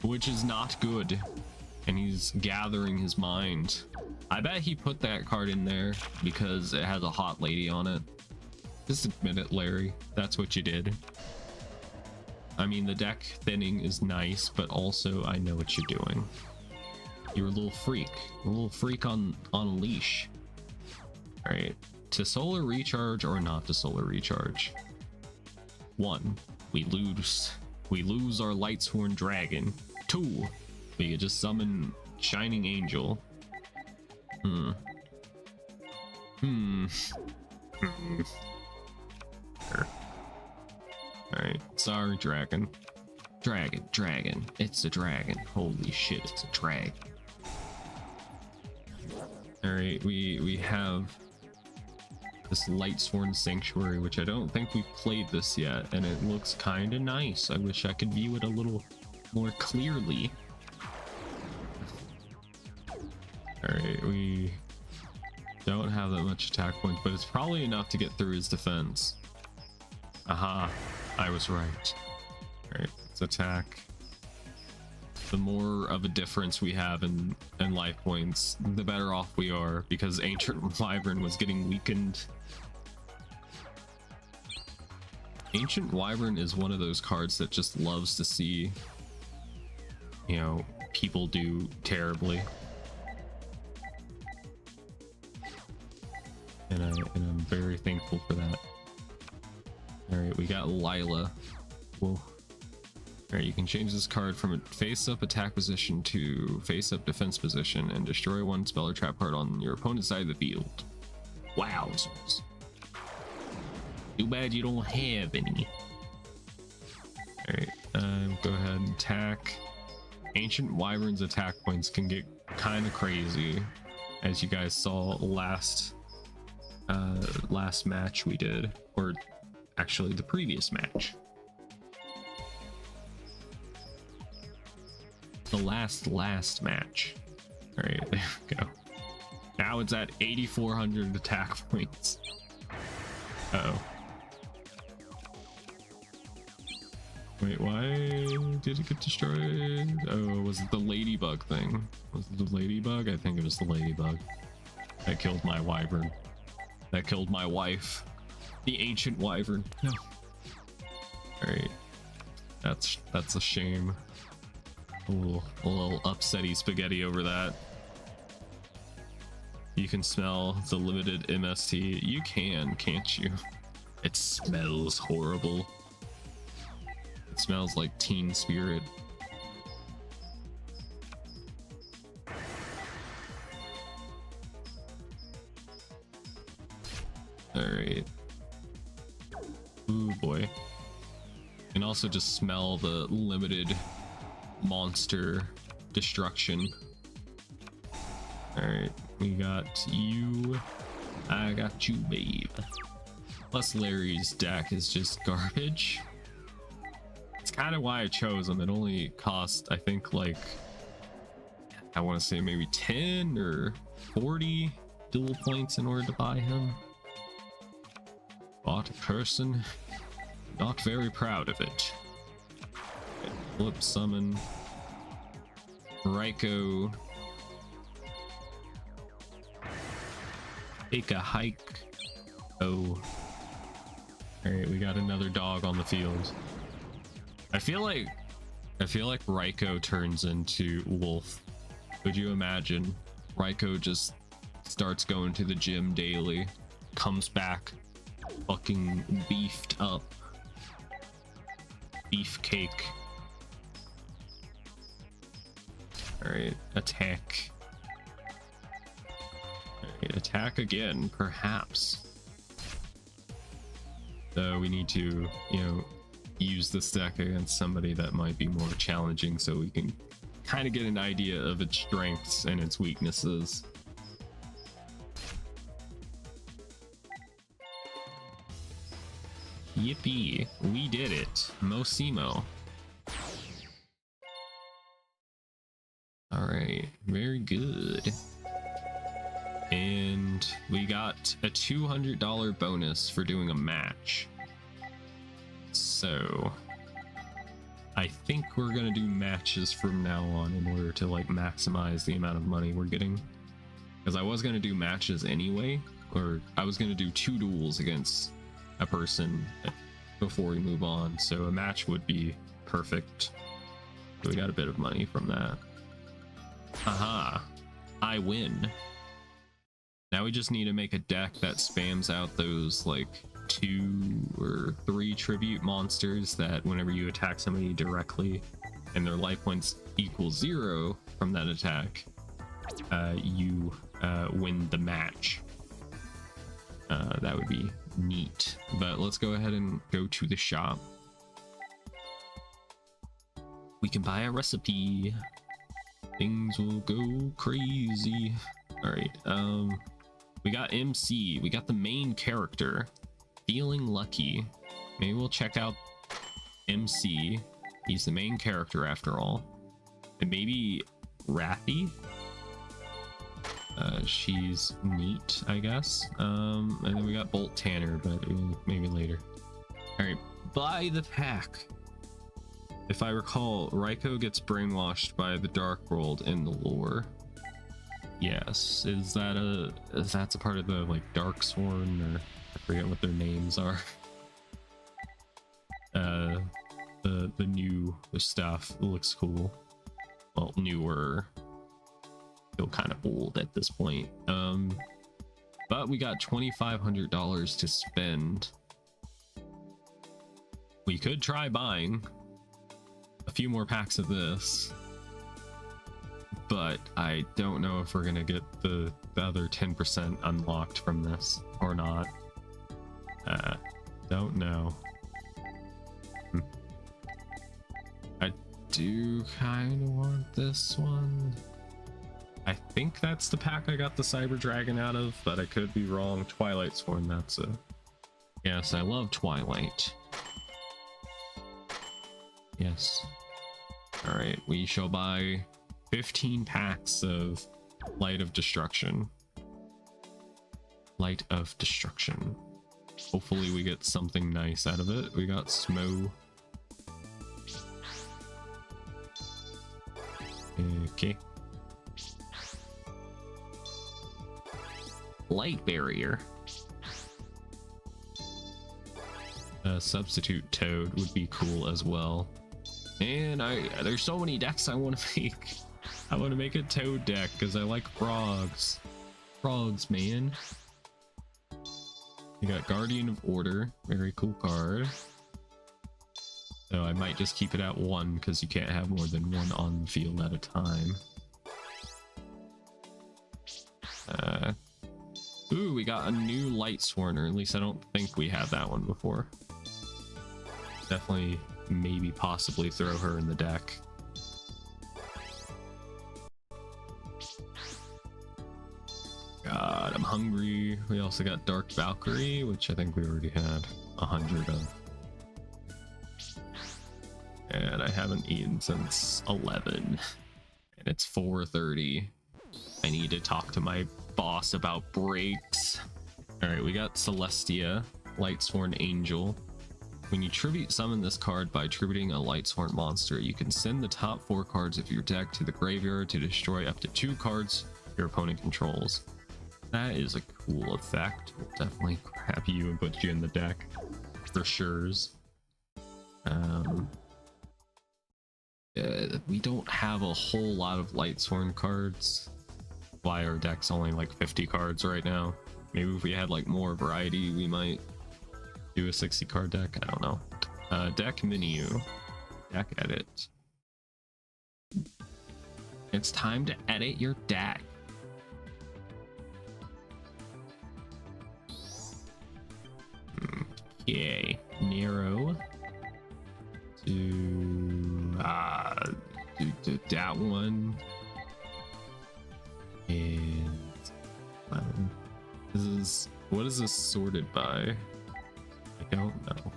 which is not good. And he's gathering his mind. I bet he put that card in there because it has a hot lady on it. Just admit it, Larry. That's what you did. I mean, the deck thinning is nice, but also I know what you're doing. You're a little freak. A little freak on a leash. Alright. To solar recharge or not to solar recharge? 1. We lose our Lightsworn Dragon. 2. We could just summon Shining Angel. Alright, sorry, dragon. Dragon. It's a dragon. Holy shit, it's a drag. Alright, we have this Lightsworn Sanctuary, which I don't think we've played this yet, and it looks kind of nice. I wish I could view it a little more clearly. Alright, we don't have that much attack points, but it's probably enough to get through his defense. Aha, I was right. Alright, let's attack. The more of a difference we have in life points, the better off we are, because Ancient Wyvern was getting weakened. Ancient Wyvern is one of those cards that just loves to see, you know, people do terribly. And I'm very thankful for that. Alright, we got Lila. Whoa. Alright, you can change this card from a face-up attack position to face-up defense position and destroy one spell or trap card on your opponent's side of the field. Wowzers. Too bad you don't have any. Alright, go ahead and attack. Ancient Wyvern's attack points can get kind of crazy, as you guys saw last match we did, or actually the previous match. The last match. All right, there we go. Now it's at 8,400 attack points. Uh-oh. Wait, why did it get destroyed? Oh, was it the ladybug thing? Was it the ladybug? I think it was the ladybug. That killed my wyvern. That killed my wife. The ancient wyvern. No. Alright. That's a shame. A little upsetty spaghetti over that. You can smell the limited MST. You can, can't you? It smells horrible. It smells like Teen Spirit. Alright. Ooh boy. And also just smell the limited monster destruction. Alright, we got you. I got you, babe. Plus Larry's deck is just garbage. It's kind of why I chose him. It only cost, I think, like, I want to say maybe 10 or 40 dual points in order to buy him. Bought a person, not very proud of it. Okay, flip summon Raikou. Take a hike. Oh. Alright, we got another dog on the field. I feel like Raikou turns into wolf. Could you imagine Raiko just starts going to the gym daily, comes back fucking beefed up. Beefcake. Alright, attack. Alright, attack again, perhaps. So we need to, you know, use this deck against somebody that might be more challenging so we can kind of get an idea of its strengths and its weaknesses. Yippee, we did it. Mosimo. Alright, very good. And we got a $200 bonus for doing a match. So I think we're gonna do matches from now on in order to like maximize the amount of money we're getting. Because I was gonna do matches anyway, or I was gonna do 2 duels against a person before we move on, so a match would be perfect. So we got a bit of money from that. Aha, I win. Now we just need to make a deck that spams out those like 2 or 3 tribute monsters that whenever you attack somebody directly and their life points equal 0 from that attack, you win the match. That would be neat. But let's go ahead and go to the shop. We can buy a recipe. Things will go crazy. All right. We got MC. We got the main character. Feeling lucky. Maybe we'll check out MC. He's the main character after all. And maybe Rathy. She's neat, I guess. And then we got Bolt Tanner, but maybe later. All right, buy the pack. If I recall, Raiko gets brainwashed by the Dark World in the lore. Yes, that's a part of the like Dark Sworn, or I forget what their names are. The new stuff looks cool. Well, newer. Feel kind of old at this point. But we got $2,500 to spend. We could try buying a few more packs of this, but I don't know if we're gonna get the other 10% unlocked from this or not. Don't know. I do kind of want this one. I think that's the pack I got the Cyber Dragon out of, but I could be wrong. Twilight Sworn, that's a... Yes, I love Twilight. Yes. Alright, we shall buy 15 packs of Light of Destruction. Light of Destruction. Hopefully we get something nice out of it. We got Smo. Okay. Light Barrier. A substitute Toad would be cool as well. And there's so many decks I want to make. I want to make a Toad deck because I like frogs. Frogs, man. You got Guardian of Order. Very cool card. So I might just keep it at 1 because you can't have more than 1 on the field at a time. Ooh, we got a new Light Sworn, or at least I don't think we had that one before. Definitely, maybe, possibly throw her in the deck. God, I'm hungry. We also got Dark Valkyrie, which I think we already had 100 of. And I haven't eaten since 11. And it's 4:30. I need to talk to my boss about breaks. Alright, we got Celestia, Lightsworn Angel. When you tribute summon this card by tributing a Lightsworn monster, you can send the top 4 cards of your deck to the graveyard to destroy up to 2 cards your opponent controls. That is a cool effect. We'll definitely grab you and put you in the deck for sures. We don't have a whole lot of Lightsworn cards. why our deck's only like 50 cards right now. Maybe if we had like more variety, we might do a 60 card deck. I don't know. Deck menu, deck edit. It's time to edit your deck. Okay, narrow to that one, and this is, what is this sorted by? I don't know.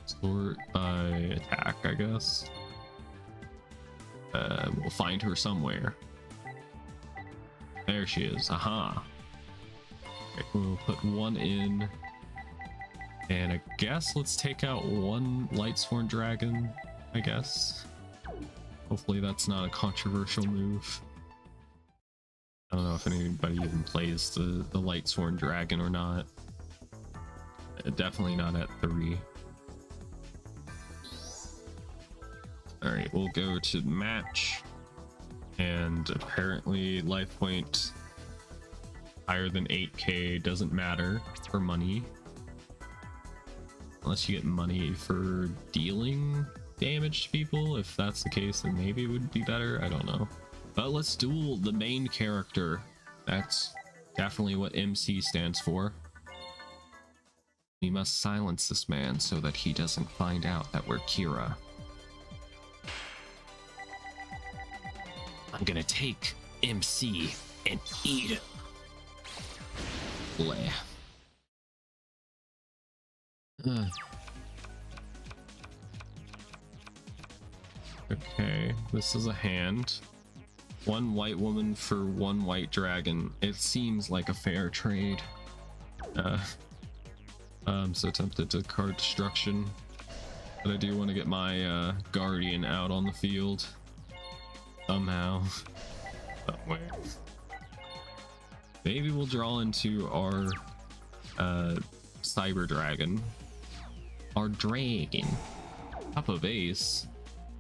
Sort by attack, I guess. We'll find her somewhere. There she is. Aha. Okay, we'll put one in, and I guess let's take out one Lightsworn Dragon, I guess. Hopefully that's not a controversial move. I don't know if anybody even plays the Lightsworn Dragon or not. Definitely not at 3. Alright, we'll go to match, and apparently life point higher than 8k doesn't matter for money. Unless you get money for dealing damage to people. If that's the case, then maybe it would be better. I don't know. But let's duel the main character. That's definitely what MC stands for. We must silence this man so that he doesn't find out that we're Kira. I'm gonna take MC and eat him. Bleh. Okay, this is a hand. One white woman for one white dragon. It seems like a fair trade. I'm so tempted to card destruction, but I do want to get my guardian out on the field somehow. Somewhere. Maybe we'll draw into our cyber dragon. Our dragon. Top of ace.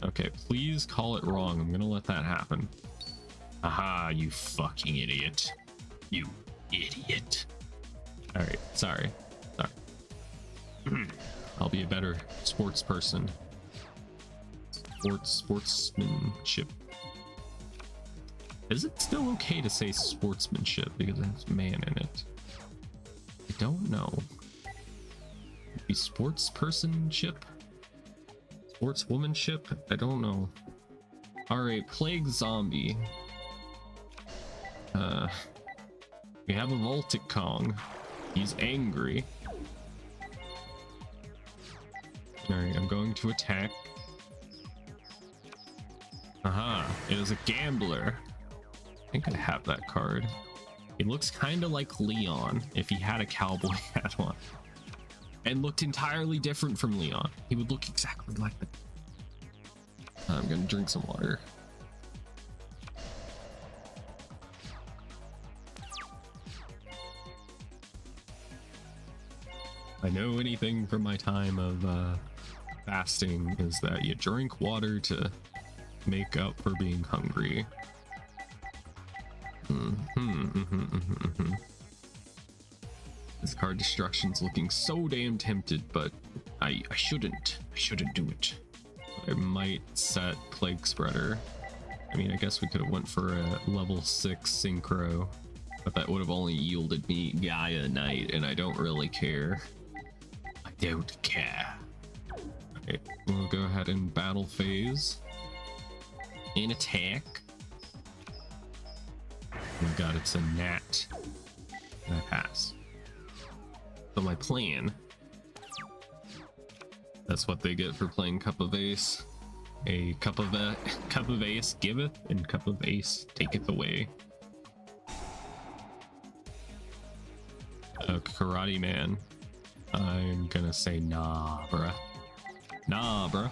Okay, please call it wrong. I'm gonna let that happen. Aha, you fucking idiot. You idiot. Alright, sorry. I'll be a better sports person. Sportsmanship. Is it still okay to say sportsmanship because it has man in it? I don't know. Be sportspersonship? Sportswomanship? I don't know. Alright, plague zombie. We have a Voltic Kong. He's angry. Alright, I'm going to attack. Aha, it is a gambler. I think I have that card. He looks kind of like Leon if he had a cowboy hat on. And looked entirely different from Leon. He would look exactly like that. I'm gonna drink some water. I know anything from my time of fasting is that you drink water to make up for being hungry. This card destruction's looking so damn tempted, but I shouldn't do it. I might set Plague Spreader. I mean, I guess we could have went for a level 6 synchro, but that would have only yielded me Gaia Knight, and I don't really care. I don't care. Okay, we'll go ahead and battle phase. And attack. Oh god, it's a gnat. And I pass. So my plan, that's what they get for playing Cup of Ace. A cup of ace giveth, and cup of ace taketh away. Karate man. I'm gonna say nah, bruh. Nah, bruh.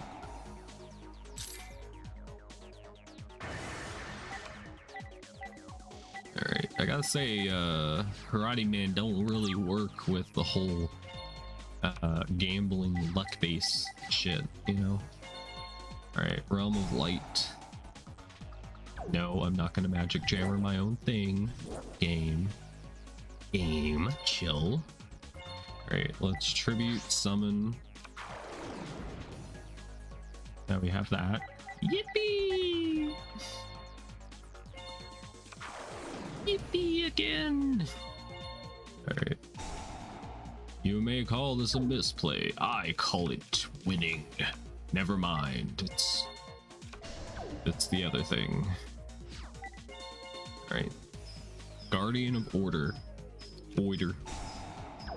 Alright, I gotta say, Karate Man don't really work with the whole gambling luck base shit, you know? Alright, Realm of Light. No, I'm not gonna magic jammer my own thing. Game, chill. All right, let's tribute summon. Now we have that. Yippee! Yippee again! Alright. You may call this a misplay. I call it winning. Never mind. It's the other thing. Alright. Guardian of Order. Order.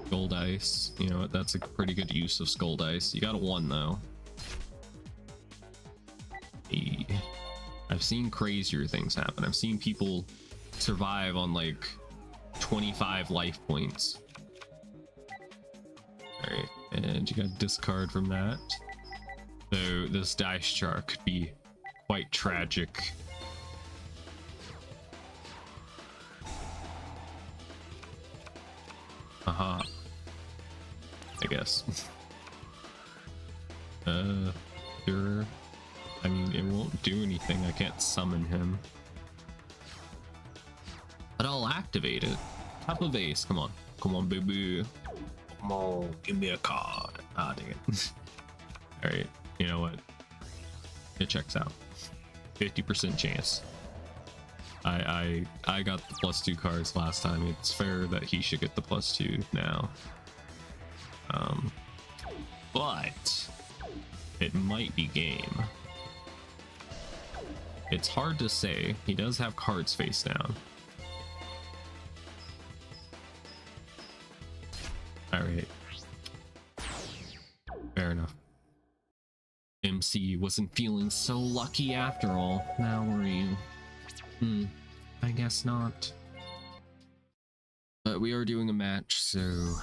Skull Dice. You know what? That's a pretty good use of Skull Dice. You got a 1 though. I've seen crazier things happen. I've seen people survive on like 25 life points. Alright, and you got to discard from that. So this dice chart could be quite tragic. Aha. I guess. Sure. I mean, it won't do anything. I can't summon him. But I'll activate it. Top of ace. Come on. Come on, baby. Come on. Give me a card. Ah, dang it. Alright. You know what? It checks out. 50% chance. I got the +2 cards last time. It's fair that he should get the +2 now. But it might be game. It's hard to say. He does have cards face down. Alright. Fair enough. MC wasn't feeling so lucky after all. Now were you? I guess not. But we are doing a match, so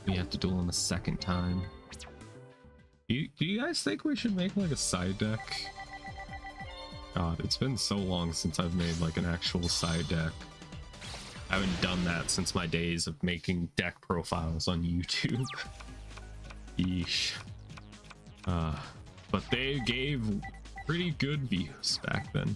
we have to duel him a second time. Do you guys think we should make like a side deck? God, it's been so long since I've made like an actual side deck. I haven't done that since my days of making deck profiles on YouTube. Yeesh. But they gave pretty good views back then.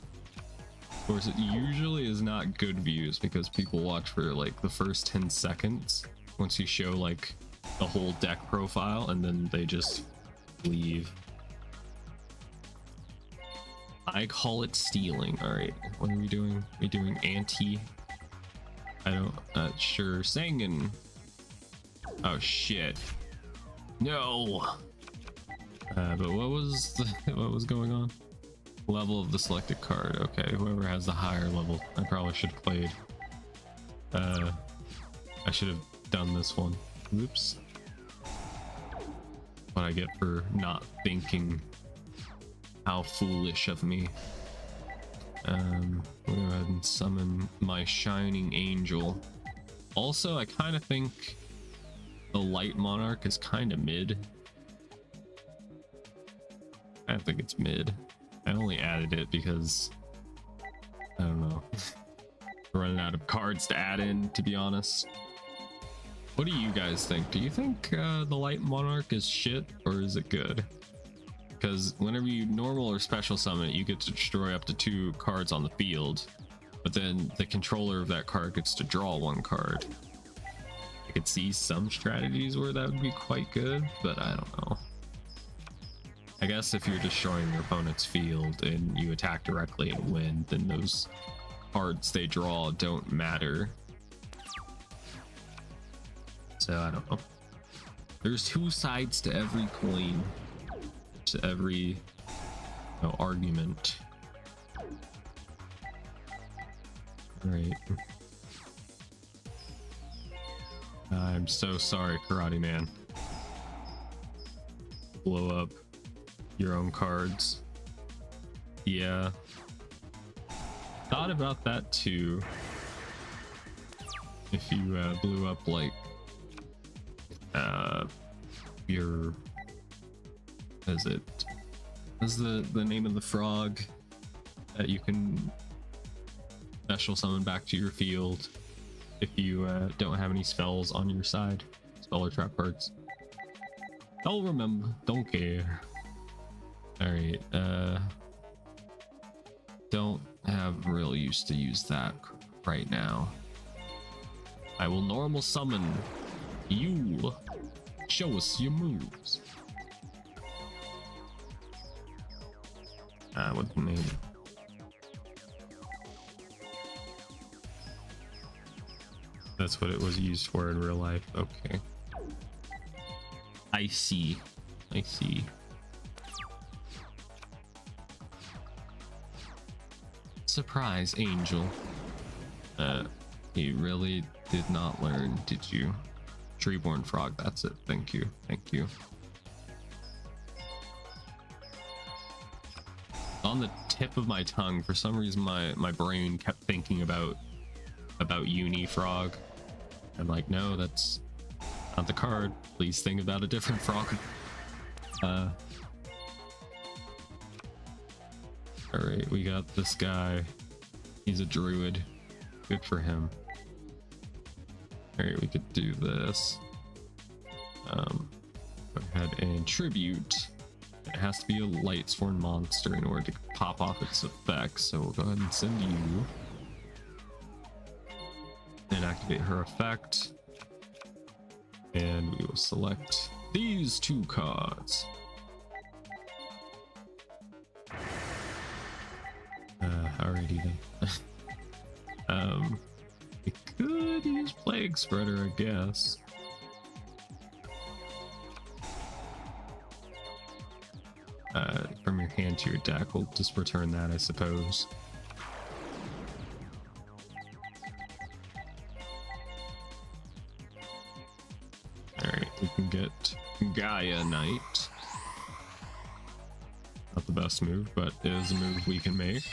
Of course, it usually is not good views because people watch for like the first 10 seconds once you show like the whole deck profile, and then they just leave. I call it stealing. All right, what are we doing? We doing anti? I don't. Sure. Sangan. Oh shit. No. But what was going on? Level of the selected card. Okay, whoever has the higher level. I probably should have played. I should have done this one. Oops. What I get for not thinking. How foolish of me. We'll go ahead and summon my shining angel. Also, I kind of think the light monarch is kind of mid. I think it's mid. I only added it because I don't know. Running out of cards to add in, to be honest. What do you guys think? Do you think the light monarch is shit, or is it good? Because whenever you normal or special summon it, you get to destroy up to 2 cards on the field, but then the controller of that card gets to draw 1 card. I could see some strategies where that would be quite good, but I don't know. I guess if you're destroying your opponent's field and you attack directly and win, then those cards they draw don't matter. So I don't know. There's 2 sides to every coin. To every argument. Alright. I'm so sorry, Karate Man. Blow up your own cards. Yeah. Thought about that too. If you blew up like your is it? Is the name of the frog that you can special summon back to your field if you don't have any spells on your side? Spell or trap cards. Don't remember. Don't care. All right. Don't have real use to use that right now. I will normal summon you. Show us your moves. What's the name? That's what it was used for in real life. Okay. I see. I see. Surprise, Angel. You really did not learn, did you? Treeborn Frog, that's it. Thank you. Thank you. On the tip of my tongue, for some reason my brain kept thinking about Uni Frog. I'm like, no, that's not the card. Please think about a different frog. Alright, we got this guy. He's a druid. Good for him. Alright, we could do this. Go ahead and tribute. It has to be a Lightsworn monster in order to pop off its effects, so we'll go ahead and send you. And activate her effect. And we will select these two cards. Alrighty then. We could use Plague Spreader, I guess. From your hand to your deck, we'll just return that, I suppose. Alright, we can get Gaia Knight. Not the best move, but it is a move we can make.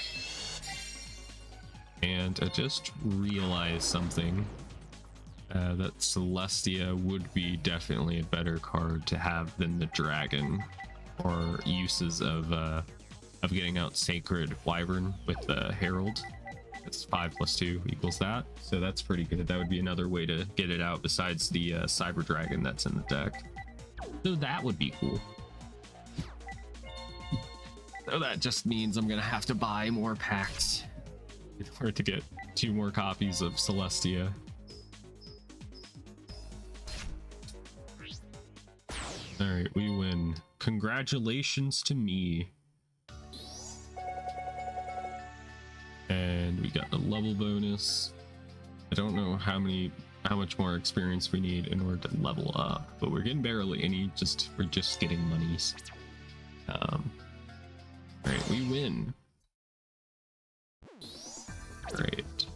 And I just realized something, that Celestia would be definitely a better card to have than the dragon, or uses of getting out Sacred Wyvern with the Herald. It's 5+2 equals that, so that's pretty good. That would be another way to get it out besides the Cyber Dragon that's in the deck. So that would be cool. So that just means I'm gonna have to buy more packs in order to get 2 more copies of Celestia. Alright, we win. Congratulations to me. And we got a level bonus. I don't know how much more experience we need in order to level up, but we're getting barely any, we're just getting monies. Alright, we win. Great.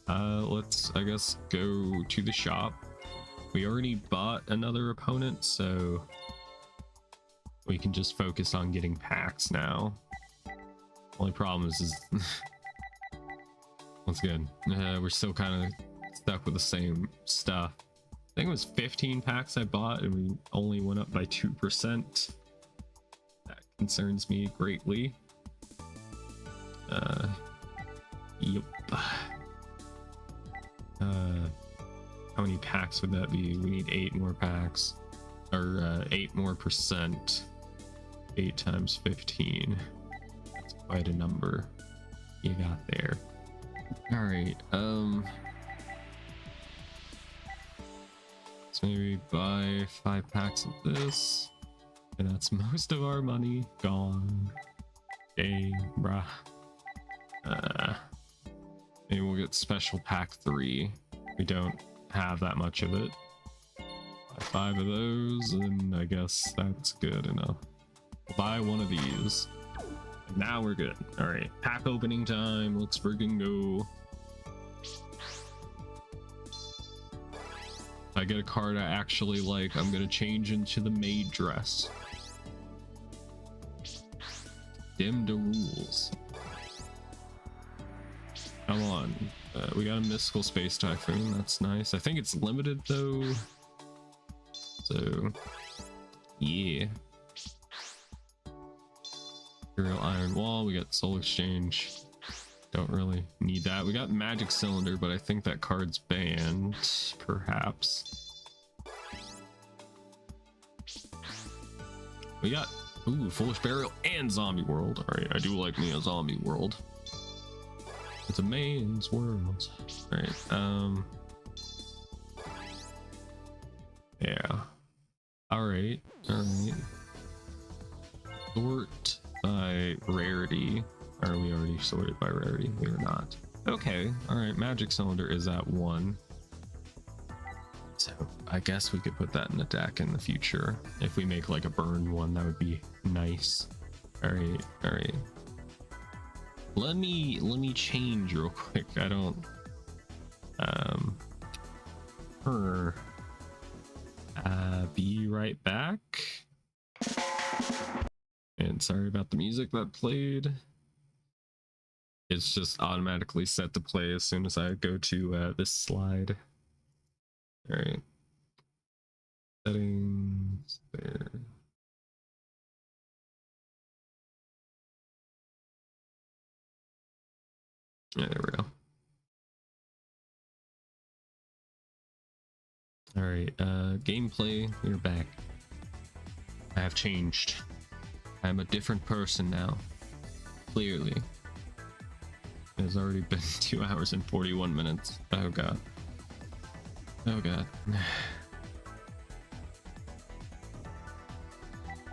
Let's, I guess, go to the shop. We already bought another opponent, so we can just focus on getting packs now. Only problem is once again, we're still kind of stuck with the same stuff. I think it was 15 packs I bought and we only went up by 2%. That concerns me greatly. Yep. How many packs would that be? We need 8 more packs, or 8 more percent. 8 times 15. That's quite a number you got there. All right. Let's maybe buy 5 packs of this, and that's most of our money gone. Dang, bruh. Maybe we'll get special pack 3. We don't have that much of it. Buy 5 of those, and I guess that's good enough. We'll buy 1 of these. And now we're good. All right, pack opening time. Let's friggin' go. If I get a card I actually like, I'm gonna change into the maid dress. Dim the rules. Come on. We got a Mystical Space Typhoon. That's nice. I think it's limited though. So, yeah. Imperial Iron Wall. We got Soul Exchange. Don't really need that. We got Magic Cylinder, but I think that card's banned, perhaps. We got Ooh, Foolish Burial and Zombie World. Alright, I do like me a Zombie World. It's a man's world. Alright, yeah. Alright. Sort by rarity. Are we already sorted by rarity? We are not. Okay, alright, Magic Cylinder is at 1. So I guess we could put that in a deck in the future. If we make like a burn one, that would be nice. Alright. Let me change real quick. I don't be right back. And sorry about the music that played. It's just automatically set to play as soon as I go to this slide. All right. Settings there. Yeah, there we go. All right, gameplay, we're back. I have changed. I'm a different person now. Clearly. It has already been 2 hours and 41 minutes. Oh god. Oh god.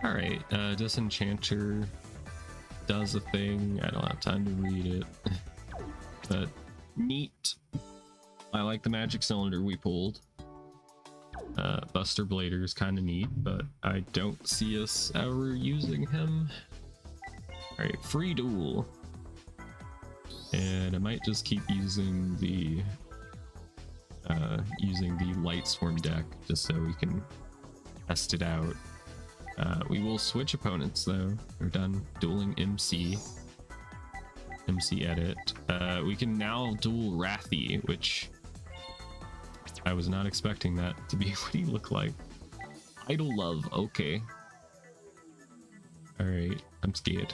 Alright, Disenchanter does a thing. I don't have time to read it. But neat. I like the Magic Cylinder we pulled. Buster Blader is kind of neat, but I don't see us ever using him. Alright, free Duel. And I might just keep using the Light Swarm deck just so we can test it out. We will switch opponents though. We're done dueling MC edit. We can now duel Wrathy, which I was not expecting that to be what he looked like. Idle Love, okay. Alright, I'm scared.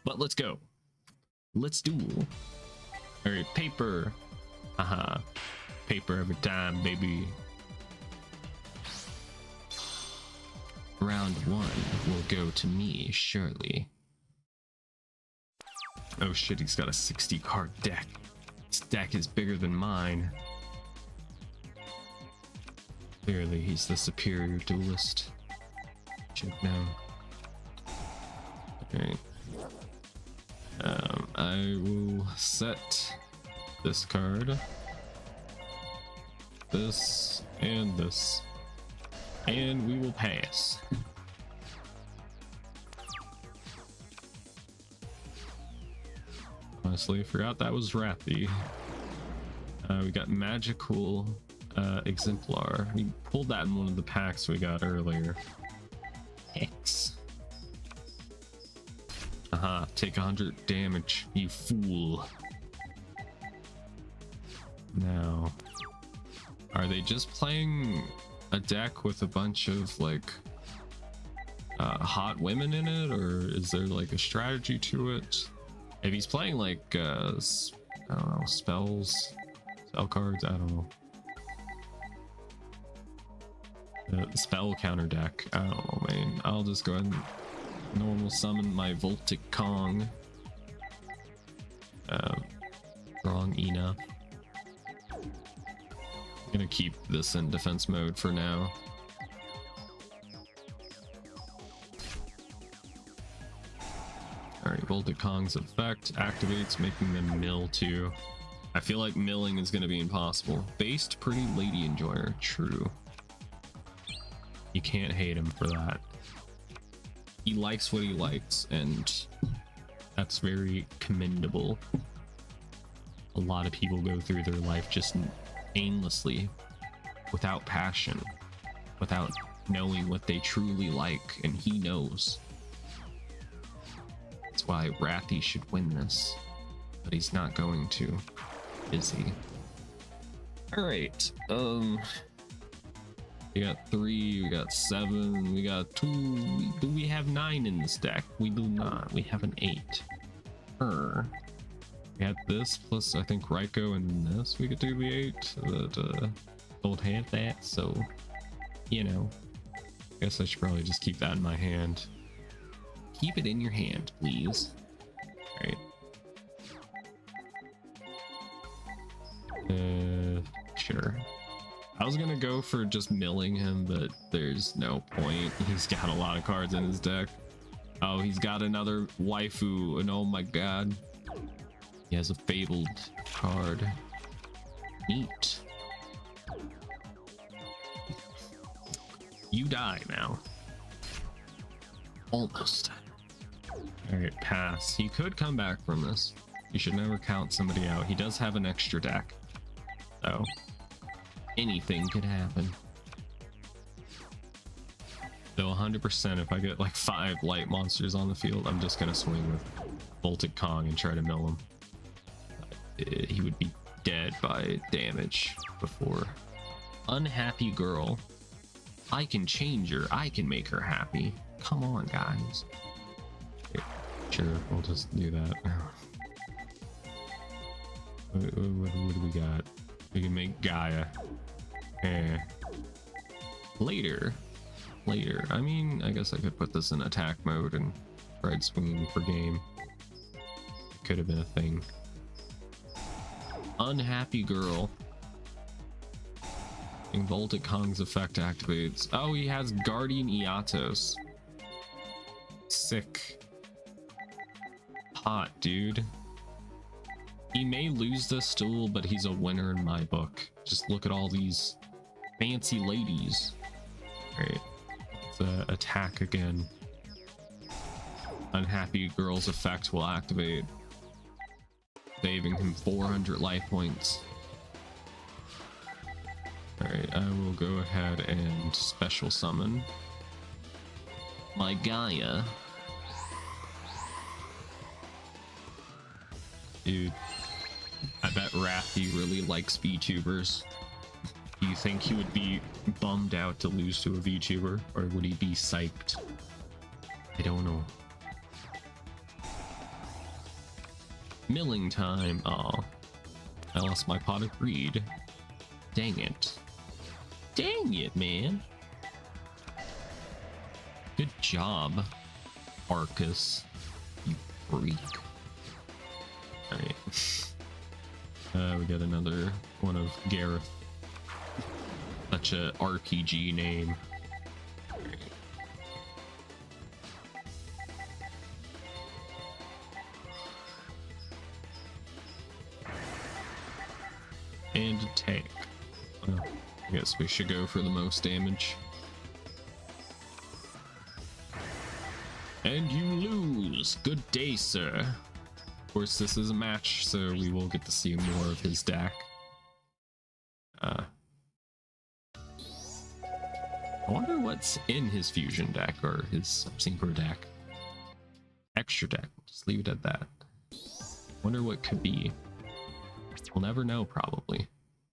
But let's go. Let's duel. Alright, paper. Haha. Paper every time, baby. Round 1 will go to me, surely. Oh shit, he's got a 60 card deck. This deck is bigger than mine. Clearly, he's the superior duelist. Should know. Okay. I will set this card, this, and this, and we will pass. Honestly, forgot that was Wrathy. We got Magical Exemplar. We pulled that in one of the packs we got earlier. X. Aha, take 100 damage, you fool. Now, are they just playing a deck with a bunch of like hot women in it, or is there like a strategy to it? If he's playing like I don't know, spell cards, I don't know. The spell counter deck, I don't know, man. I'll just go ahead and normal summon my Voltic Kong. Strong enough. I'm gonna keep this in defense mode for now. Alright, Voltic Kong's effect activates, making them mill too. I feel like milling is gonna be impossible. Based Pretty Lady Enjoyer, true. You can't hate him for that. He likes what he likes, and that's very commendable. A lot of people go through their life just aimlessly, without passion, without knowing what they truly like, and he knows. That's why Wrathy should win this, but he's not going to, is he? Alright, we got 3, we got 7, we got 2. Do we have 9 in this deck? We do not. We have an 8. We had this plus I think Raikou and this. We could do the 8, but don't have that, so you know. I guess I should probably just keep that in my hand. keep it in your hand, please. All right. Sure. I was gonna go for just milling him, but there's no point. He's got a lot of cards in his deck. Oh, he's got another waifu, and oh my god. He has a fabled card. Neat. You die now. Almost. Alright, pass. He could come back from this. You should never count somebody out. He does have an extra deck. So, anything could happen. So 100% if I get like 5 light monsters on the field, I'm just gonna swing with Voltic Kong and try to mill him. He would be dead by damage before. Unhappy girl. I can change her. I can make her happy. Come on, guys. Sure, we'll just do that. What do we got? We can make Gaia. Later. I mean, I guess I could put this in attack mode and try swinging for game. It could have been a thing. Unhappy girl. And Voltic Kong's effect activates. Oh, he has Guardian Eatos. Sick. Hot, dude. He may lose this duel, but he's a winner in my book. Just look at all these fancy ladies. Alright. Let's attack again. Unhappy girl's effect will activate, saving him 400 life points. Alright, I will go ahead and special summon my Gaia. Dude, I bet Rathy really likes VTubers. Do you think he would be bummed out to lose to a VTuber, or would he be psyched? I don't know. Milling time. Aw. I lost my pot of greed. Dang it. Dang it, man. Good job, Arcus. You freak. Alright. We got another one of Gareth. Such a RPG name. And a tank. Well, I guess we should go for the most damage. And you lose. Good day, sir. Of course, this is a match, so we will get to see more of his deck. I wonder what's in his fusion deck or his synchro deck. Extra deck. Just leave it at that. Wonder what could be. We'll never know, probably.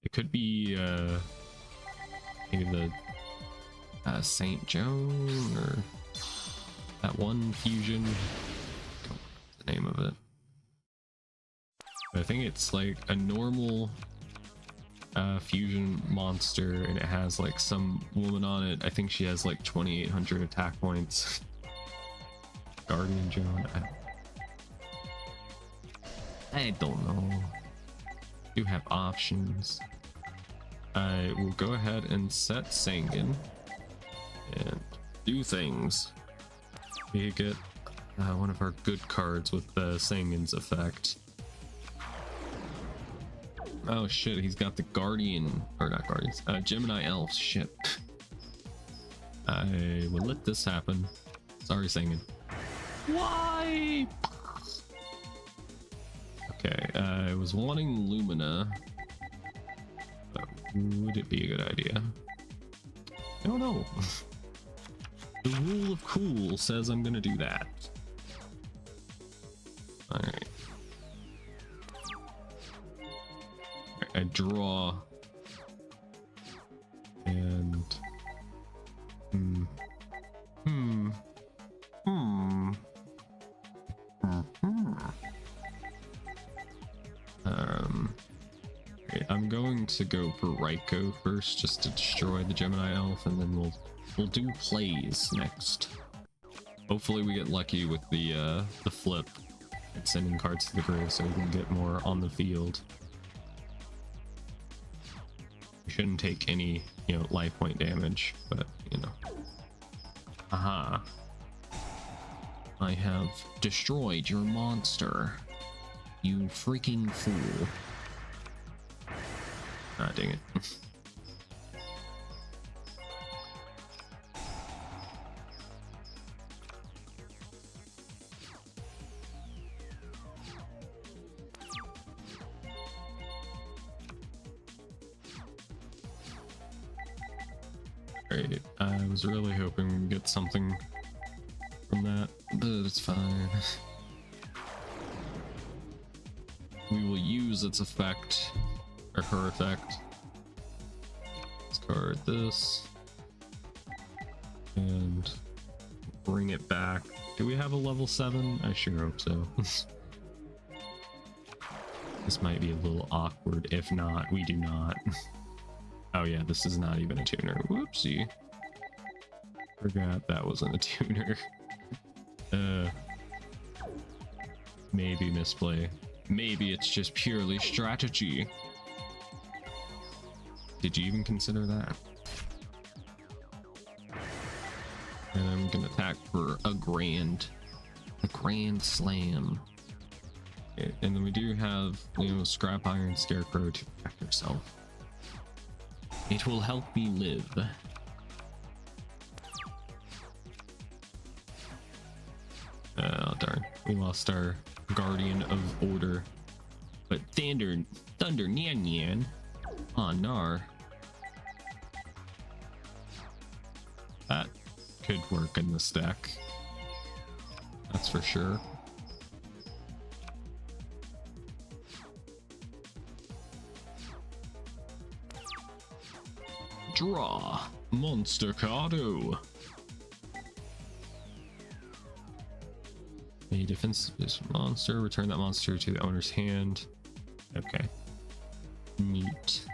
It could be maybe the St. Joan or that one fusion. I don't know the name of it. But I think it's like a normal fusion monster, and it has like some woman on it. I think she has like 2,800 attack points. Guardian Joan. I don't know. You have options. I will go ahead and set Sangan and do things. We get one of our good cards with Sangan's effect. Oh shit, he's got the Guardian, or not Guardians, Gemini Elves, shit. I will let this happen. Sorry, Sangan. Why? Okay, I was wanting Lumina, but would it be a good idea? I don't know. The rule of cool says I'm gonna do that. Alright. I draw and I'm going to go for Raiko first, just to destroy the Gemini Elf, and then we'll do plays next. Hopefully we get lucky with the flip and sending cards to the grave so we can get more on the field. We shouldn't take any, you know, life point damage, but you know. Aha. I have destroyed your monster. You freaking fool. Ah, dang it. Great. I was really hoping we'd get something from that, but it's fine. We will use its effect, or her effect. Discard this. And bring it back. Do we have a level 7? I sure hope so. This might be a little awkward. If not, we do not. Oh yeah, this is not even a tuner. Whoopsie. Forgot that wasn't a tuner. Maybe misplay. Maybe it's just purely strategy. Did you even consider that? And I'm gonna attack for a grand slam. Okay, and then we do have, you know, scrap iron scarecrow to protect yourself. It will help me live. Oh darn, we lost our guardian of order. But thunder Nyan Nyan. Oh nar. That could work in this deck. That's for sure. Draw monster cardo. A defensive monster, return that monster to the owner's hand. Okay. Neat.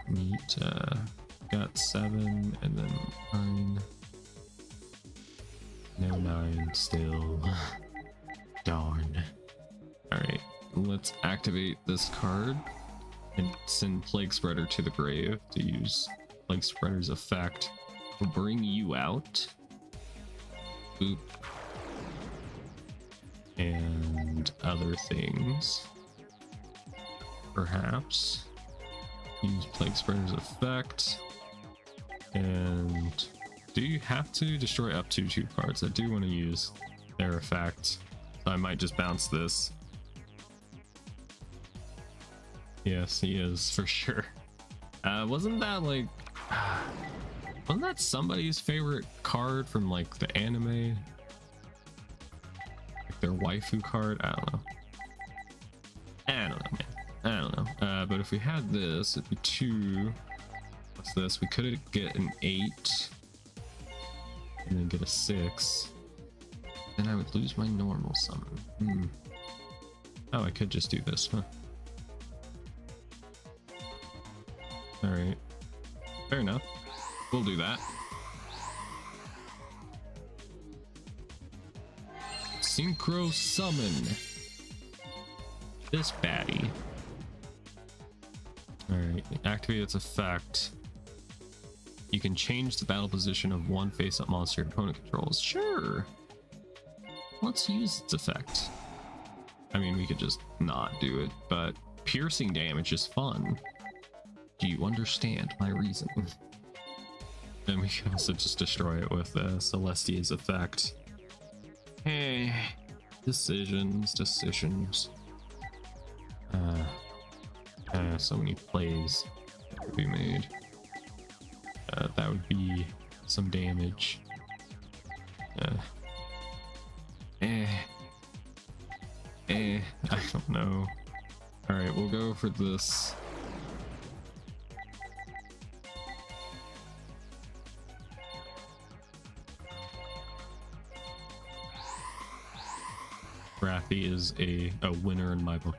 Got 7 and then 9. No 9 still. Darn. Alright, let's activate this card and send Plague Spreader to the grave to use Plague Spreader's effect. We'll bring you out. Boop. And other things. Perhaps. Use Plague Spreader's effect. And do you have to destroy up to 2 cards? I do want to use their effect. So I might just bounce this. Yes, he is for sure. Wasn't that like... Wasn't that somebody's favorite card from like the anime? Like their waifu card? I don't know. I don't know, man. I don't know. But if we had this, it'd be 2. What's this? We could get an 8. And then get a 6. Then I would lose my normal summon. Oh, I could just do this, huh? Alright. Fair enough. We'll do that. Synchro summon this baddie. Alright, activate its effect. You can change the battle position of one face-up monster your opponent controls. Sure. Let's use its effect. I mean, we could just not do it, but piercing damage is fun. Do you understand my reason? And we can also just destroy it with Celestia's effect. Hey, decisions. So many plays that could be made. That would be some damage. I don't know. Alright, we'll go for this. Wrathy is a winner in my book.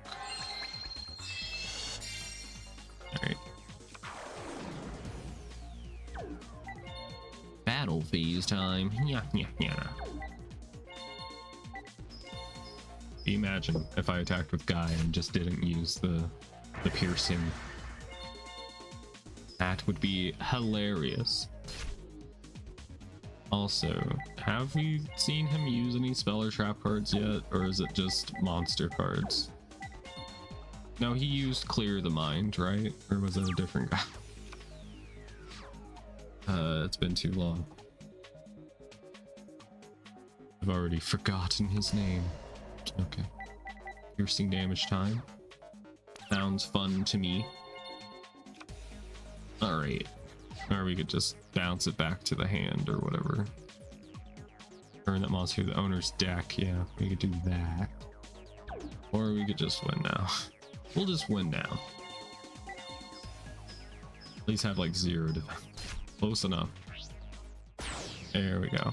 Alright. Battle phase time. Yeah. Imagine if I attacked with Guy and just didn't use the piercing. That would be hilarious. Also, have we seen him use any spell or trap cards yet, or is it just monster cards? No, he used Clear the Mind, right? Or was it a different guy? It's been too long. I've already forgotten his name. Okay. Piercing damage time. Sounds fun to me. Alright. Or we could just bounce it back to the hand or whatever. Turn that monster to the owner's deck. Yeah, we could do that. Or we could just win now. We'll just win now. At least have like 0 defense. Close enough. There we go.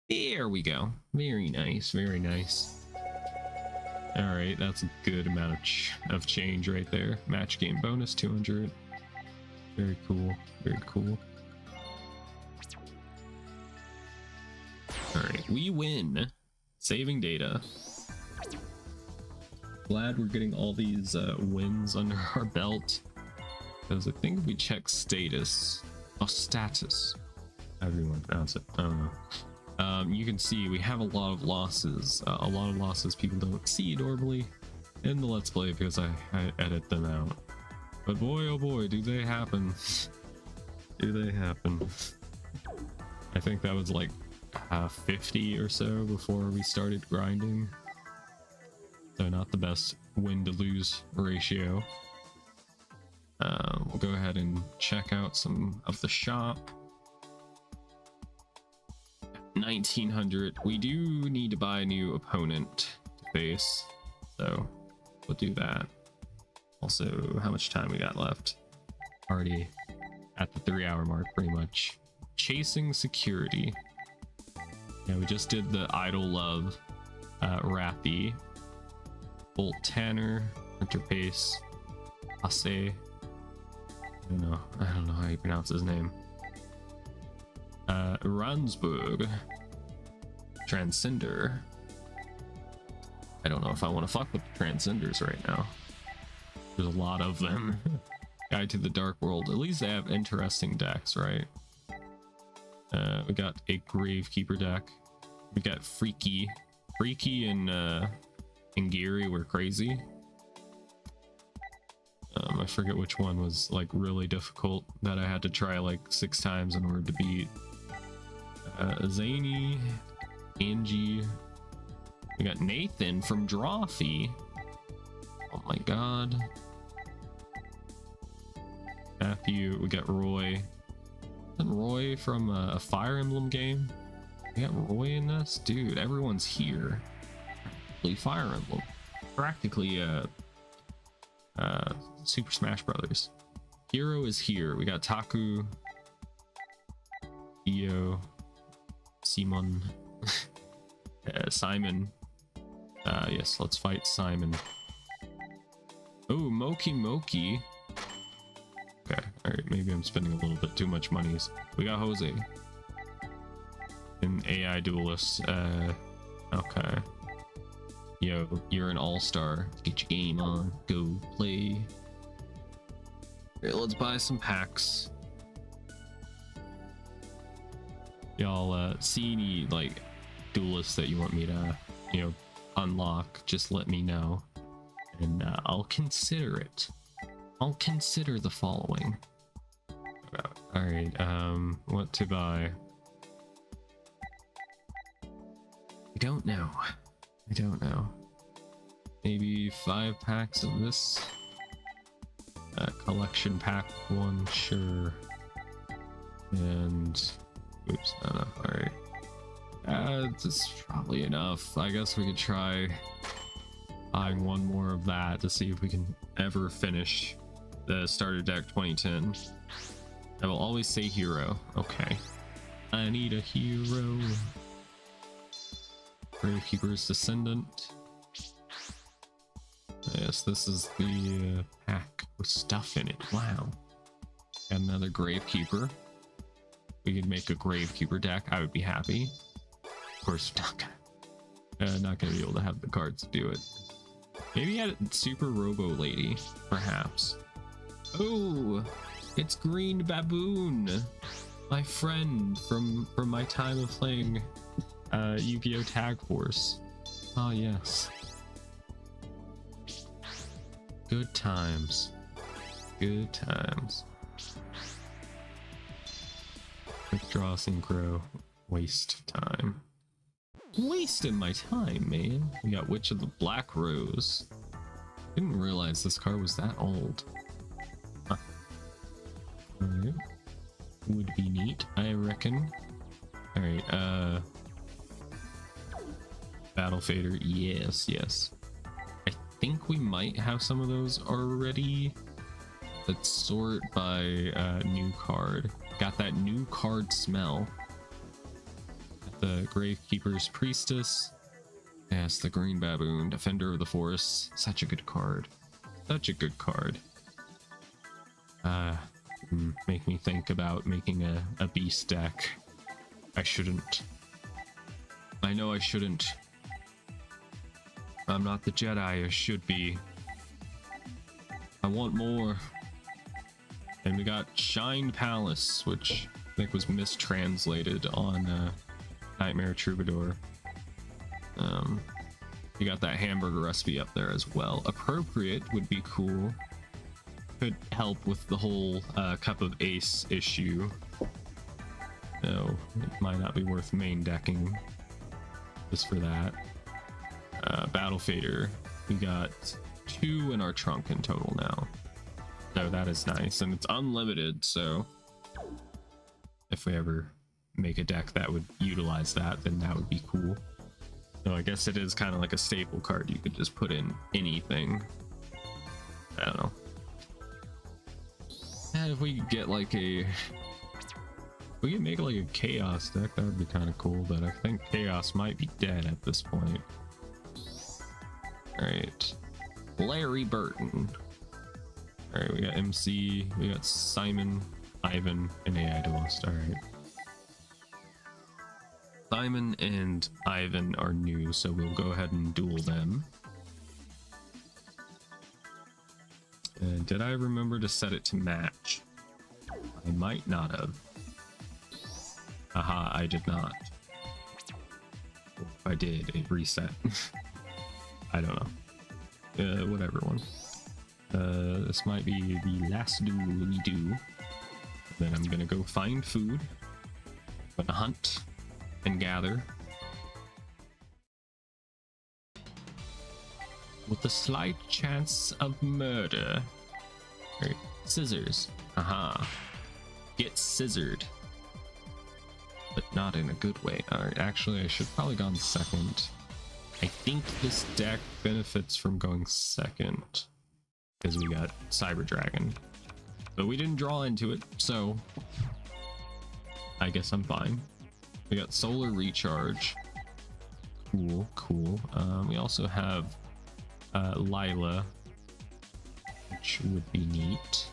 There we go. Very nice, very nice. Alright, that's a good amount of change right there. Match game bonus 200. Very cool, very cool. Alright, we win. Saving data. Glad we're getting all these wins under our belt. Because I think if we check status, however you want to pronounce it, I don't know. You can see we have a lot of losses. A lot of losses people don't see normally in the Let's Play because I edit them out. But boy, oh boy, do they happen. Do they happen. I think that was like 50 or so before we started grinding. So not the best win to lose ratio. We'll go ahead and check out some of the shop. 1900. We do need to buy a new opponent to face, so we'll do that. Also, how much time we got left? Already at the 3-hour mark, pretty much. Chasing security. Yeah, we just did the Idle Love, Rappy, Bolt Tanner, Hunter Pace, Alicea. I don't know how you pronounce his name. Ransburg, Transcender. I don't know if I want to fuck with the Transcenders right now. There's a lot of them. Guide to the Dark World. At least they have interesting decks, right? We got a Gravekeeper deck. We got Freaky and Geary were crazy. I forget which one was like really difficult that I had to try like 6 times in order to beat. Zany, Angie. We got Nathan from Drawfee. Oh my god. Matthew. We got Roy. Isn't Roy from a Fire Emblem game? We got Roy in this? Dude, everyone's here. Play Fire Emblem. Practically Super Smash Brothers. Hero is here. We got Taku, Io, Simon, Simon. Yes, let's fight Simon. Oh, Moki Moki. Okay, alright, maybe I'm spending a little bit too much money. We got Jose. An AI duelist. Okay. Yo, you're an all-star. Get your game on. Go play. Alright, let's buy some packs. Y'all see any like duelists that you want me to, unlock? Just let me know, and I'll consider it. I'll consider the following. All right, what to buy? I don't know. I don't know. Maybe 5 packs of this. Collection pack 1, sure. And oops, no. All right. That's probably enough. I guess we could try buying 1 more of that to see if we can ever finish the starter deck 2010. I will always say hero. Okay. I need a hero. Gravekeeper's Descendant. Yes, this is the pack with stuff in it. Wow. Got another Gravekeeper. We could make a Gravekeeper deck. I would be happy. Of course, we're not Not gonna be able to have the cards to do it. Maybe add Super Robo Lady, perhaps. Oh, it's Green Baboon, my friend from my time of playing Yu-Gi-Oh! Tag Force. Ah, yes. Good times. Good times. Quick draw synchro. Waste time. Wasting my time, man. We got Witch of the Black Rose. Didn't realize this card was that old. Huh. Alright. Would be neat, I reckon. Alright, Battle Fader, yes, yes. I think we might have some of those already. Let's sort by new card. Got that new card smell. The Gravekeeper's Priestess. Yes, the Green Baboon, Defender of the Forest. Such a good card. Such a good card. Make me think about making a beast deck. I shouldn't. I know I shouldn't. I'm not the Jedi I should be. I want more. And we got Shine Palace, which I think was mistranslated on Nightmare Troubadour. You got that hamburger recipe up there as well. Appropriate would be cool. Could help with the whole Cup of Ace issue. No, it might not be worth main decking just for that. Battle Fader, we got 2 in our trunk in total now. So that is nice, and it's unlimited, so if we ever make a deck that would utilize that, then that would be cool. So I guess it is kind of like a staple card. You could just put in anything. I don't know. And if we could get like a... we could make like a Chaos deck, that would be kind of cool, but I think Chaos might be dead at this point. Alright. Larry Burton. Alright, we got MC, we got Simon, Ivan, and AI Duelist. Alright. Simon and Ivan are new, so we'll go ahead and duel them. Did I remember to set it to match? I might not have. Aha, I did not. If I did, it reset. I don't know. Whatever one. This might be the last duel we do. Then I'm gonna go find food. I'm gonna hunt and gather. With a slight chance of murder. Right. Scissors. Aha. Get scissored. But not in a good way. Alright, actually I should probably gone second. I think this deck benefits from going second. Because we got Cyber Dragon. But we didn't draw into it, so I guess I'm fine. We got Solar Recharge. Cool, cool. We also have Lila, which would be neat.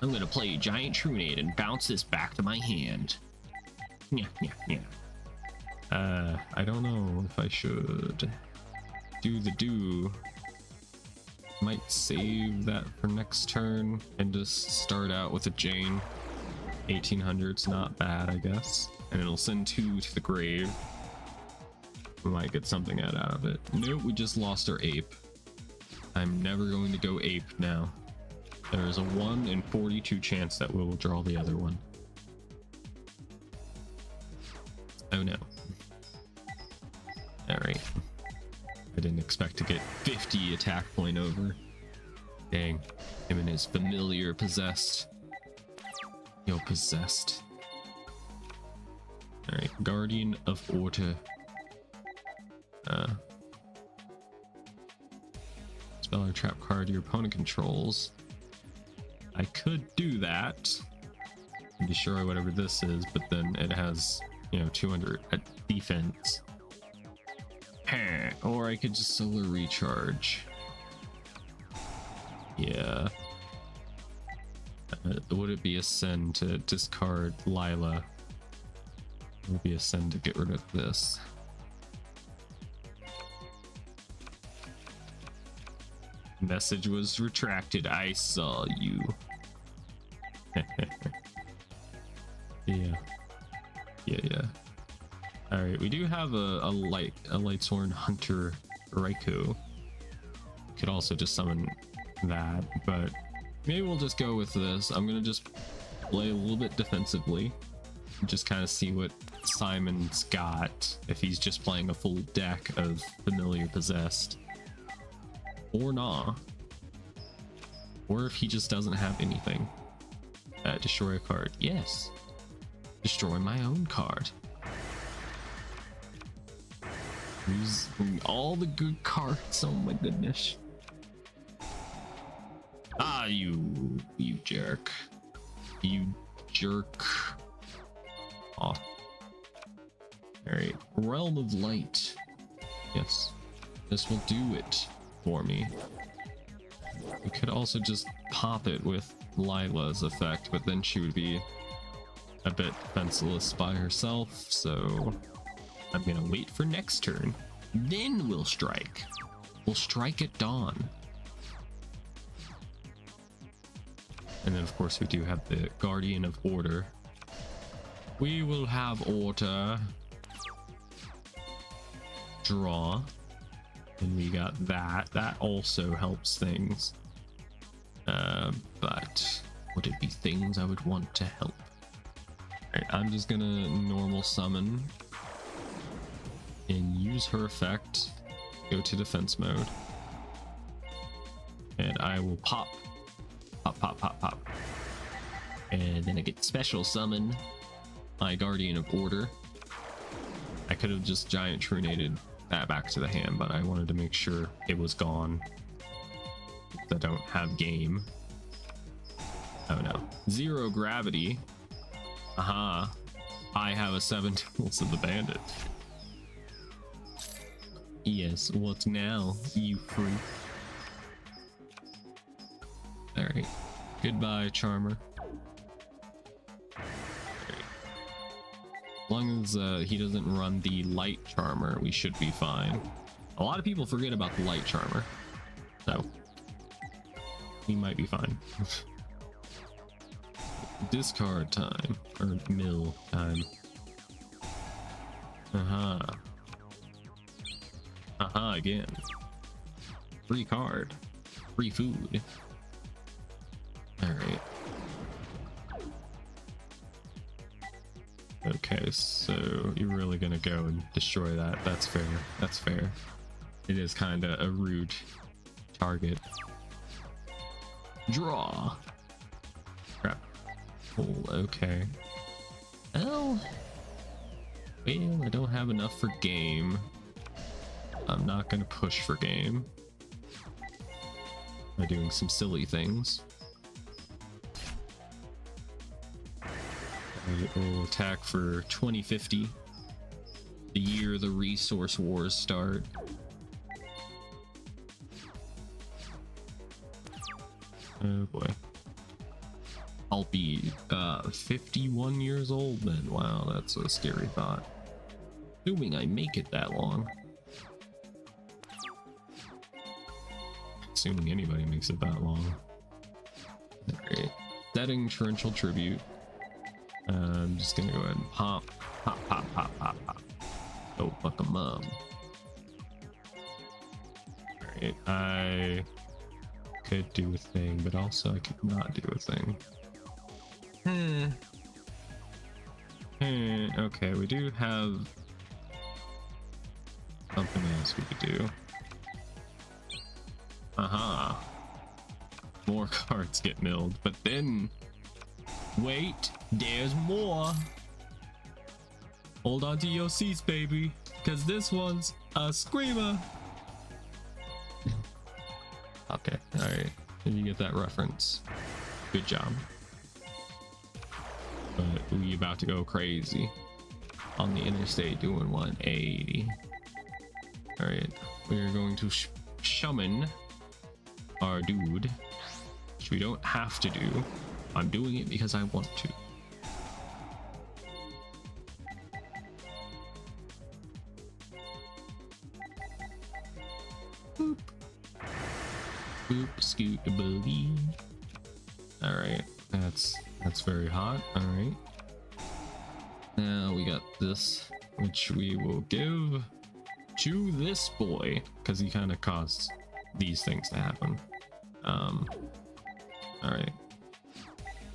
I'm gonna play Giant Trunade and bounce this back to my hand. Yeah, yeah, yeah. I don't know if I should do the do. Might save that for next turn and just start out with a Jane. 1800's not bad, I guess. And it'll send 2 to the grave. We might get something out of it. Nope, we just lost our ape. I'm never going to go ape now. There is a 1 in 42 chance that we will draw the other one. Oh no. Alright. I didn't expect to get 50 attack point over. Dang. Him and his familiar possessed. Yo, possessed. Alright, Guardian of Order. Spell or trap card your opponent controls. I could do that and destroy whatever this is, but then it has, you know, 200 at defense. Or I could just Solar Recharge. Yeah. Would it be a sin to discard Lila? Would it be a sin to get rid of this? Message was retracted. I saw you. Yeah. All right, we do have a Lightsworn Hunter Raikou. Could also just summon that, but maybe we'll just go with this. I'm gonna just play a little bit defensively, just kind of see what Simon's got, if he's just playing a full deck of Familiar Possessed or not, or if he just doesn't have anything. Destroy a card. Yes, destroy my own card. Use all the good cards. Oh my goodness. Ah, you jerk. You jerk. Aw. Alright. Realm of Light. Yes. This will do it for me. We could also just pop it with Lila's effect, but then she would be a bit defenseless by herself, so I'm gonna wait for next turn. Then we'll strike. We'll strike at dawn. And then of course we do have the Guardian of Order. We will have order. Draw. And we got that. That also helps things. But would it be things I would want to help? Alright, I'm just gonna normal summon and use her effect. Go to defense mode. And I will pop. And then I get special summon my Guardian of Order. I could have just giant trunated that back to the hand, but I wanted to make sure it was gone. I don't have game. Oh no. 0 gravity. Aha. I have a 7 Tools of the Bandit. Yes, what now, you freak? Alright. Goodbye, Charmer. As long as he doesn't run the Light Charmer, we should be fine. A lot of people forget about the Light Charmer, so we might be fine. Discard time, or mill time. Again. Free card. Free food. Alright. Okay, so you're really gonna go and destroy that. That's fair. That's fair. It is kind of a rude target. Draw. Crap. Oh, okay. Well, I don't have enough for game. I'm not gonna push for game by doing some silly things. It will attack for 2050, the year the resource wars start. Oh boy. I'll be 51 years old then. Wow, that's a scary thought. Assuming I make it that long. Assuming anybody makes it that long. Alright. Setting Torrential Tribute. I'm just gonna go ahead and pop. Oh, fuck 'em up. Alright, I could do a thing, but also I could not do a thing. Okay, we do have something else we could do. Aha. More cards get milled, but then wait, there's more. Hold on to your seats, baby, because this one's a screamer. Okay, alright. Did you get that reference? Good job. But we about to go crazy on the interstate doing 180. Alright, we're going to summon our dude, which we don't have to do. I'm doing it because I want to. Boop. Boop, scoot a boogie. All right, that's very hot. All right. Now we got this, which we will give to this boy because he kind of caused these things to happen. All right.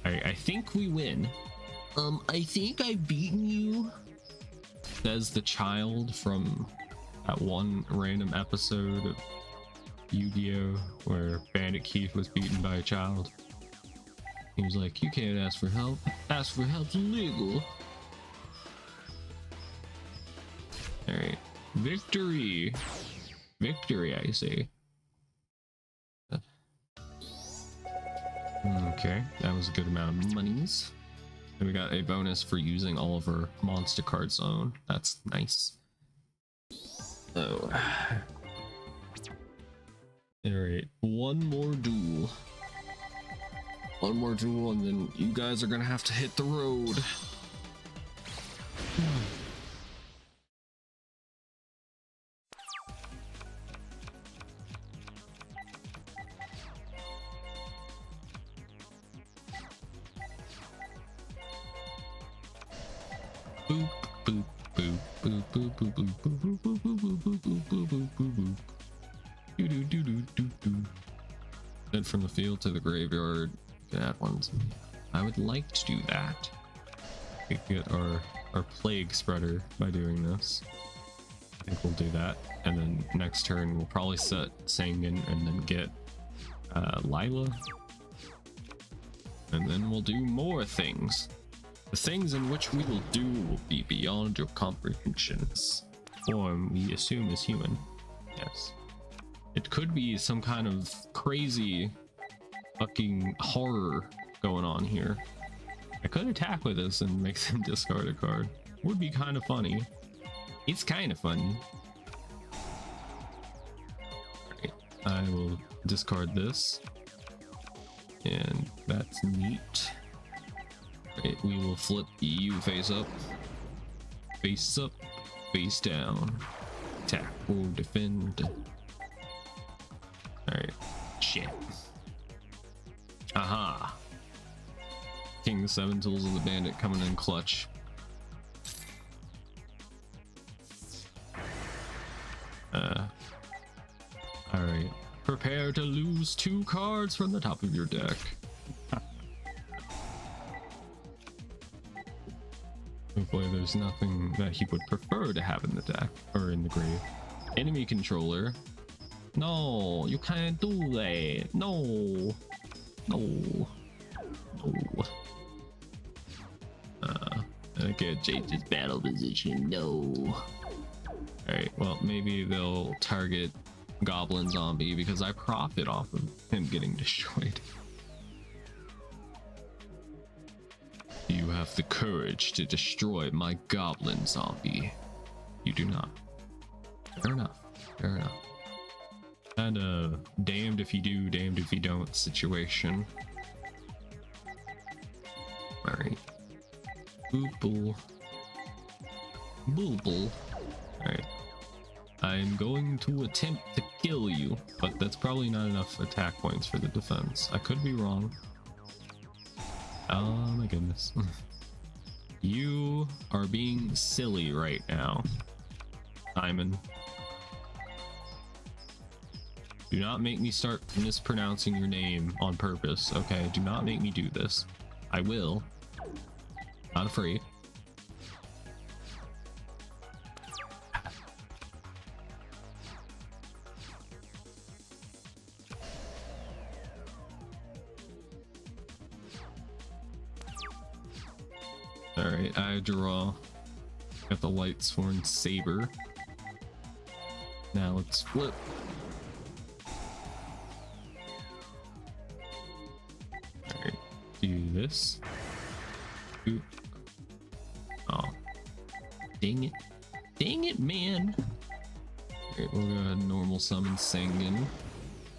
I think we win. I think I've beaten you, says the child from that one random episode of Yu-Gi-Oh where Bandit Keith was beaten by a child. He was like, you can't ask for help. Ask for help's illegal. Alright. Victory! Victory, I say. Okay, that was a good amount of monies. And we got a bonus for using all of our monster card zone. That's nice. Oh. Alright, one more duel. One more duel, and then you guys are gonna have to hit the road. Boop, boop, boop, boop, boop, boop, boop, boop, boop, boop, boop, boop, boop, boop, boop, boop, boop. Do do do do do do. Head from the field to the graveyard. That one's. I would like to do that. We could get our plague spreader by doing this. I think we'll do that, and then next turn we'll probably set Sangan and then get Lila, and then we'll do more things. The things in which we will do will be beyond your comprehensions. Form we assume is human. Yes. It could be some kind of crazy fucking horror going on here. I could attack with this and make them discard a card. Would be kind of funny. It's kind of funny. Alright, I will discard this. And that's neat. Right, we will flip you face up, face down, attack or defend. Alright, shit. Aha! King the 7 tools of the bandit coming in clutch. Alright, prepare to lose 2 cards from the top of your deck. Hopefully there's nothing that he would prefer to have in the deck or in the grave. Enemy controller. No, you can't do that. No. No. No. I can't change his battle position. No. Alright, well, maybe they'll target Goblin Zombie because I profit off of him getting destroyed. You have the courage to destroy my Goblin Zombie. You do not. Fair enough. Fair enough. And damned if you do, damned if you don't situation. Alright. Boople. Boople. Alright. I'm going to attempt to kill you, but that's probably not enough attack points for the defense. I could be wrong. Oh my goodness. You are being silly right now, Simon. Do not make me start mispronouncing your name on purpose, okay? Do not make me do this. I will. Not afraid. Alright, I draw. Got the Light Sworn Saber. Now let's flip. Alright, do this. Oop. Oh. Dang it. Dang it, man. Alright, we'll go ahead and normal summon Sangan.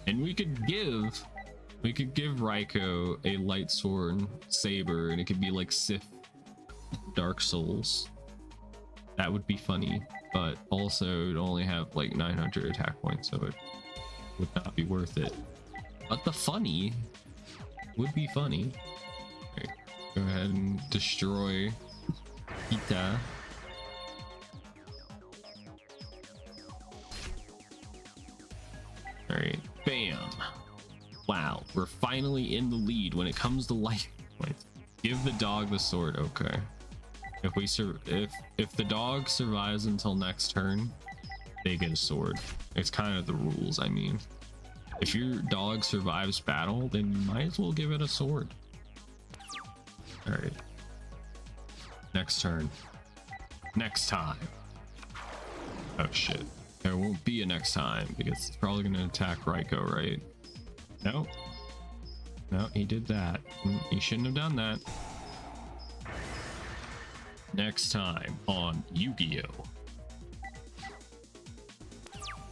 And we could give Raiko a Light Sworn Saber, and it could be like Sith Dark Souls. That would be funny, but also it would only have like 900 attack points, so it would not be worth it. But the funny would be funny. Right, go ahead and destroy Ita. Alright, bam. Wow, we're finally in the lead when it comes to life points. Give the dog the sword, okay. If the dog survives until next turn, they get a sword. It's kind of the rules, I mean. If your dog survives battle, then you might as well give it a sword. Alright. Next turn. Next time. Oh shit. There won't be a next time because it's probably gonna attack Raiko, right? No. No, he did that. He shouldn't have done that. Next time on Yu-Gi-Oh!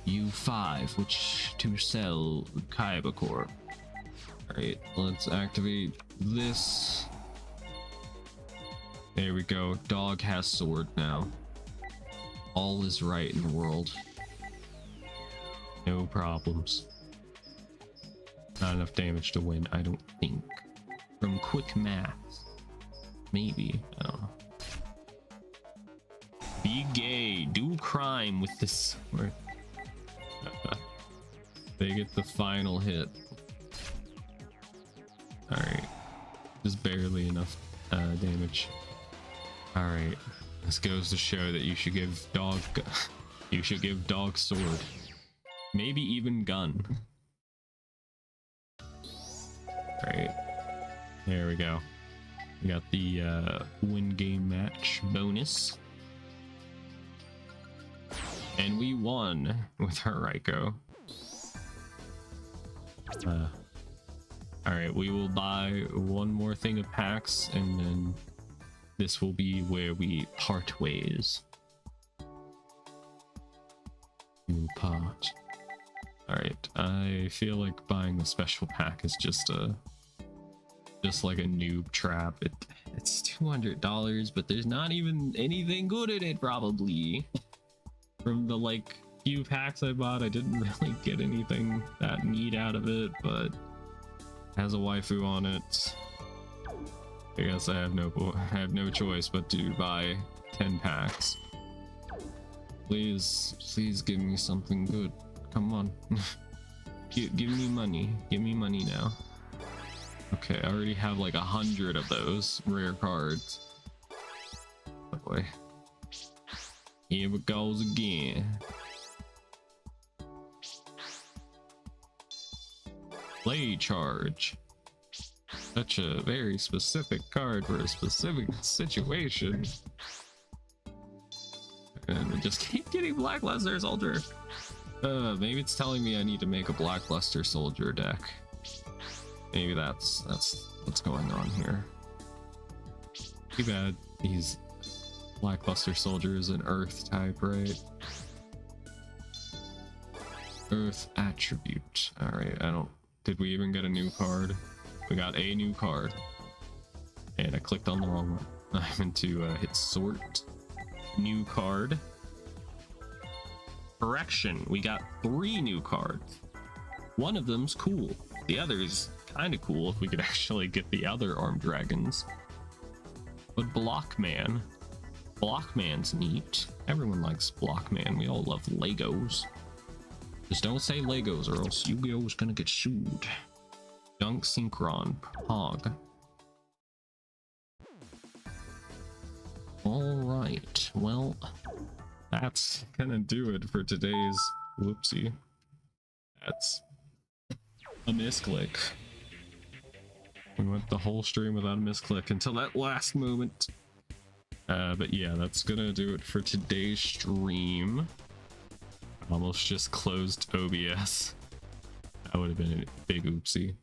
U5, which to sell Kaiba Corp. Alright, let's activate this. There we go. Dog has sword now. All is right in the world. No problems. Not enough damage to win, I don't think. From quick math. Maybe. I don't know. Be gay. Do crime with this sword. They get the final hit. Alright. Just barely enough damage. Alright. This goes to show that you should give dog sword. Maybe even gun. Alright. There we go. We got the win game match bonus. And we won with her Raiko. Alright, we will buy one more thing of packs and then this will be where we part ways. You part. Alright, I feel like buying the special pack is just like a noob trap. It's $200, but there's not even anything good in it probably. From the like few packs I bought, I didn't really get anything that neat out of it, but it has a waifu on it. I guess I have no choice but to buy 10 packs. Please give me something good. Come on. Give me money. Give me money now. Okay, I already have like 100 of those rare cards. Oh boy. Here it goes again. Play charge. Such a very specific card for a specific situation. And we just keep getting Blackluster Soldier. Maybe it's telling me I need to make a Blackluster Soldier deck. Maybe that's what's going on here. Too bad he's Blackluster Soldier is an Earth type, right? Earth attribute. Alright, did we even get a new card? We got a new card. And I clicked on the wrong one. I meant to hit sort. New card. Correction, we got 3 new cards. One of them's cool. The other's kind of cool if we could actually get the other armed dragons. But Blockman. Blockman's neat. Everyone likes Blockman. We all love Legos. Just don't say Legos or else Yu-Gi-Oh! Is gonna get sued. Dunk Synchron Pog. Alright, well, that's gonna do it for today's whoopsie. That's a misclick. We went the whole stream without a misclick until that last moment. But yeah, that's gonna do it for today's stream. Almost just closed OBS. That would have been a big oopsie.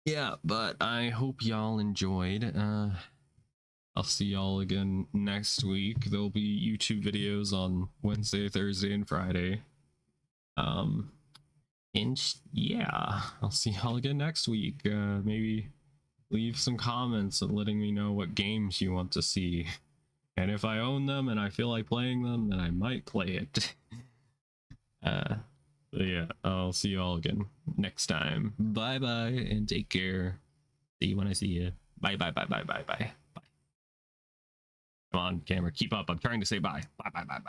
Yeah, but I hope y'all enjoyed. I'll see y'all again next week. There'll be YouTube videos on Wednesday, Thursday, and Friday. And yeah, I'll see y'all again next week. Maybe leave some comments and letting me know what games you want to see. And if I own them and I feel like playing them, then I might play it. But yeah, I'll see you all again next time. Bye bye and take care. See you when I see you. Bye bye bye bye bye bye bye. Come on, camera, keep up. I'm trying to say bye. Bye bye bye bye.